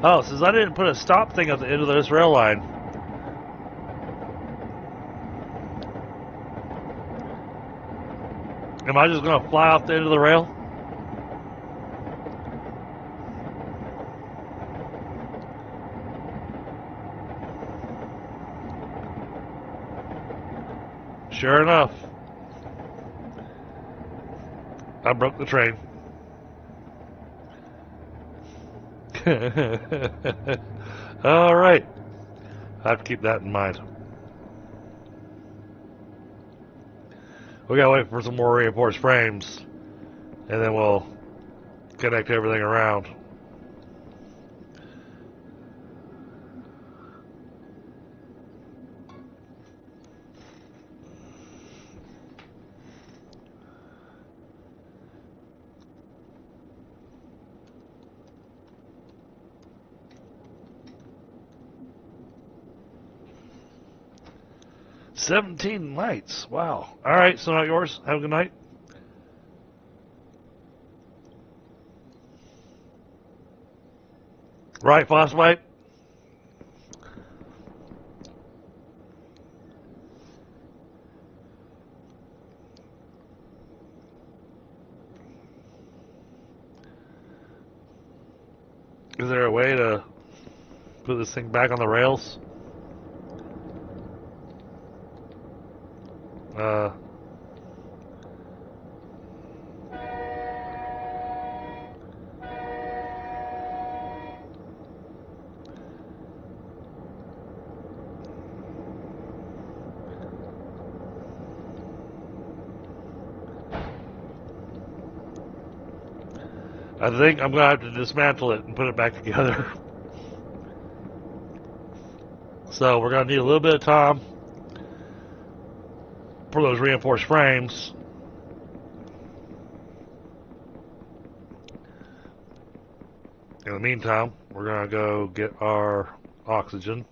Oh, since I didn't put a stop thing at the end of this rail line. Am I just gonna fly off the end of the rail? Sure enough, I broke the train. All right. I have to keep that in mind. We gotta wait for some more reinforced frames, and then we'll connect everything around. $17 lights. Wow. All right, so not yours. Have a good night. Right, Frostbite? Is there a way to put this thing back on the rails? I think I'm going to have to dismantle it and put it back together. So we're going to need a little bit of time for those reinforced frames. In the meantime, we're going to go get our oxygen.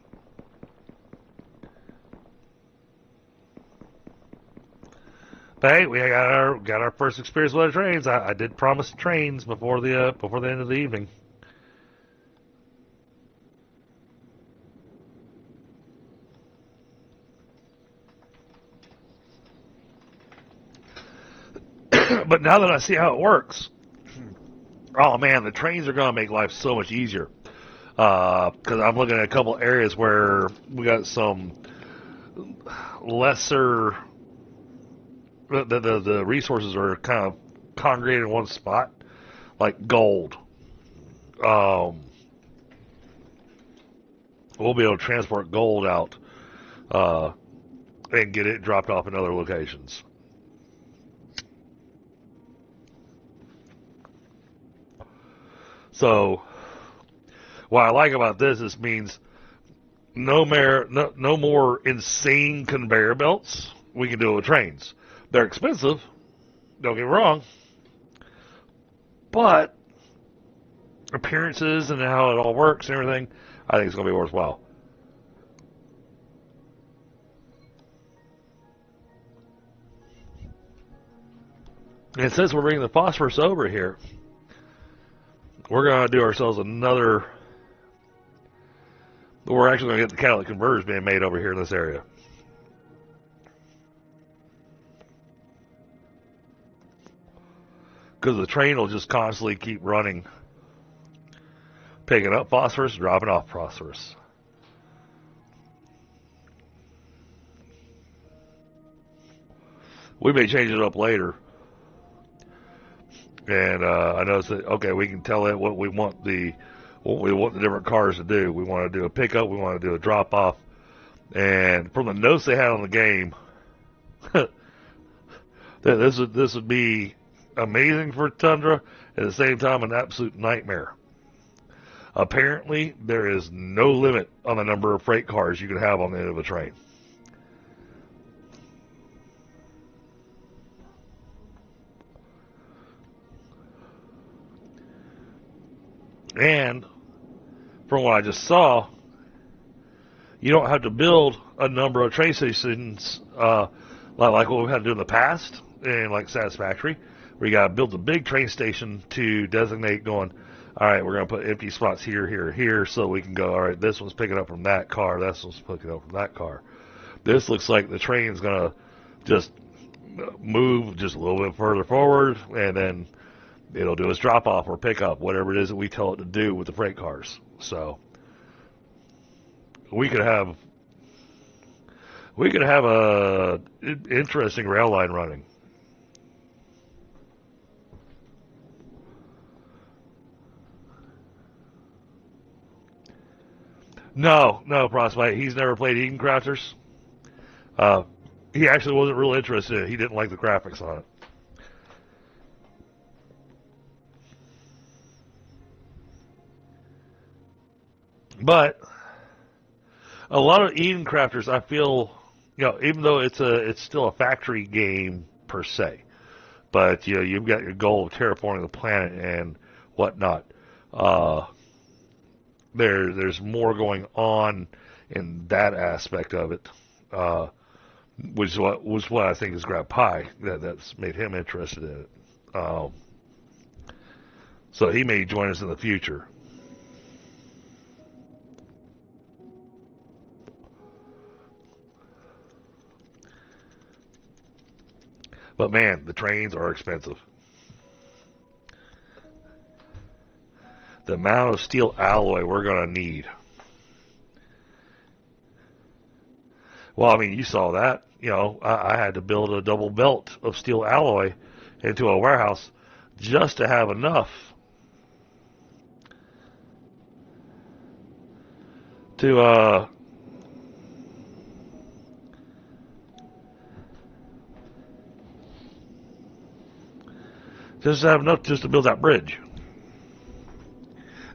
But hey, we got our first experience with the trains. I did promise trains before the end of the evening. But now that I see how it works, oh man, the trains are going to make life so much easier. Because I'm looking at a couple areas where we got some lesser. The resources are kind of congregated in one spot, like gold. We'll be able to transport gold out and get it dropped off in other locations. So, what I like about this means no more insane conveyor belts. We can do it with trains. They're expensive, don't get me wrong, but appearances and how it all works and everything, I think it's going to be worthwhile. And since we're bringing the phosphorus over here, we're going to do ourselves another. We're actually going to get the catalytic converters being made over here in this area. Because the train will just constantly keep running, picking up phosphorus, dropping off phosphorus. We may change it up later. And I noticed that, okay, we can tell it what we want the different cars to do. We want to do a pickup. We want to do a drop off. And from the notes they had on the game, this would be amazing for Tundra, at the same time an absolute nightmare. Apparently, there is no limit on the number of freight cars you can have on the end of a train. And from what I just saw, you don't have to build a number of train stations like what we've had to do in the past, in like Satisfactory, where you got to build a big train station to designate going, all right, we're going to put empty spots here, here, here, so we can go, all right, this one's picking up from that car, this one's picking up from that car. This looks like the train's going to just move just a little bit further forward, and then it'll do its drop off or pick up, whatever it is that we tell it to do with the freight cars. So we could have a interesting rail line running. No, Frostbite. He's never played Eden Crafters. Uh, he actually wasn't real interested in it. He didn't like the graphics on it. But a lot of Eden Crafters, I feel, even though it's still a factory game per se, but you've got your goal of terraforming the planet and whatnot. Uh, there's more going on in that aspect of it, which was what I think has grabbed Pi that's made him interested in it. So he may join us in the future. But man, the trains are expensive. The amount of steel alloy we're going to need. Well, I mean, you saw that. I had to build a double belt of steel alloy into a warehouse just to have enough to just to build that bridge.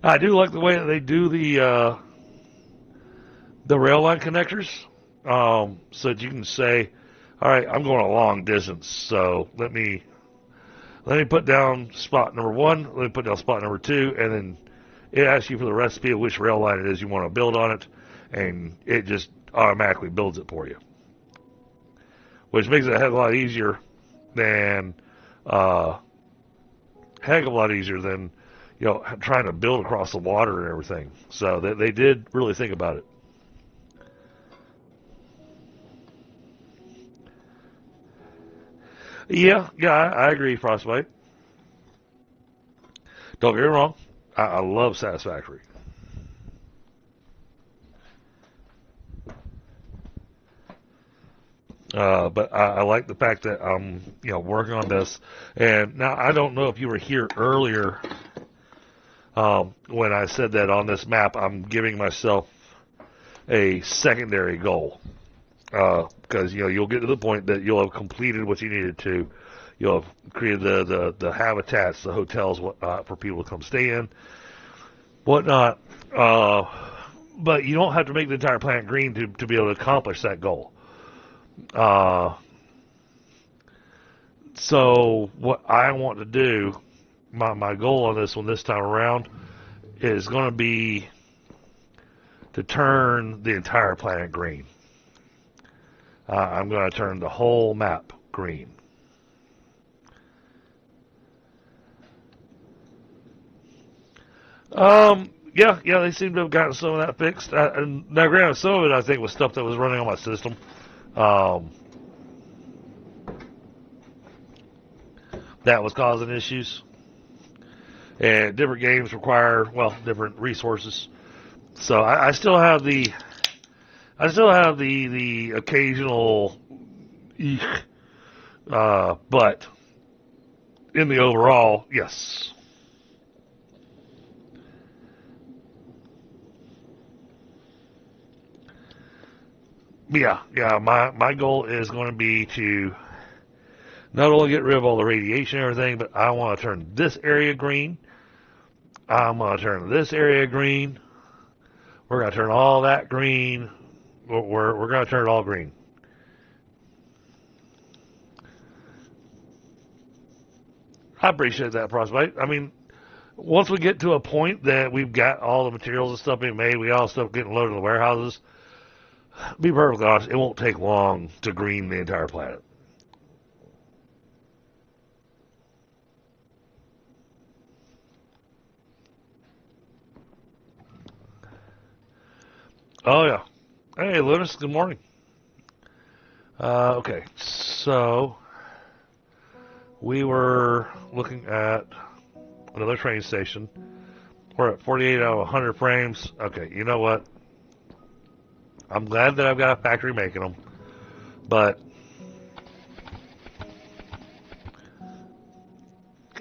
I do like the way that they do the rail line connectors, so that you can say, all right, I'm going a long distance, so let me put down spot number 1, let me put down spot number 2, and then it asks you for the recipe of which rail line it is you want to build on it, and it just automatically builds it for you, which makes it a heck of a lot easier than trying to build across the water and everything. So they did really think about it. Yeah, I agree, Frostbite. Don't get me wrong, I love Satisfactory. But I like the fact that I'm, working on this. And now I don't know if you were here earlier when I said that on this map I'm giving myself a secondary goal. Because you'll get to the point that you'll have completed what you needed to. You'll have created the habitats, the hotels, whatnot, for people to come stay in, whatnot. But you don't have to make the entire planet green to be able to accomplish that goal. So what I want to do, my goal on this one this time around, is going to be to turn the entire planet green. I'm going to turn the whole map green. Yeah, they seem to have gotten some of that fixed. And now, granted, some of it I think was stuff that was running on my system. That was causing issues. And different games require, different resources. So I still have the occasional, but in the overall, yes. Yeah. My goal is going to be to not only get rid of all the radiation and everything, but I want to turn this area green. I'm going to turn this area green. We're going to turn all that green. We're going to turn it all green. I appreciate that, Frostbite. I mean, once we get to a point that we've got all the materials and stuff being made, we got all stuff getting loaded in the warehouses, be perfectly honest, it won't take long to green the entire planet. Oh, yeah. Hey, Linus, good morning. Okay, so we were looking at another train station. We're at 48 out of 100 frames. Okay, you know what? I'm glad that I've got a factory making them, but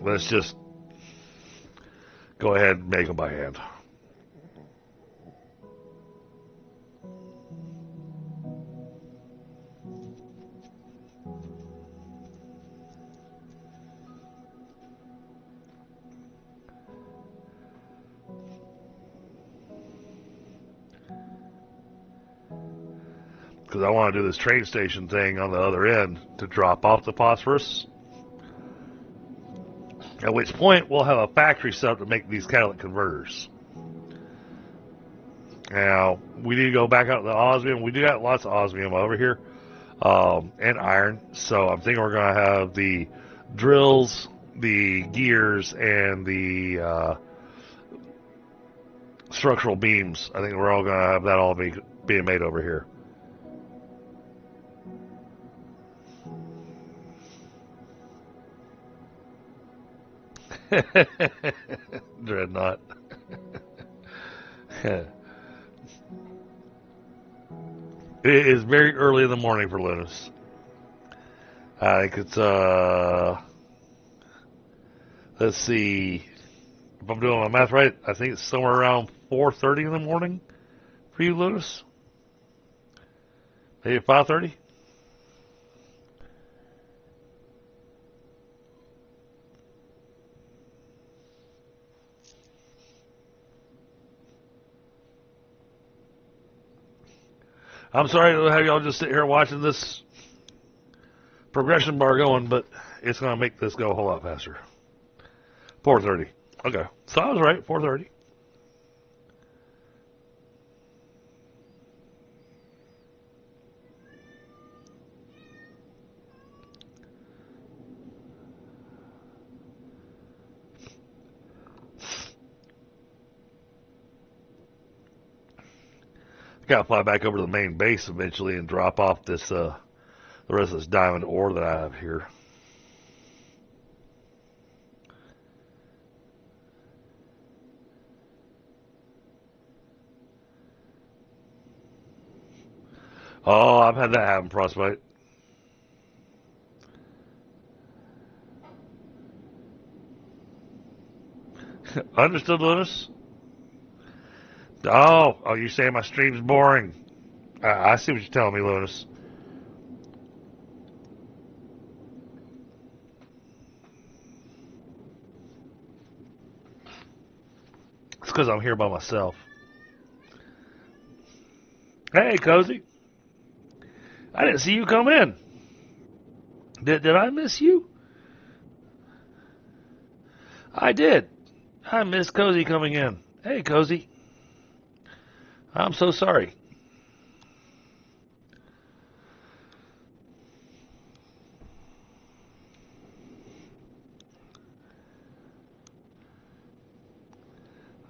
let's just go ahead and make them by hand. because I want to do this train station thing on the other end to drop off the phosphorus. At which point, we'll have a factory set up to make these catalytic converters. Now, we need to go back out to the osmium. We do got lots of osmium over here, and iron. So I'm thinking we're going to have the drills, the gears, and the structural beams. I think we're all going to have that all being made over here. Dreadnought. It is very early in the morning for Linus. I think it's let's see, if I'm doing my math right, I think it's somewhere around 4:30 in the morning for you, Linus. Maybe 5:30. I'm sorry to have y'all just sit here watching this progression bar going, but it's going to make this go a whole lot faster. 4:30. Okay. So I was right, 4:30. Gotta fly back over to the main base eventually and drop off this the rest of this diamond ore that I have here. Oh, I've had that happen, Frostbite. Understood, Linus? Oh, you're saying my stream's boring. I see what you're telling me, Linus. It's because I'm here by myself. Hey, Cozy. I didn't see you come in. Did I miss you? I did. I missed Cozy coming in. Hey, Cozy. I'm so sorry.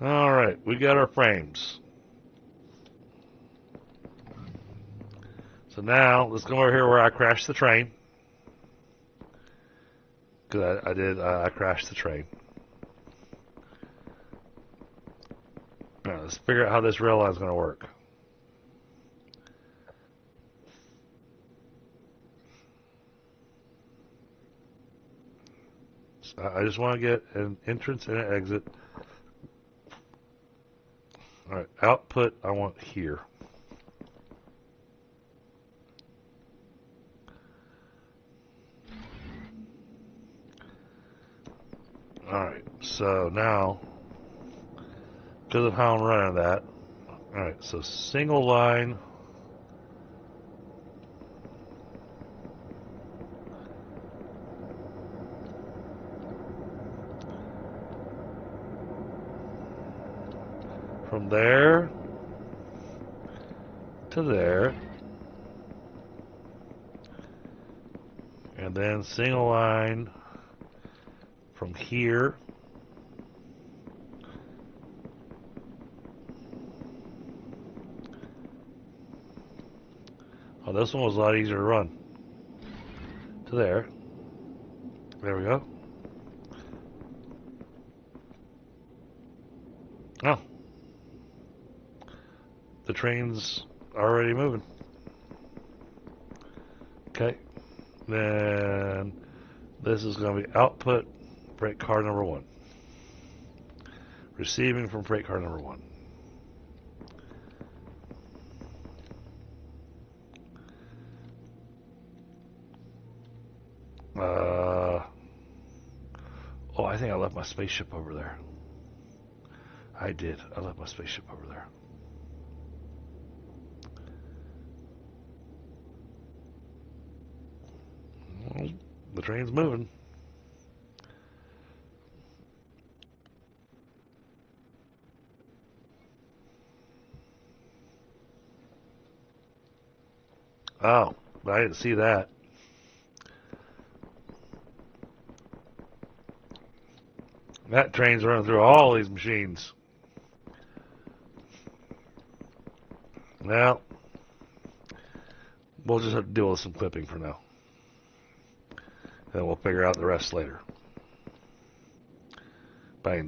All right, we got our frames. So now let's go over here where I crashed the train. Because I crashed the train. Now let's figure out how this rail line is going to work. So I just want to get an entrance and an exit. All right, output I want here. All right, so now, because of how I'm running that, all right, so single line. From there to there, and then single line from here oh, this one was a lot easier to run to there. There we go. Oh, the train's already moving. Okay, then this is going to be output freight car number 1. Receiving from freight car number 1. Oh, I think I left my spaceship over there. I did. I left my spaceship over there. train's moving. Oh, I didn't see that. That train's running through all these machines. Well, we'll just have to deal with some clipping for now. And we'll figure out the rest later. But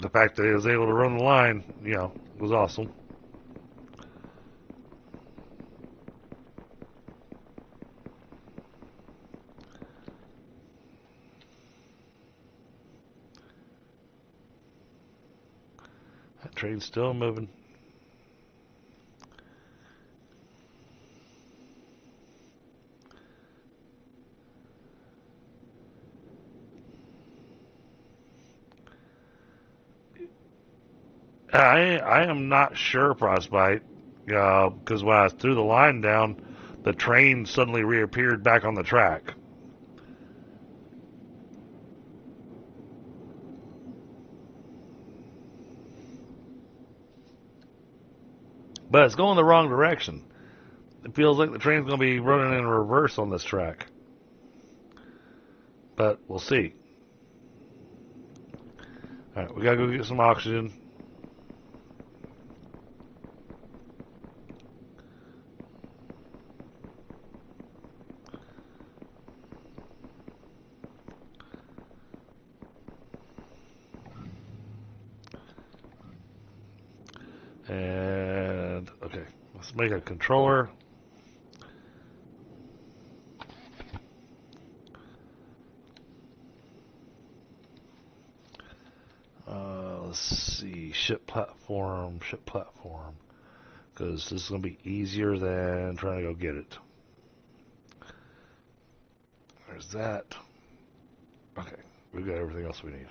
the fact that he was able to run the line, you know, was awesome. That train's still moving. I am not sure, Frostbite, because when I threw the line down, the train suddenly reappeared back on the track. But it's going the wrong direction. It feels like the train's going to be running in reverse on this track. But we'll see. Alright, we got to go get some oxygen. And, okay, let's make a controller. Let's see, ship platform, because this is going to be easier than trying to go get it. There's that. Okay, we've got everything else we need.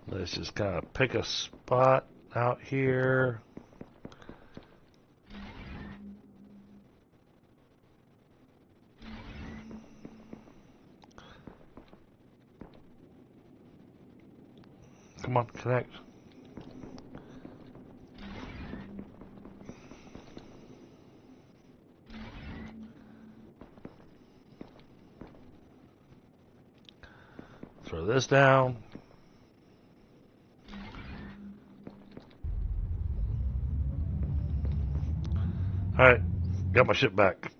Let's just kind of pick a spot out here. Come on, connect. Throw this down. Alright, got my ship back.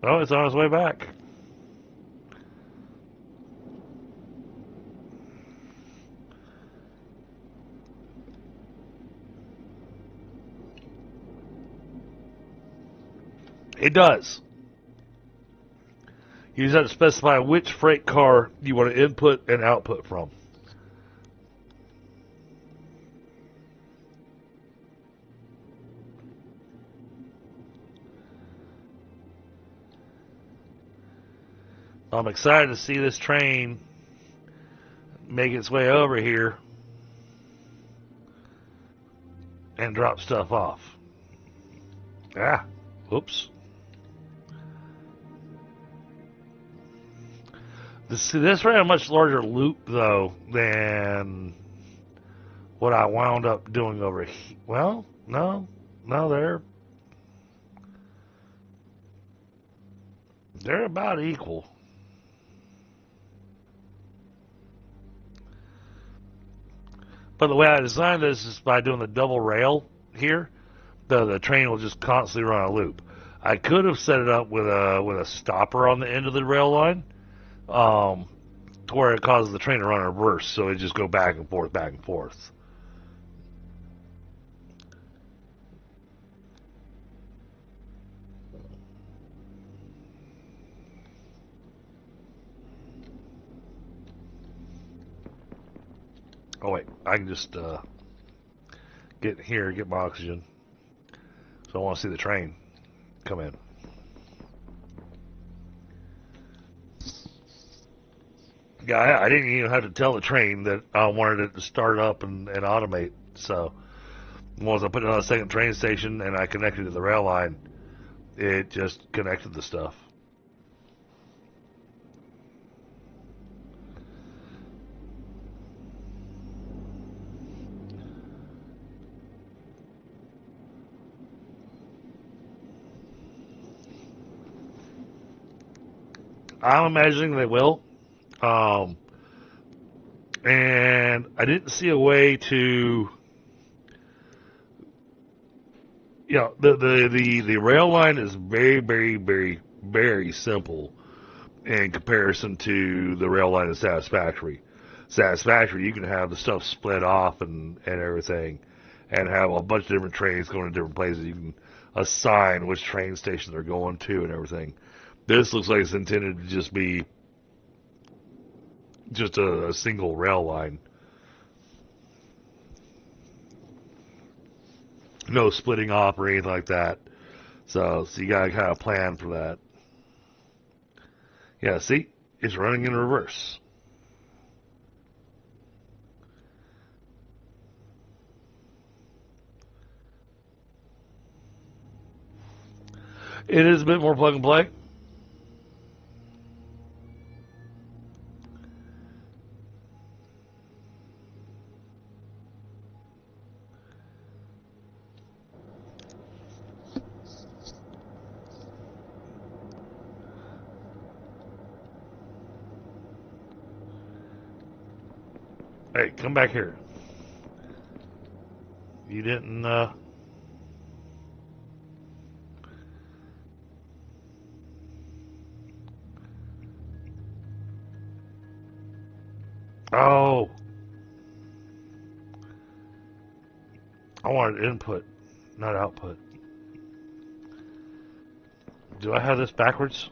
Oh, it's on its way back. It does. You just have to specify which freight car you want to input and output from. I'm excited to see this train make its way over here and drop stuff off. Ah, whoops. This ran a much larger loop, though, than what I wound up doing over here. Well, no, they're about equal. But the way I designed this is by doing the double rail here. The train will just constantly run a loop. I could have set it up with a stopper on the end of the rail line, to where it causes the train to run in reverse, so it just go back and forth, back and forth. Oh wait, I can just get here, get my oxygen. So I want to see the train come in. Yeah, I didn't even have to tell the train that I wanted it to start up and automate. So once I put it on a second train station and I connected to the rail line, it just connected the stuff. I'm imagining they will. Um, and I didn't see a way to, the rail line is very, very, very, very simple in comparison to the rail line of Satisfactory. Satisfactory, you can have the stuff split off and everything, and have a bunch of different trains going to different places. You can assign which train station they're going to and everything. This looks like it's intended to just be just a single rail line. No splitting off or anything like that. So you gotta kind of plan for that. Yeah, see? It's running in reverse. It is a bit more plug and play. Hey, come back here. You didn't, Oh, I wanted input, not output. Do I have this backwards?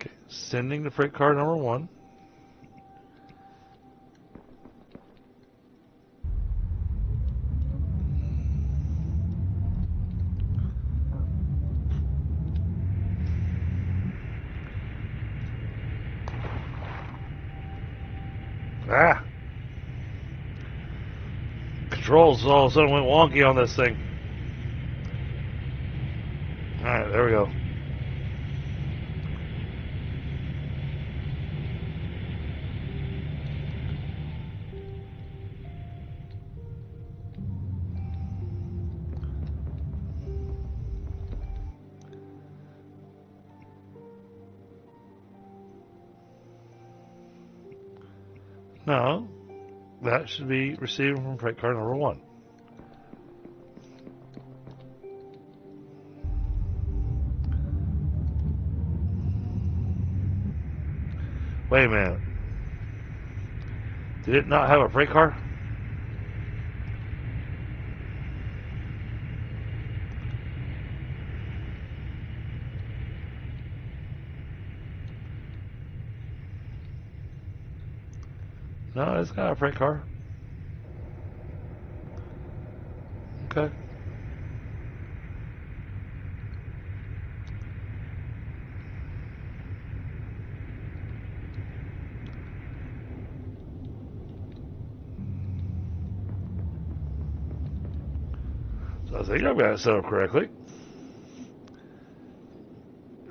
Okay, sending to freight car number 1. Ah! Controls all of a sudden went wonky on this thing. Alright, there we go. No, that should be receiving from freight car number 1. Wait a minute. Did it not have a freight car? No, it's got a freight car. Okay. So I think I've got it set up correctly.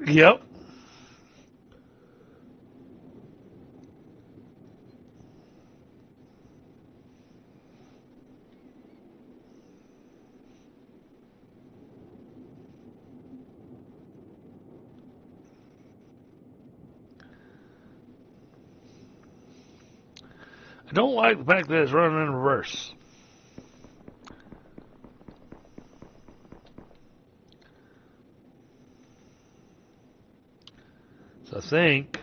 Yep. I don't like the fact that it's running in reverse. So I think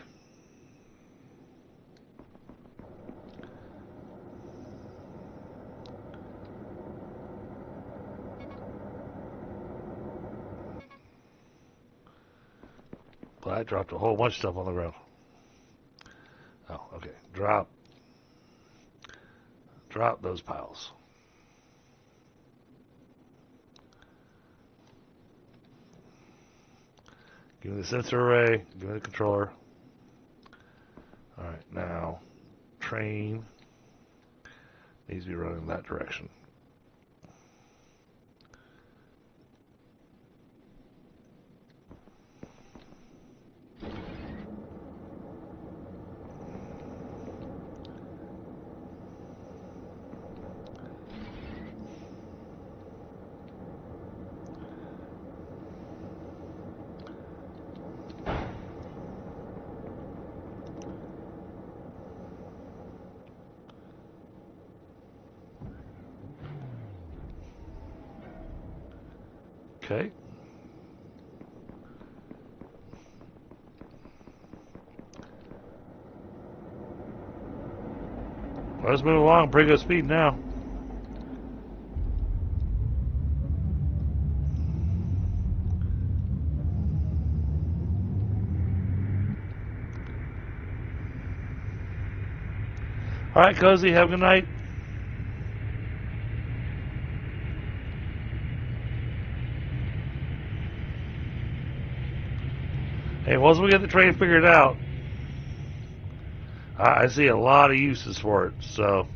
I dropped a whole bunch of stuff on the ground. Oh, okay. Drop those piles. Give me the sensor array. Give me the controller. All right, now train needs to be running in that direction. Okay. Let's move along. Pretty good speed now. All right, Cozy. Have a good night. Hey, once we get the train figured out, I see a lot of uses for it. So.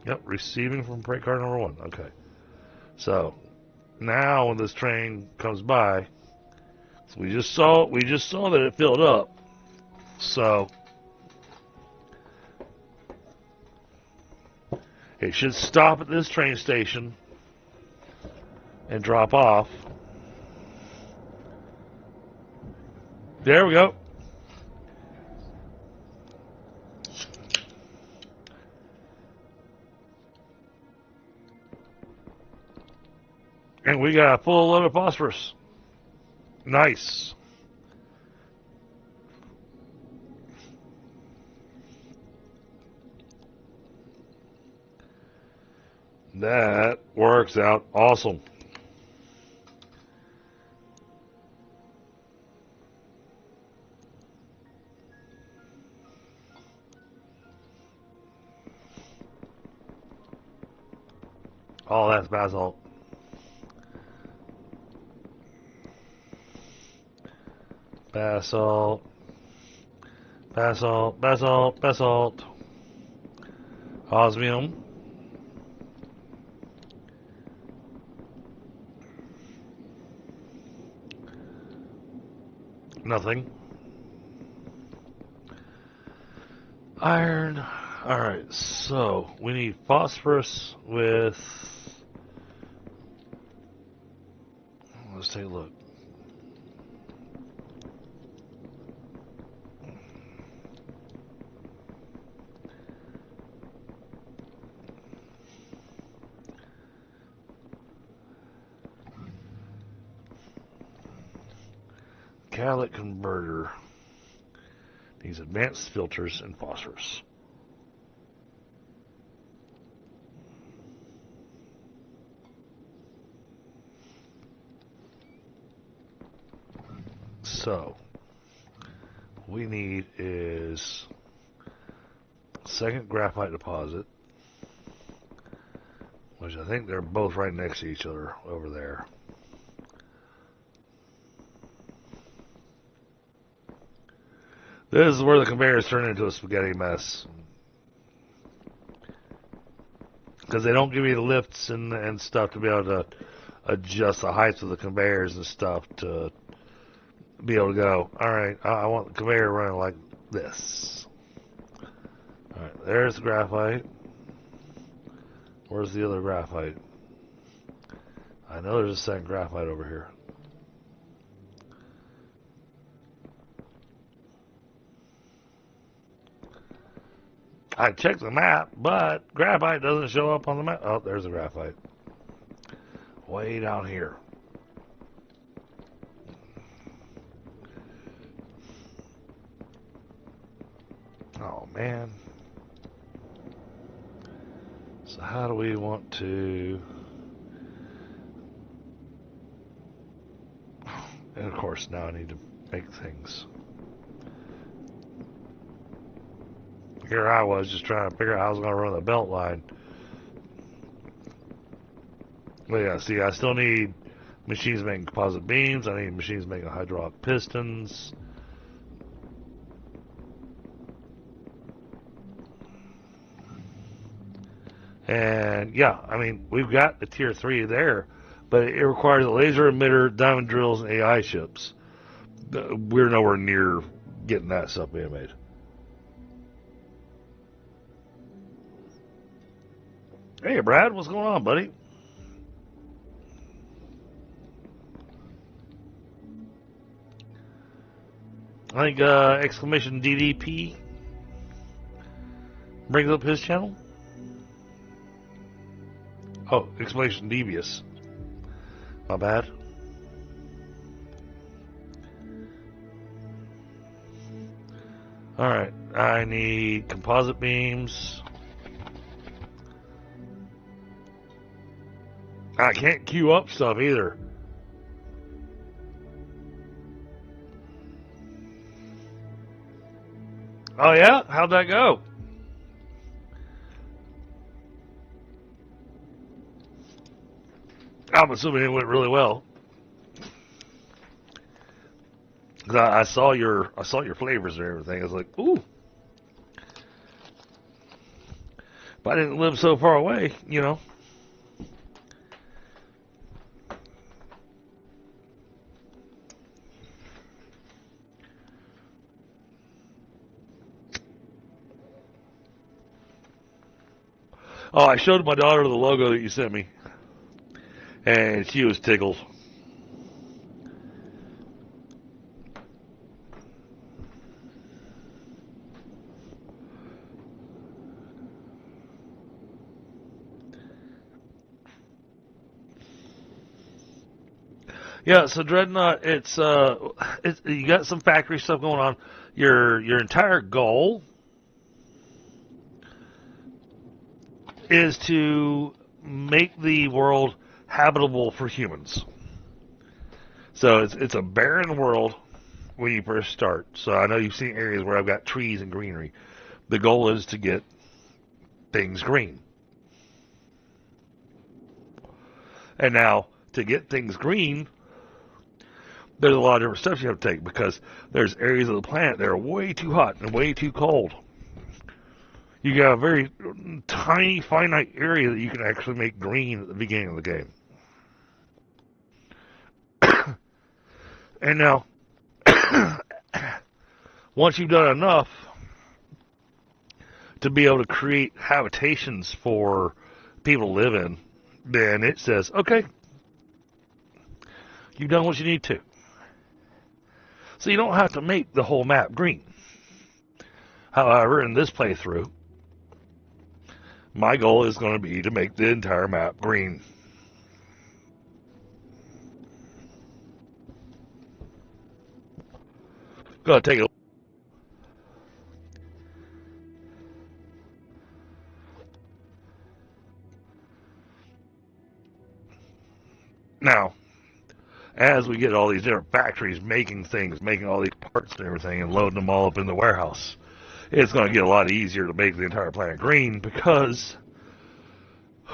Yep, receiving from freight car number 1. Okay. So now when this train comes by, so we just saw that it filled up. So it should stop at this train station and drop off. There we go. And we got a full load of phosphorus. Nice. That works out awesome. Oh, that's basalt. Basalt. Basalt. Basalt. Basalt. Osmium. Nothing. Iron. Alright, so we need phosphorus with. Let's take a look. Catalytic converter needs advanced filters and phosphorus. So what we need is second graphite deposit, which I think they're both right next to each other over there. This is where the conveyors turn into a spaghetti mess, because they don't give you the lifts and stuff to be able to adjust the heights of the conveyors and stuff to be able to go, alright, I want the conveyor running like this. Alright, there's the graphite. Where's the other graphite? I know there's a second graphite over here. I checked the map, but graphite doesn't show up on the map. Oh, there's a graphite. Way down here. Oh, man. So how do we want to... And of course, now I need to make things. Here I was just trying to figure out how I was going to run the belt line. But yeah, see, I still need machines making composite beams. I need machines making hydraulic pistons. And yeah, I mean, we've got the tier 3 there, but it requires a laser emitter, diamond drills, and AI ships. We're nowhere near getting that stuff being made. Hey, Brad, what's going on, buddy? I think exclamation DDP brings up his channel. Oh, exclamation devious. My bad. Alright, I need composite beams. I can't queue up stuff either. Oh yeah? How'd that go? I'm assuming it went really well. Cause I saw your flavors and everything. I was like, ooh. If I didn't live so far away, you know. Oh, I showed my daughter the logo that you sent me, and she was tickled. Yeah, so Dreadnought, it's you got some factory stuff going on. Your entire goal is to make the world habitable for humans. So it's a barren world when you first start. So I know you've seen areas where I've got trees and greenery. The goal is to get things green. And now, to get things green, there's a lot of different steps you have to take because there's areas of the planet that are way too hot and way too cold. You got a very tiny, finite area that you can actually make green at the beginning of the game. And now, once you've done enough to be able to create habitations for people to live in, then it says, okay, you've done what you need to. So you don't have to make the whole map green. However, in this playthrough, my goal is going to be to make the entire map green. Gonna take a now, as we get all these different factories making things, making all these parts and everything, and loading them all up in the warehouse, it's going to get a lot easier to make the entire planet green because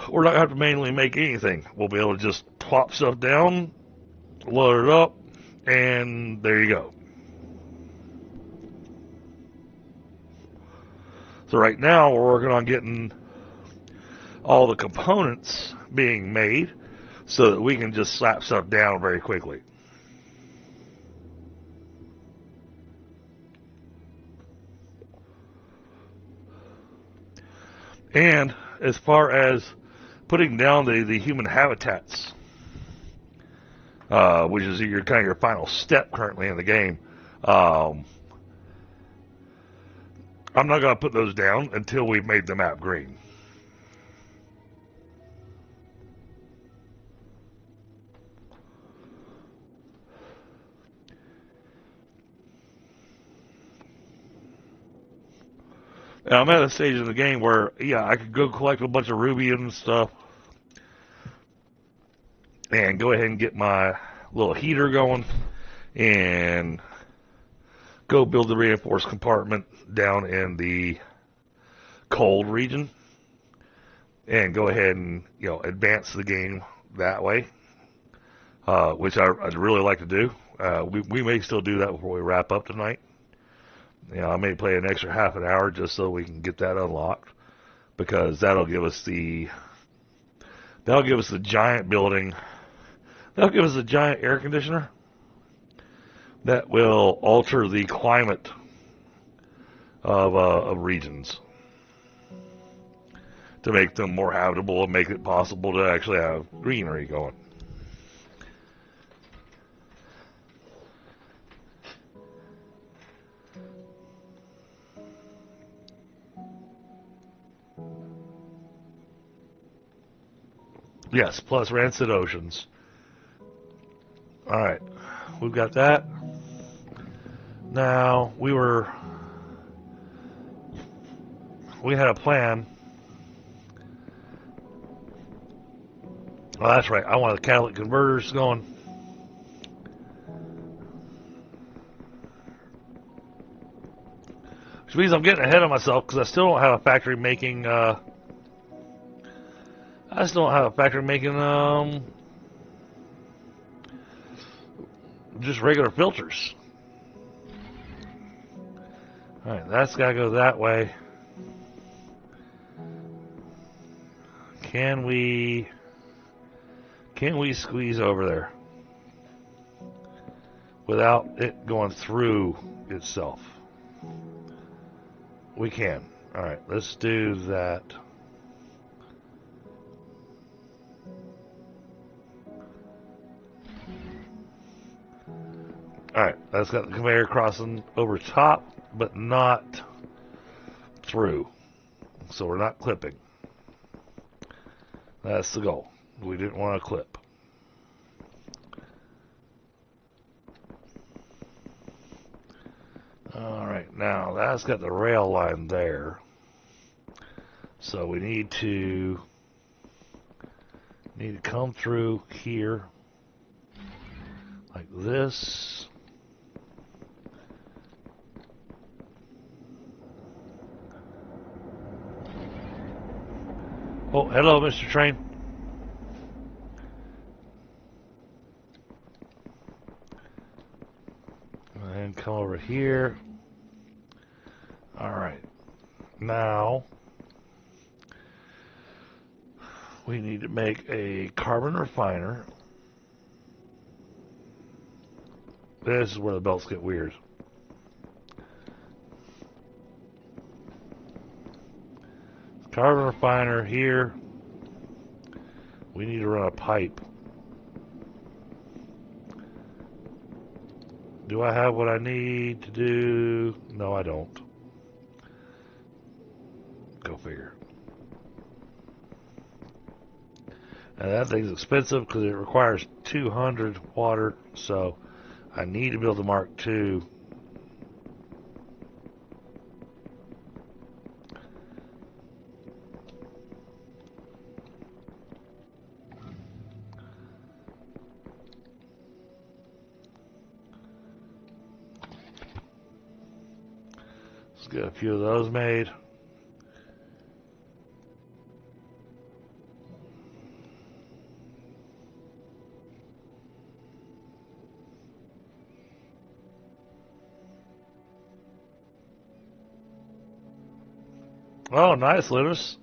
we're not going to have to manually make anything. We'll be able to just plop stuff down, load it up, and there you go. So right now we're working on getting all the components being made so that we can just slap stuff down very quickly. And as far as putting down the human habitats, which is your kind of your final step currently in the game. I'm not going to put those down until we've made the map green. And I'm at a stage of the game where, yeah, I could go collect a bunch of ruby and stuff and go ahead and get my little heater going and go build the reinforced compartment down in the cold region and go ahead and, you know, advance the game that way, which I'd really like to do. We may still do that before we wrap up tonight. You know, I may play an extra half an hour just so we can get that unlocked, because that'll give us the giant building. That'll give us a giant air conditioner that will alter the climate of regions to make them more habitable and make it possible to actually have greenery going. Yes, plus rancid oceans. Alright, we've got that. Now, we had a plan. Oh, that's right, I want the catalytic converters going. Which means I'm getting ahead of myself because I still don't have a factory making just regular filters. Alright, that's got to go that way. Can we squeeze over there without it going through itself? We can. Alright, let's do that. Alright, that's got the conveyor crossing over top, but not through. So we're not clipping. That's the goal. We didn't want to clip. Alright, now that's got the rail line there. So we need to come through here like this. Oh, hello, Mr. Train. And come over here. Alright. Now, we need to make a carbon refiner. This is where the belts get weird. Carbon refiner here. We need to run a pipe. Do I have what I need to do? No, I don't. Go figure. And that thing's expensive because it requires 200 water, so I need to build a Mark II. Let's get a few of those made. Oh, nice, Novus.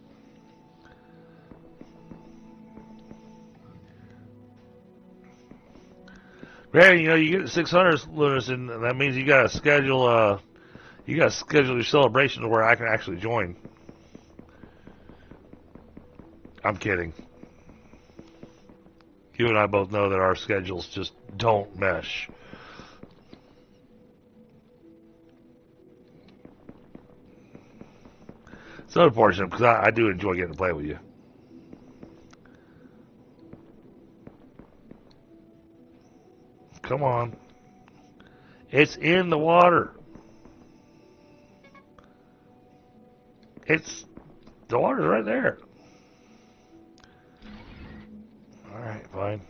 Great, you know, you get 600 Novus, and that means you got to schedule your celebration to where I can actually join. I'm kidding. you and I both know that our schedules just don't mesh. It's unfortunate because I do enjoy getting to play with you. Come on. It's in the water. The water's right there. Alright, fine.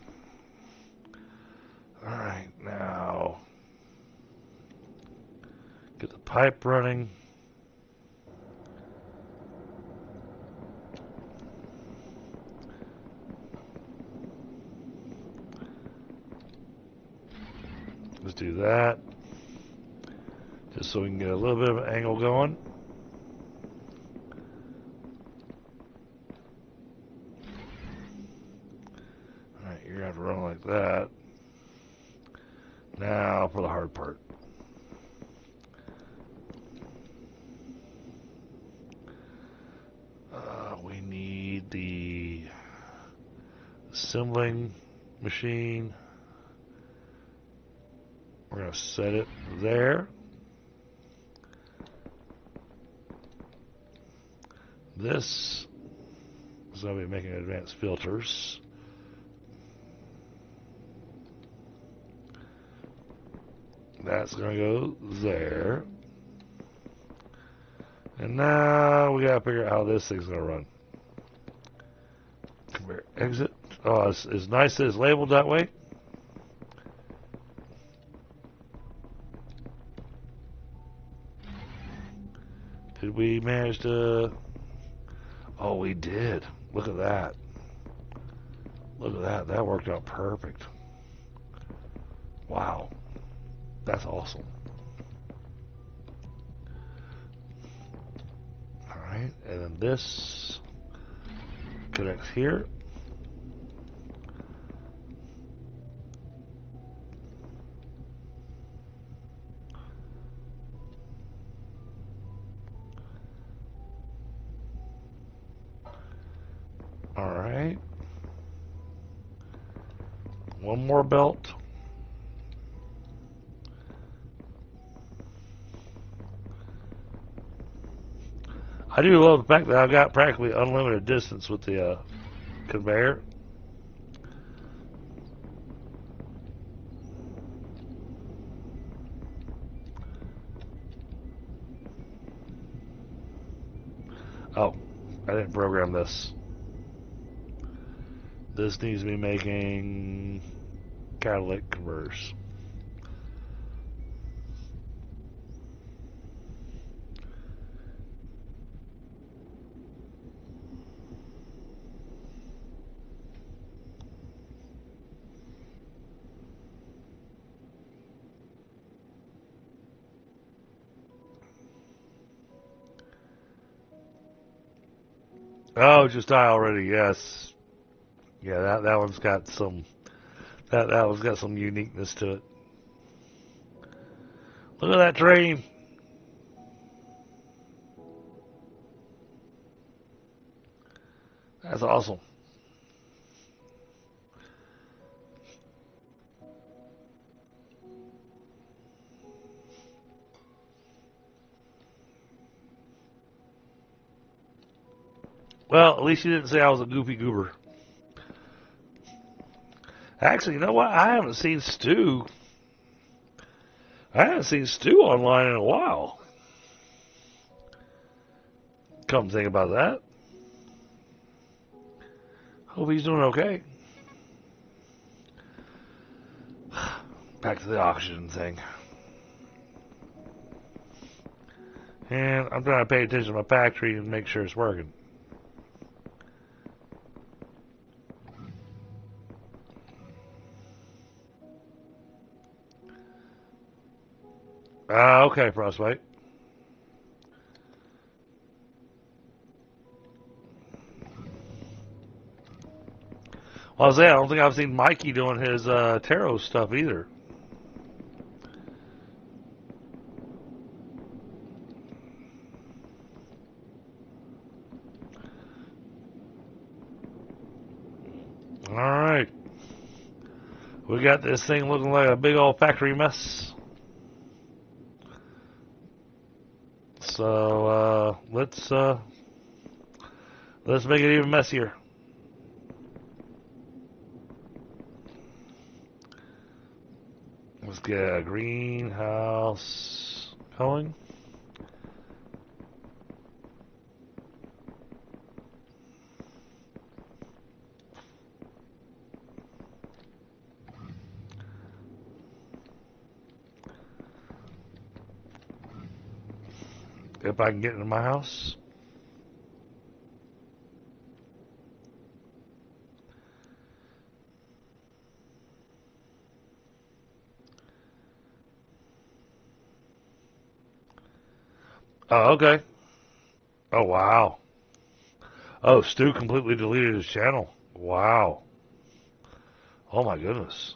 Alright, now get the pipe running. Let's do that. Just so we can get a little bit of an angle going. Alright, you're going to have to run like that. Now for the hard part. We need the assembling machine. We're going to set it there. This is going to be making advanced filters. That's going to go there. And now we got to figure out how this thing's going to run. Come here, exit. Oh, it's nice that it's labeled that way. Did we manage to... Oh, we did. Look at that. Look at that. That worked out perfect. Wow. That's awesome. Alright, and then this connects here. Alright. One more belt. I do love the fact that I've got practically unlimited distance with the conveyor. Oh, I didn't program this. This needs to be making catalytic converters. Oh, just die already. Yes. Yeah, that one's got some that one's got some uniqueness to it. Look at that train. That's awesome. Well, at least you didn't say I was a goofy goober. Actually, you know what? I haven't seen Stu online in a while. Come think about that. Hope he's doing okay. Back to the oxygen thing. And I'm trying to pay attention to my factory and make sure it's working. Okay, Frostbite. Well, I was saying, I don't think I've seen Mikey doing his tarot stuff either. All right. We got this thing looking like a big old factory mess. So let's make it even messier. Let's get a greenhouse going. If I can get into my house. Oh, okay. Oh, wow. Oh, Stu completely deleted his channel. Wow. Oh, my goodness.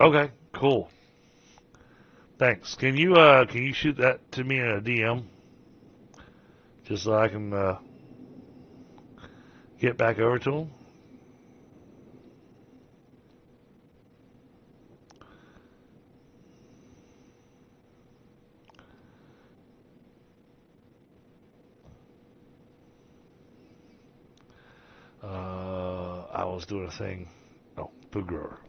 Okay, cool. Thanks. Can you shoot that to me in a DM? Just so I can get back over to him? I was doing a thing. Oh, food grower.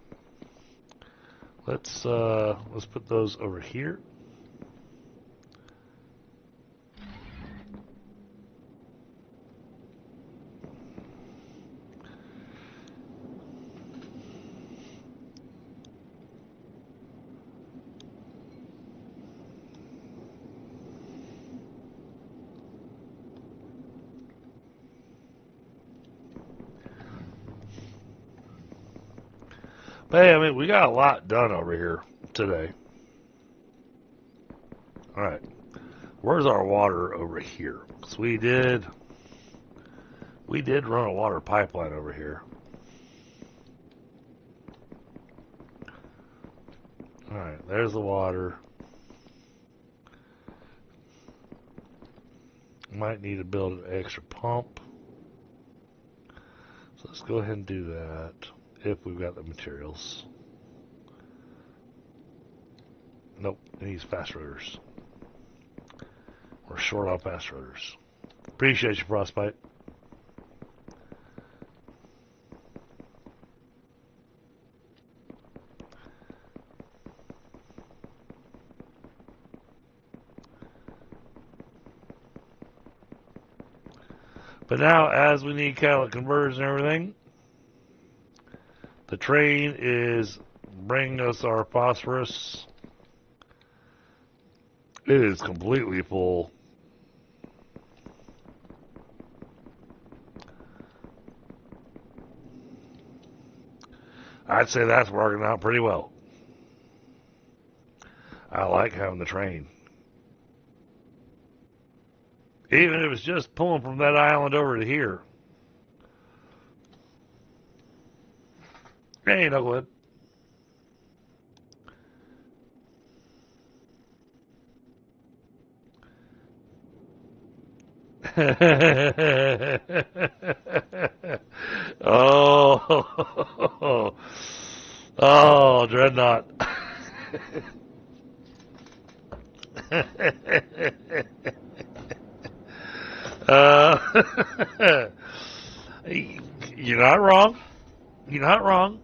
Let's put those over here. But hey, I mean, we got a lot done over here today. All right, where's our water over here? Because we did run a water pipeline over here. All right, there's the water. Might need to build an extra pump. So let's go ahead and do that if we've got the materials. Nope, it needs fast rotors. We're short on fast rotors. Appreciate you, Frostbite. But now, as we need catalytic converters and everything, the train is bringing us our phosphorus. It is completely full. I'd say that's working out pretty well. I like having the train. Even if it's just pulling from that island over to here. Hey, Knucklehead. Oh, oh, Dreadnought. uh, you're not wrong. You're not wrong.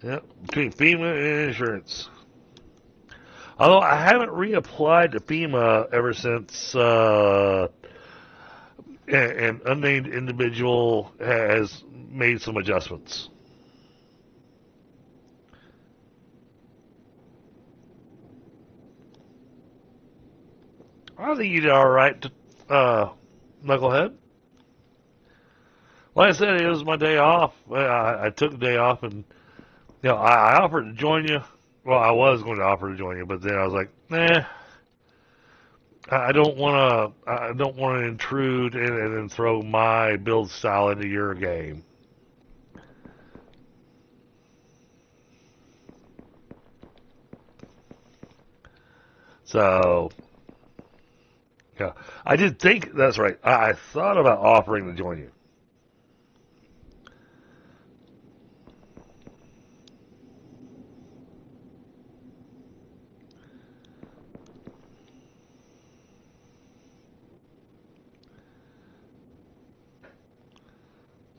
Yep, between FEMA and insurance. Although I haven't reapplied to FEMA ever since an unnamed individual has made some adjustments. I think you did all right, Knucklehead. Like I said, it was my day off. I took the day off, and I offered to join you. Well, I was going to offer to join you, but then I was like, nah. I don't want to. I don't want to intrude and then throw my build style into your game. So, yeah, I did think that's right. I thought about offering to join you.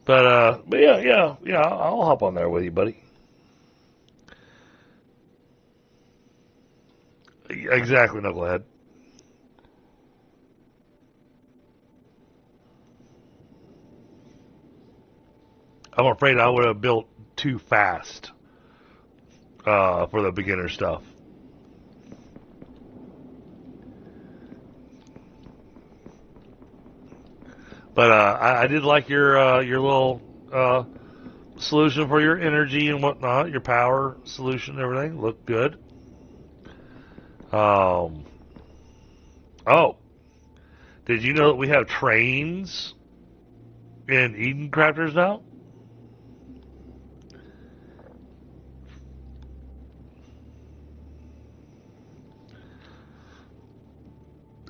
But yeah, I'll hop on there with you, buddy. Exactly, knucklehead. I'm afraid I would have built too fast for the beginner stuff. But I did like your little solution for your energy and whatnot, your power solution, and everything looked good. Um, oh, did you know that we have trains in Eden Crafters now?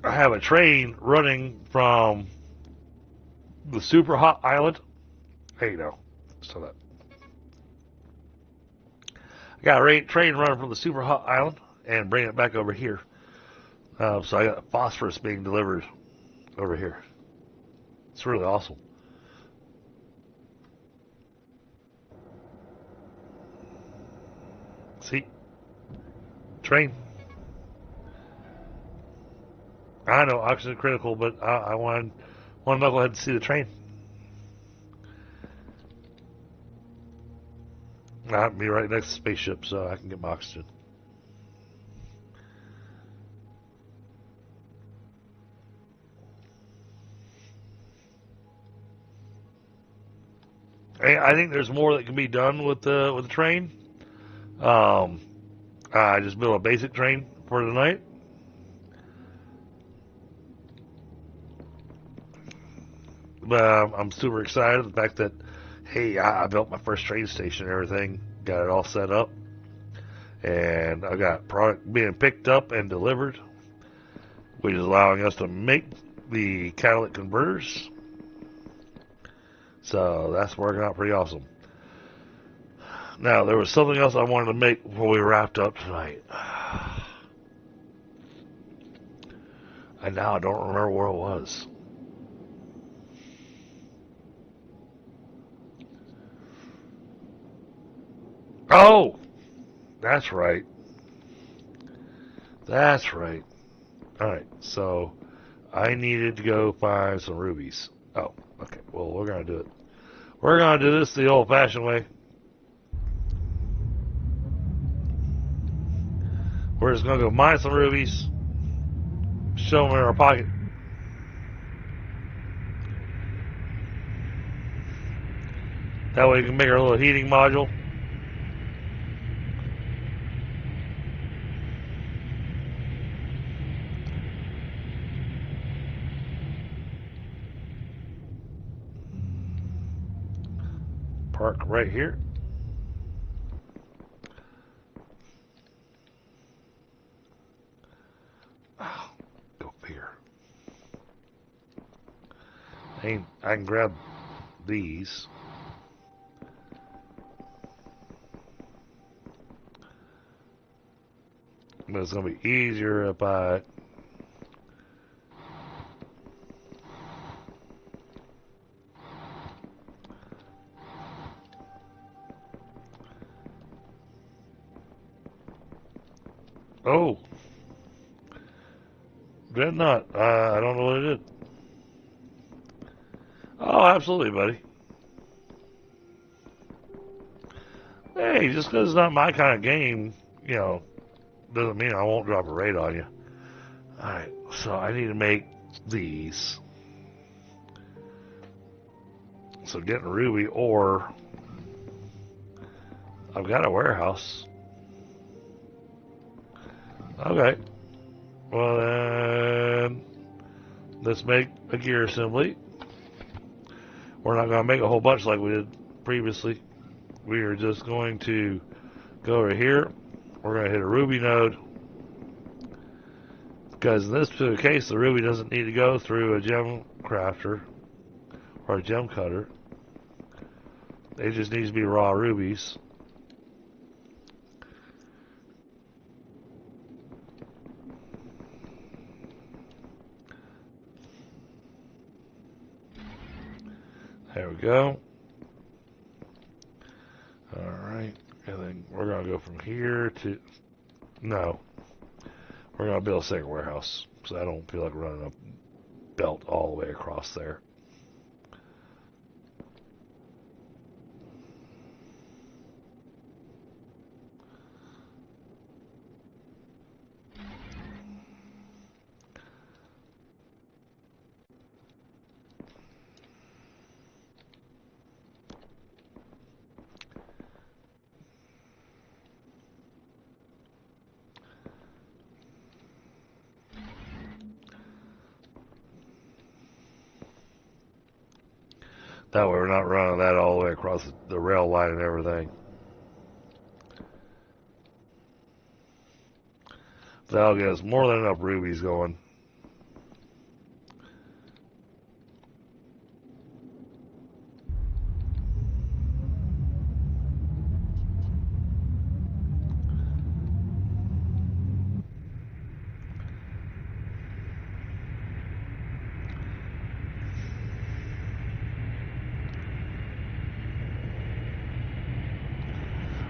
I have a train running from the super hot island. Hey, you know, so that I got a train running from the super hot island and bring it back over here. So I got phosphorus being delivered over here. It's really awesome. See, train. I know oxygen critical, but I want to go ahead and see the train. I'll be right next to the spaceship, so I can get my oxygen. I think there's more that can be done with the train. Um, I just built a basic train for tonight. But I'm super excited the fact that, hey, I built my first train station and everything, got it all set up, and I got product being picked up and delivered, which is allowing us to make the catalytic converters. So that's working out pretty awesome. Now, there was something else I wanted to make before we wrapped up tonight. And now I don't remember where it was. Oh, that's right. That's right. All right, so I needed to go find some rubies. Oh, okay. Well, we're going to do it. We're going to do this the old-fashioned way. We're just going to go mine some rubies, show them in our pocket. That way we can make our little heating module. Park right here. Oh, go figure. I can grab these. But it's going to be easier if I... Oh. Did not. I don't know what it did. Oh, absolutely, buddy. Hey, just because it's not my kind of game, you know, doesn't mean I won't drop a raid on you. Alright, so I need to make these. So getting ruby ore. I've got a warehouse. Okay. Well then, let's make a gear assembly. We're not going to make a whole bunch like we did previously. We are just going to go over here. We're going to hit a ruby node. Because in this particular case, the ruby doesn't need to go through a gem crafter or a gem cutter. It just needs to be raw rubies. There we go. Alright, and then we're going to go from here to... No. We're going to build a second warehouse, so I don't feel like running a belt all the way across there. That way we're not running that all the way across the rail line and everything. That'll get us more than enough rubies going.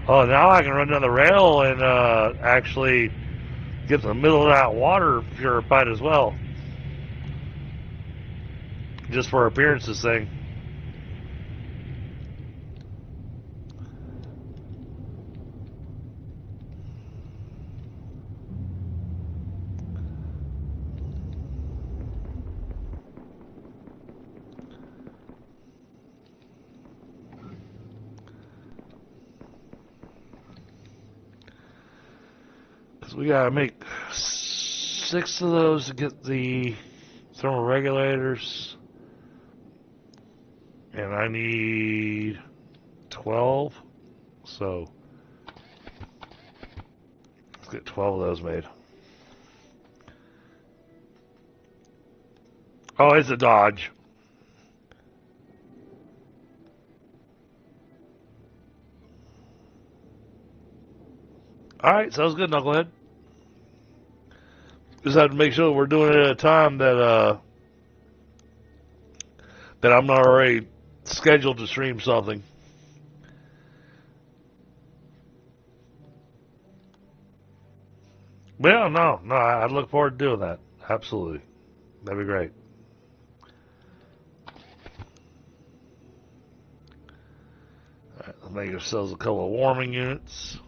Oh, now I can run down the rail and actually get the middle of that water purified as well. Just for appearance's sake. We gotta make 6 of those to get the thermal regulators, and I need 12, so let's get 12 of those made. Oh, it's a Dodge. Alright, sounds good, Knucklehead. Just have to make sure we're doing it at a time that that I'm not already scheduled to stream something. Well, no, I'd look forward to doing that. Absolutely. That'd be great. Alright, let's make ourselves a couple of warming units.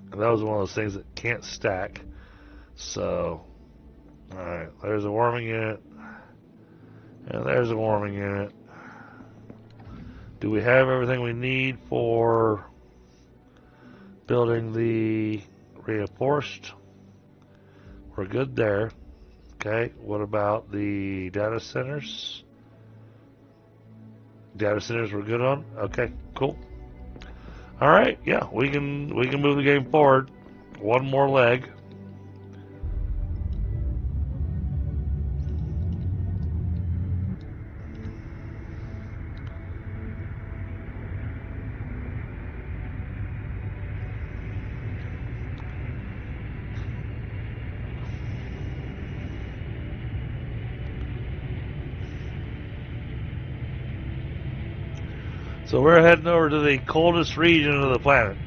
And that was one of those things that can't stack. So, alright, there's a warming unit. And there's a warming unit. Do we have everything we need for building the reinforced? We're good there. Okay, what about the data centers? Data centers we're good on? Okay, cool. Alright, yeah, we can move the game forward. One more leg. So we're heading over to the coldest region of the planet.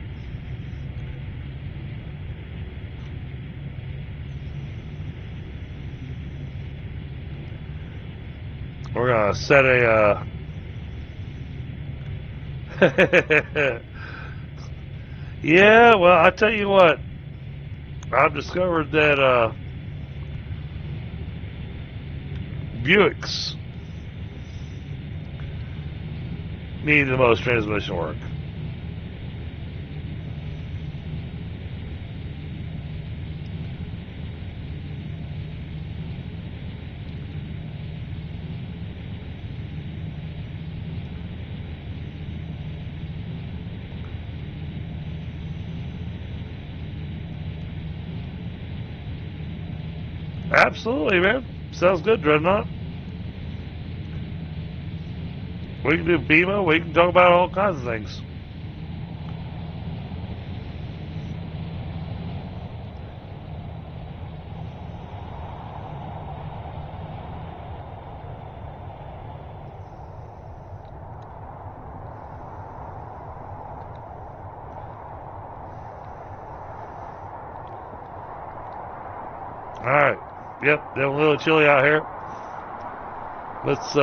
We're gonna set a yeah, well, I tell you what, I've discovered that Buicks need the most transmission work. Absolutely, man. Sounds good, Dreadnought. We can do BMO. We can talk about all kinds of things. All right. Yep, they're a little chilly out here. Let's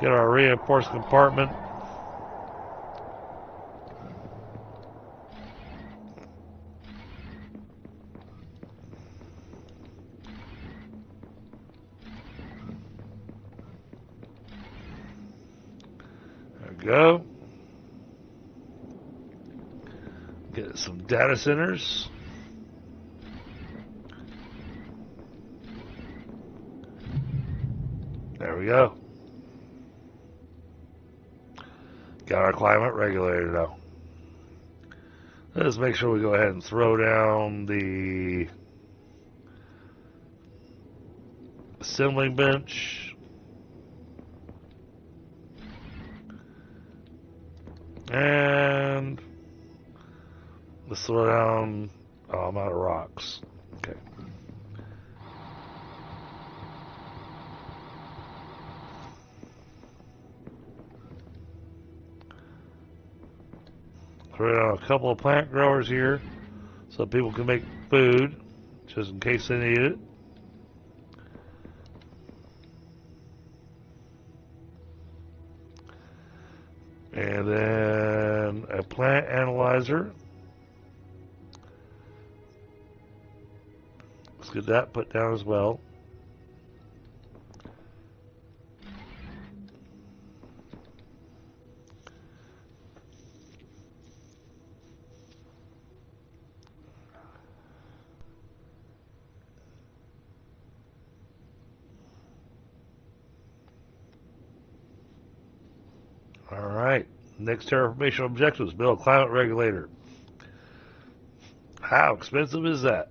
get our reinforced compartment. There we go. Get some data centers. There we go. Got our climate regulator now. Let's make sure we go ahead and throw down the assembling bench. And let's throw down, oh, I'm out of rocks. Okay. Throw down a couple of plant growers here so people can make food just in case they need it. And then a plant analyzer. Let's get that put down as well. All right. Next terraformation objective is build a climate regulator. How expensive is that?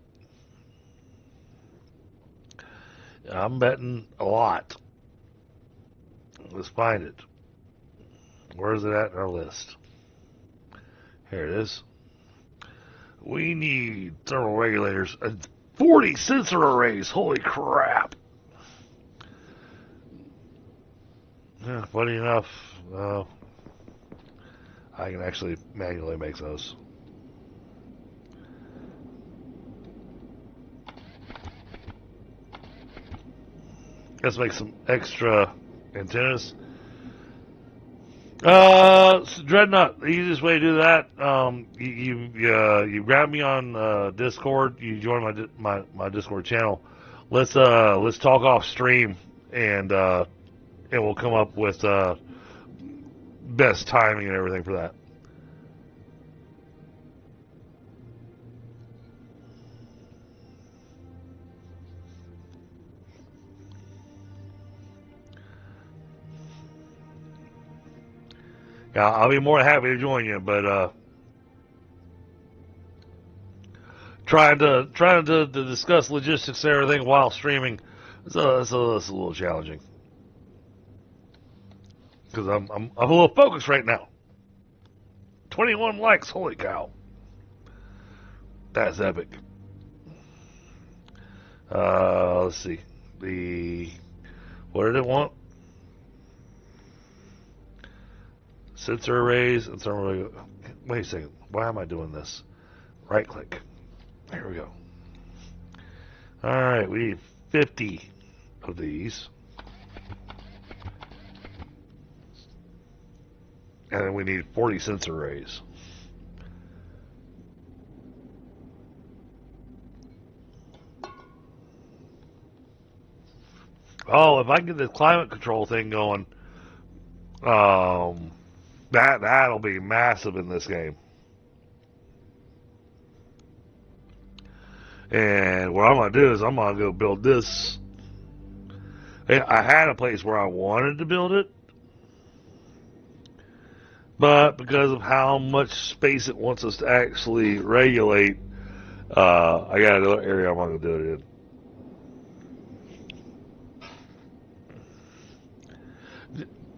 I'm betting a lot. Let's find it. Where is it at in our list? Here it is. We need thermal regulators. 40 sensor arrays. Holy crap. Yeah, funny enough, I can actually manually make those. Let's make some extra antennas. Dreadnought, the easiest way to do that, you grab me on Discord. You join my Discord channel. Let's talk off stream, and we'll come up with best timing and everything for that. Yeah, I'll be more than happy to join you, but trying to discuss logistics and everything while streaming, it's a little challenging because I'm a little focused right now. 21 likes, holy cow, that's epic. Let's see, what did it want? Sensor arrays and thermal. Wait a second. Why am I doing this? Right click. There we go. Alright, we need 50 of these. And then we need 40 sensor arrays. Oh, if I can get this climate control thing going, that'll be massive in this game. And what I'm going to do is I'm going to go build this. I had a place where I wanted to build it, but because of how much space it wants us to actually regulate, I got another area I'm going to do it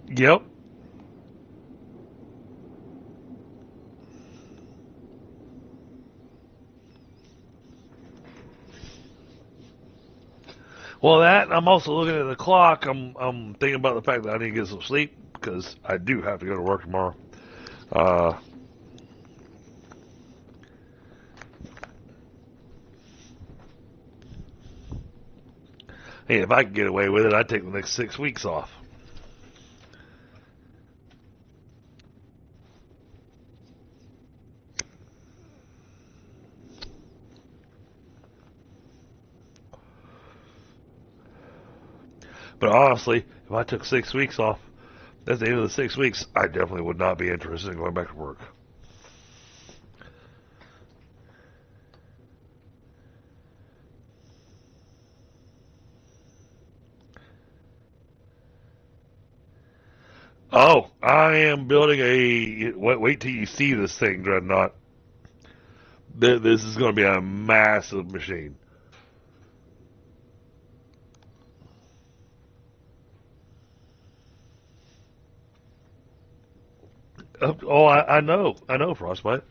in. Yep. Well, that I'm also looking at the clock. I'm thinking about the fact that I need to get some sleep because I do have to go to work tomorrow. Uh, hey, if I could get away with it, I'd take the next 6 weeks off. But honestly, if I took 6 weeks off, at the end of the 6 weeks, I definitely would not be interested in going back to work. Oh, I am building a. Wait till you see this thing, Dreadnought. This is going to be a massive machine. Oh, I know, Frostbite.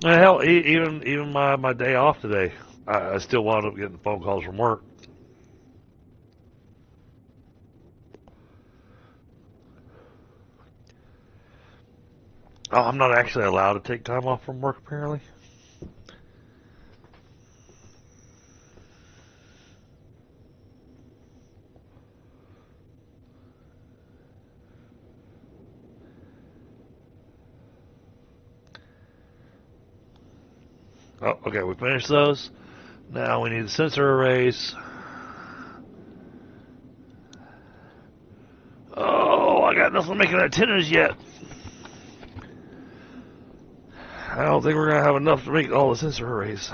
Hell, even my day off today, I still wound up getting phone calls from work. Oh, I'm not actually allowed to take time off from work, apparently. Oh, okay, we finished those. Now we need the sensor arrays. Oh, I got nothing making antennas yet. I don't think we're going to have enough to make all the sensor arrays.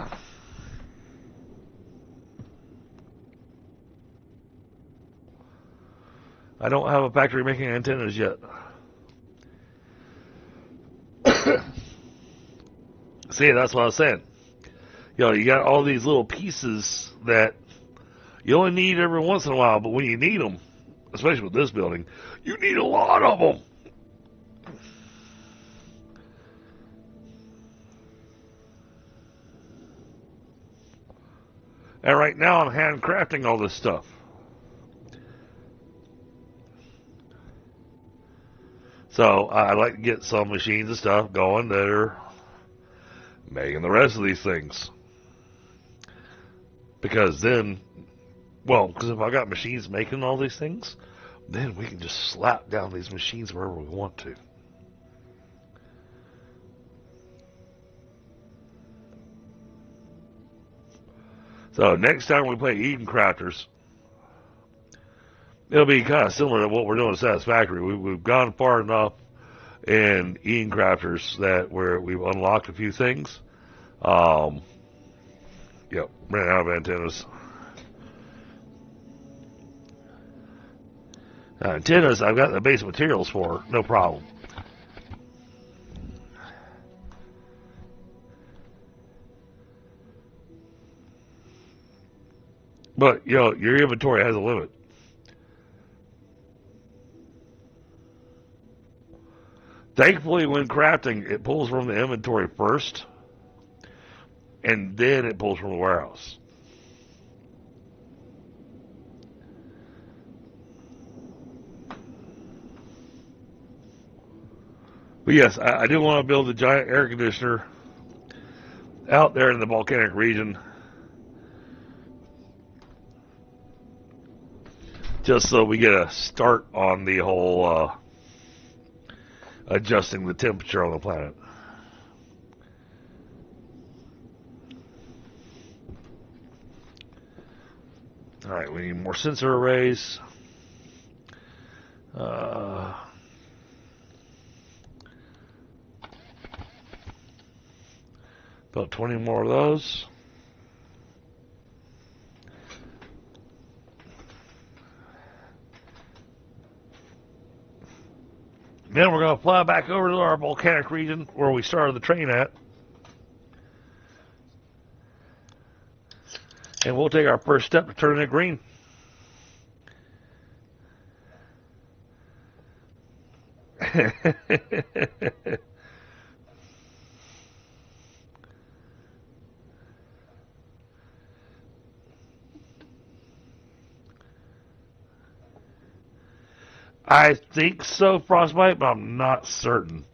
I don't have a factory making antennas yet. See, that's what I was saying. You got all these little pieces that you only need every once in a while, but when you need them, especially with this building, you need a lot of them. And right now I'm handcrafting all this stuff. So I'd like to get some machines and stuff going that are making the rest of these things. Because then, because if I got machines making all these things, then we can just slap down these machines wherever we want to. So next time we play Eden Crafters, it'll be kind of similar to what we're doing at Satisfactory. We've gone far enough in Eden Crafters that we've unlocked a few things. Yep, ran out of antennas. Antennas, I've got the base materials for, no problem. But, your inventory has a limit. Thankfully, when crafting, it pulls from the inventory first, and then it pulls from the warehouse. But yes, I do want to build a giant air conditioner out there in the volcanic region, just so we get a start on the whole adjusting the temperature on the planet. All right, we need more sensor arrays. About 20 more of those. Then we're going to fly back over to our volcanic region where we started the train at. And we'll take our first step to turning it green. I think so, Frostbite, but I'm not certain.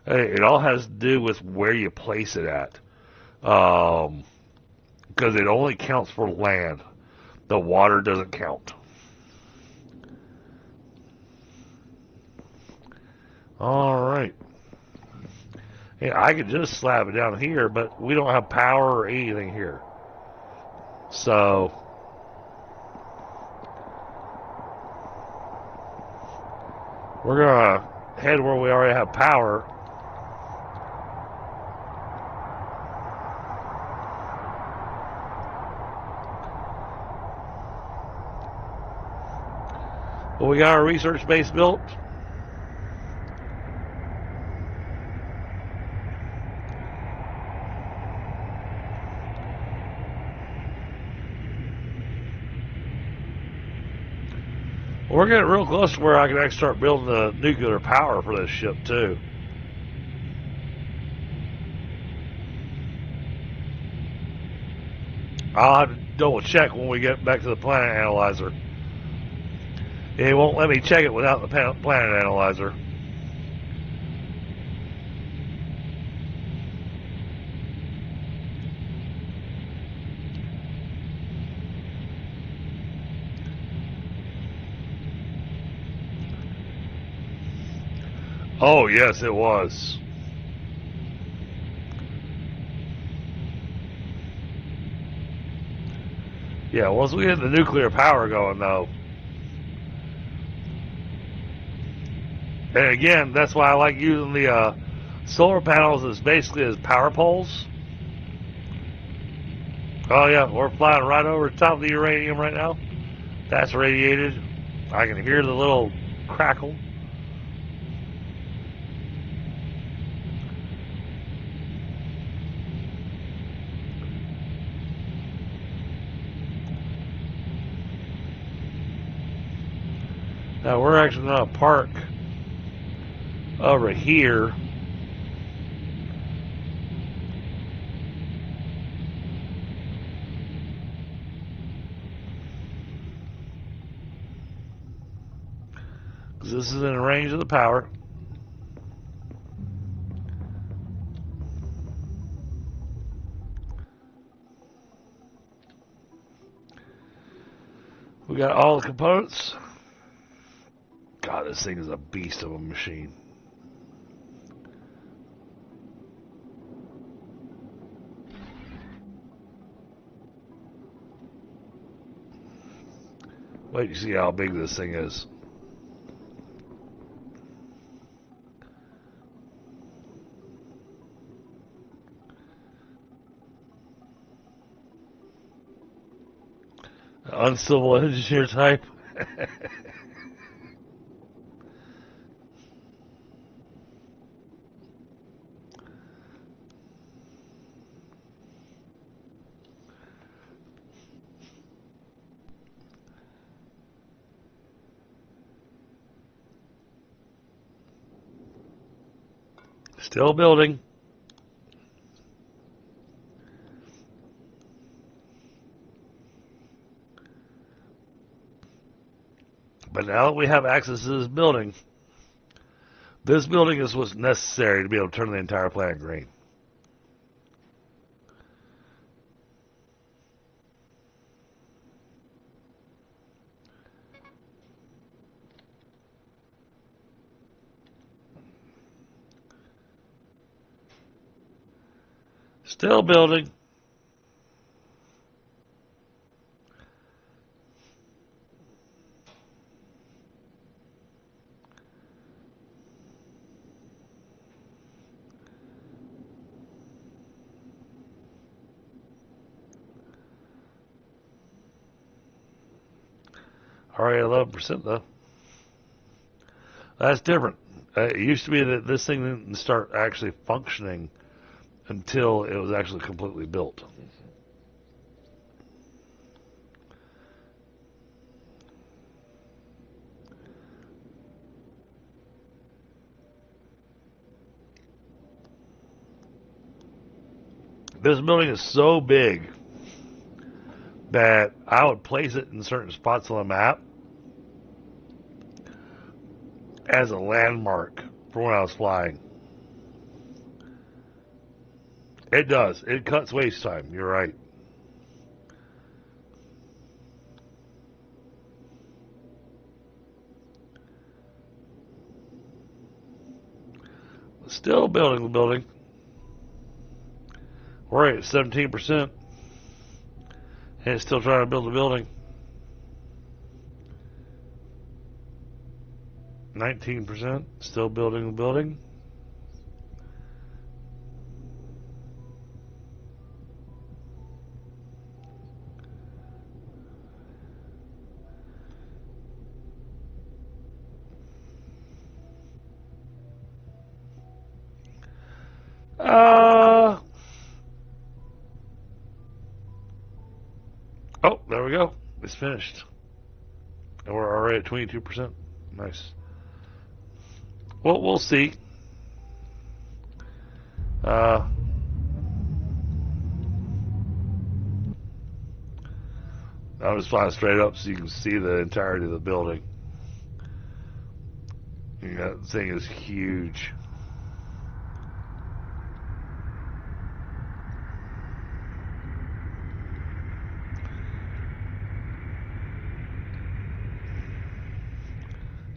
It all has to do with where you place it at. Because it only counts for land. The water doesn't count. Alright. Yeah, I could just slap it down here, but we don't have power or anything here. So we're going to head where we already have power. But we got our research base built. We're getting real close to where I can actually start building the nuclear power for this ship too. I'll have to double check when we get back to the planet analyzer. It won't let me check it without the planet analyzer. Oh, yes, it was. Yeah, once we get the nuclear power going, though. And again, that's why I like using the solar panels as basically as power poles. Oh, yeah, we're flying right over the top of the uranium right now. That's radiated. I can hear the little crackle. Now we're actually going to park over here. Because this is in the range of the power. We got all the components. God, this thing is a beast of a machine. Wait to see how big this thing is. Uncivil engineer type. Still building. But now that we have access to this building is what's necessary to be able to turn the entire planet green. Still building. Already 11% though. That's different. It used to be that this thing didn't start actually functioning until it was actually completely built. This building is so big that I would place it in certain spots on the map as a landmark for when I was flying. It does. It cuts waste time. You're right. Still building the building. We're at 17%. And it's still trying to build the building. 19%. Still building the building. Oh, there we go. It's finished. And we're already at 22%. Nice. Well, we'll see. I'll just fly straight up so you can see the entirety of the building. That thing is huge.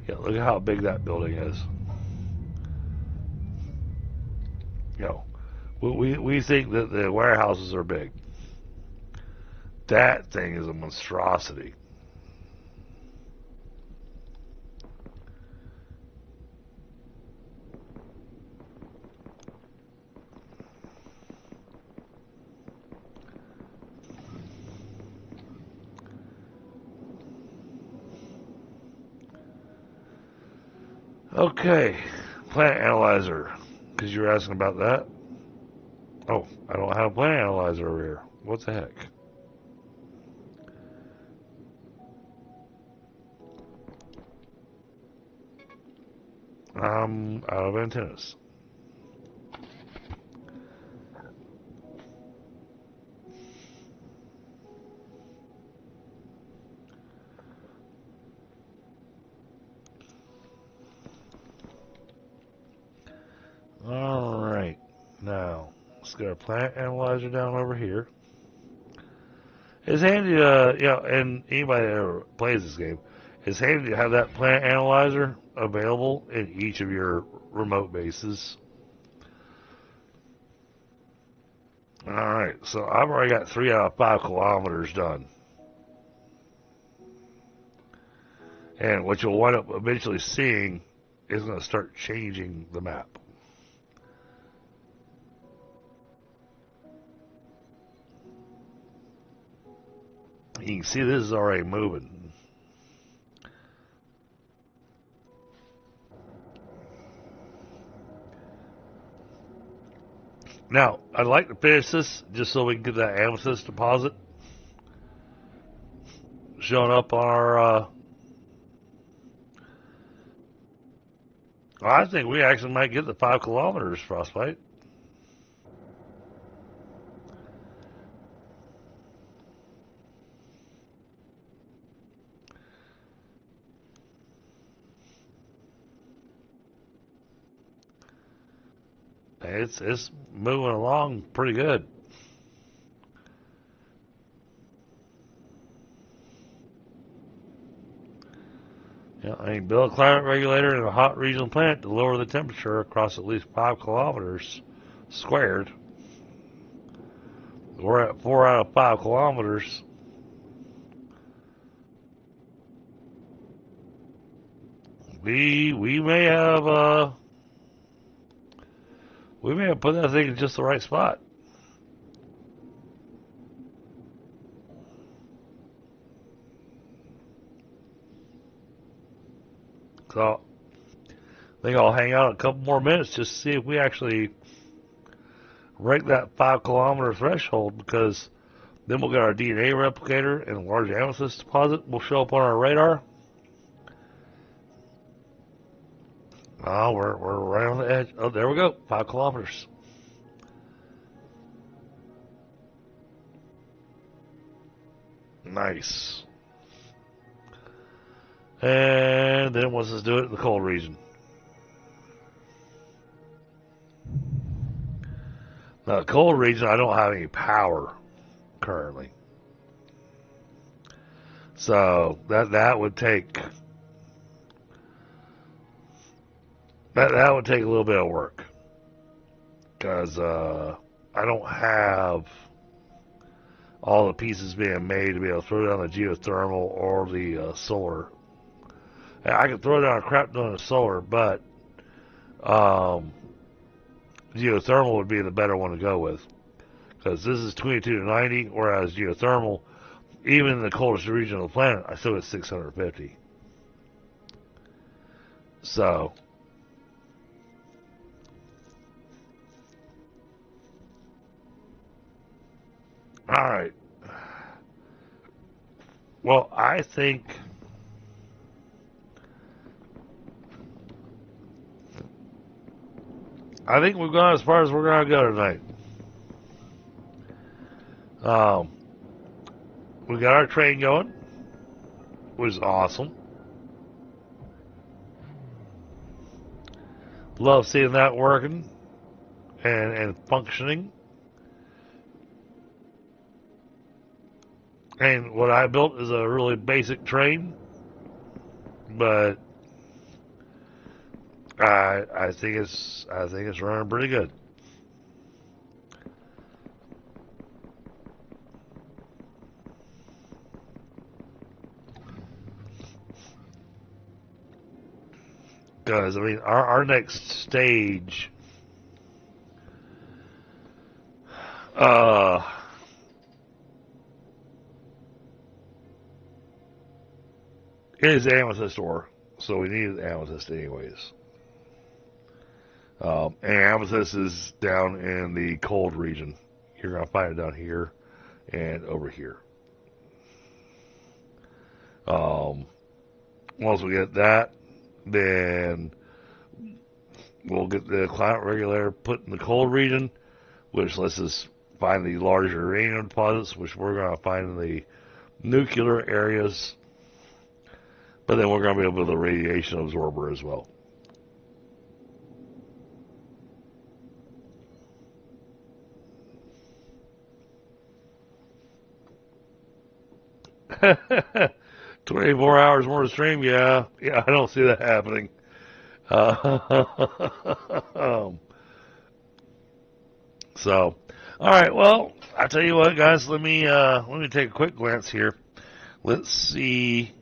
Yeah, look at how big that building is. You know, we think that the warehouses are big. That thing is a monstrosity. Okay, plant analyzer, because you were asking about that. Oh, I don't have a plant analyzer over here. What the heck? I'm out of antennas. Alright, now let's get our plant analyzer down over here. It's handy to, and anybody that ever plays this game, it's handy to have that plant analyzer available in each of your remote bases. Alright, so I've already got 3 out of 5 kilometers done. And what you'll wind up eventually seeing is going to start changing the map. You can see this is already moving. Now, I'd like to finish this just so we can get that amethyst deposit showing up on our... I think we actually might get the 5 kilometers, Frostbite. It's moving along pretty good. Yeah, I mean, build a climate regulator in a hot regional plant to lower the temperature across at least 5 kilometers squared. We're at 4 out of 5 kilometers. We may have put that thing in just the right spot. So think I'll hang out a couple more minutes just to see if we actually break that 5 kilometer threshold, because then we'll get our DNA replicator and a large amethyst deposit will show up on our radar. Oh, we're right on the edge. Oh, there we go. 5 kilometers. Nice. And then let's just do it in the cold region. Now, the cold region, I don't have any power currently. So that would take that would take a little bit of work, because I don't have all the pieces being made to be able to throw down the geothermal or the solar. I could throw down a crap ton of solar, but geothermal would be the better one to go with, because this is 22 to 90, whereas geothermal, even in the coldest region of the planet, I still get 650. So, all right. Well, I think we've gone as far as we're going to go tonight. We got our train going, which is awesome. Love seeing that working and functioning. And what I built is a really basic train, but I think it's running pretty good. Because, I mean, our next stage is amethyst ore, so we need amethyst anyways. And amethyst is down in the cold region. You're going to find it down here and over here. Once we get that, then we'll get the climate regulator put in the cold region, which lets us find the larger uranium deposits, which we're going to find in the nuclear areas. But then we're going to be able to build a radiation absorber as well. "24 hours more to stream." Yeah, I don't see that happening. So, all right. Well, I tell you what, guys. Let me take a quick glance here. Let's see.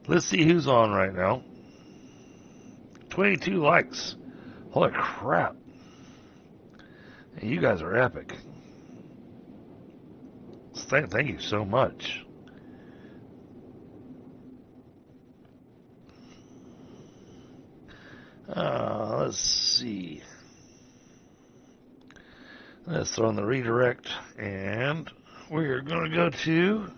Let's see who's on right now. 22 likes. Holy crap! You guys are epic. Thank you so much. Let's see. Let's throw in the redirect, and we're going to go to,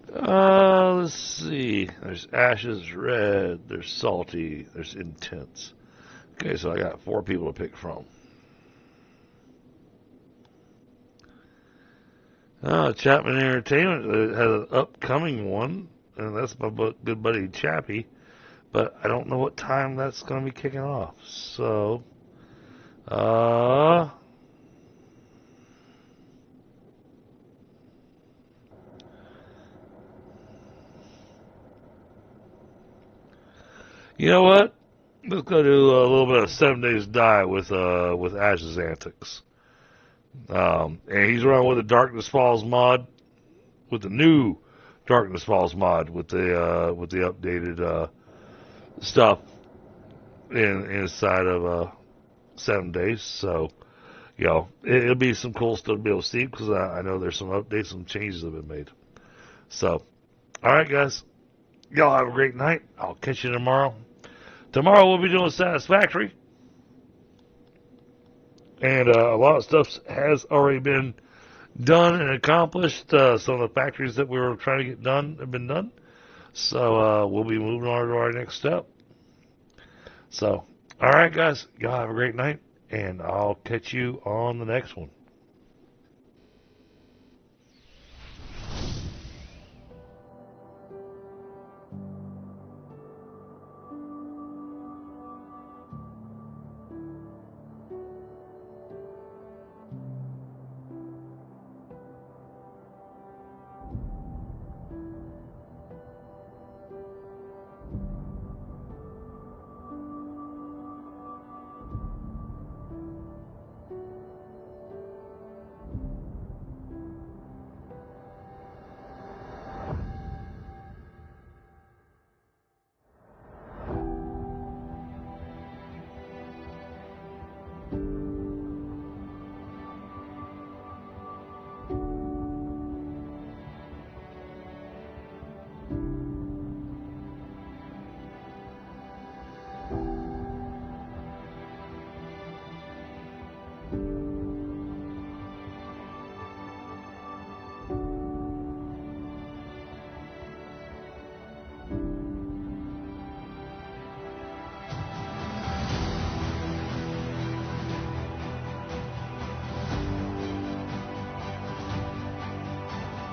let's see. There's ashes, red, there's salty, there's intense. Okay, so I got 4 people to pick from. Chapman Entertainment has an upcoming one, and that's my good buddy Chappie, but I don't know what time that's going to be kicking off. So, you know what? Let's go do a little bit of 7 Days Die with Ash's Antics. And he's running with the Darkness Falls mod, with the new Darkness Falls mod, with the updated stuff inside of 7 days. So, it'll be some cool stuff to be able to see, because I know there's some updates, some changes have been made. So, All right, guys. Y'all have a great night. I'll catch you tomorrow. Tomorrow we'll be doing Satisfactory. And a lot of stuff has already been done and accomplished. Some of the factories that we were trying to get done have been done. So we'll be moving on to our next step. So, all right, guys. Y'all have a great night. And I'll catch you on the next one.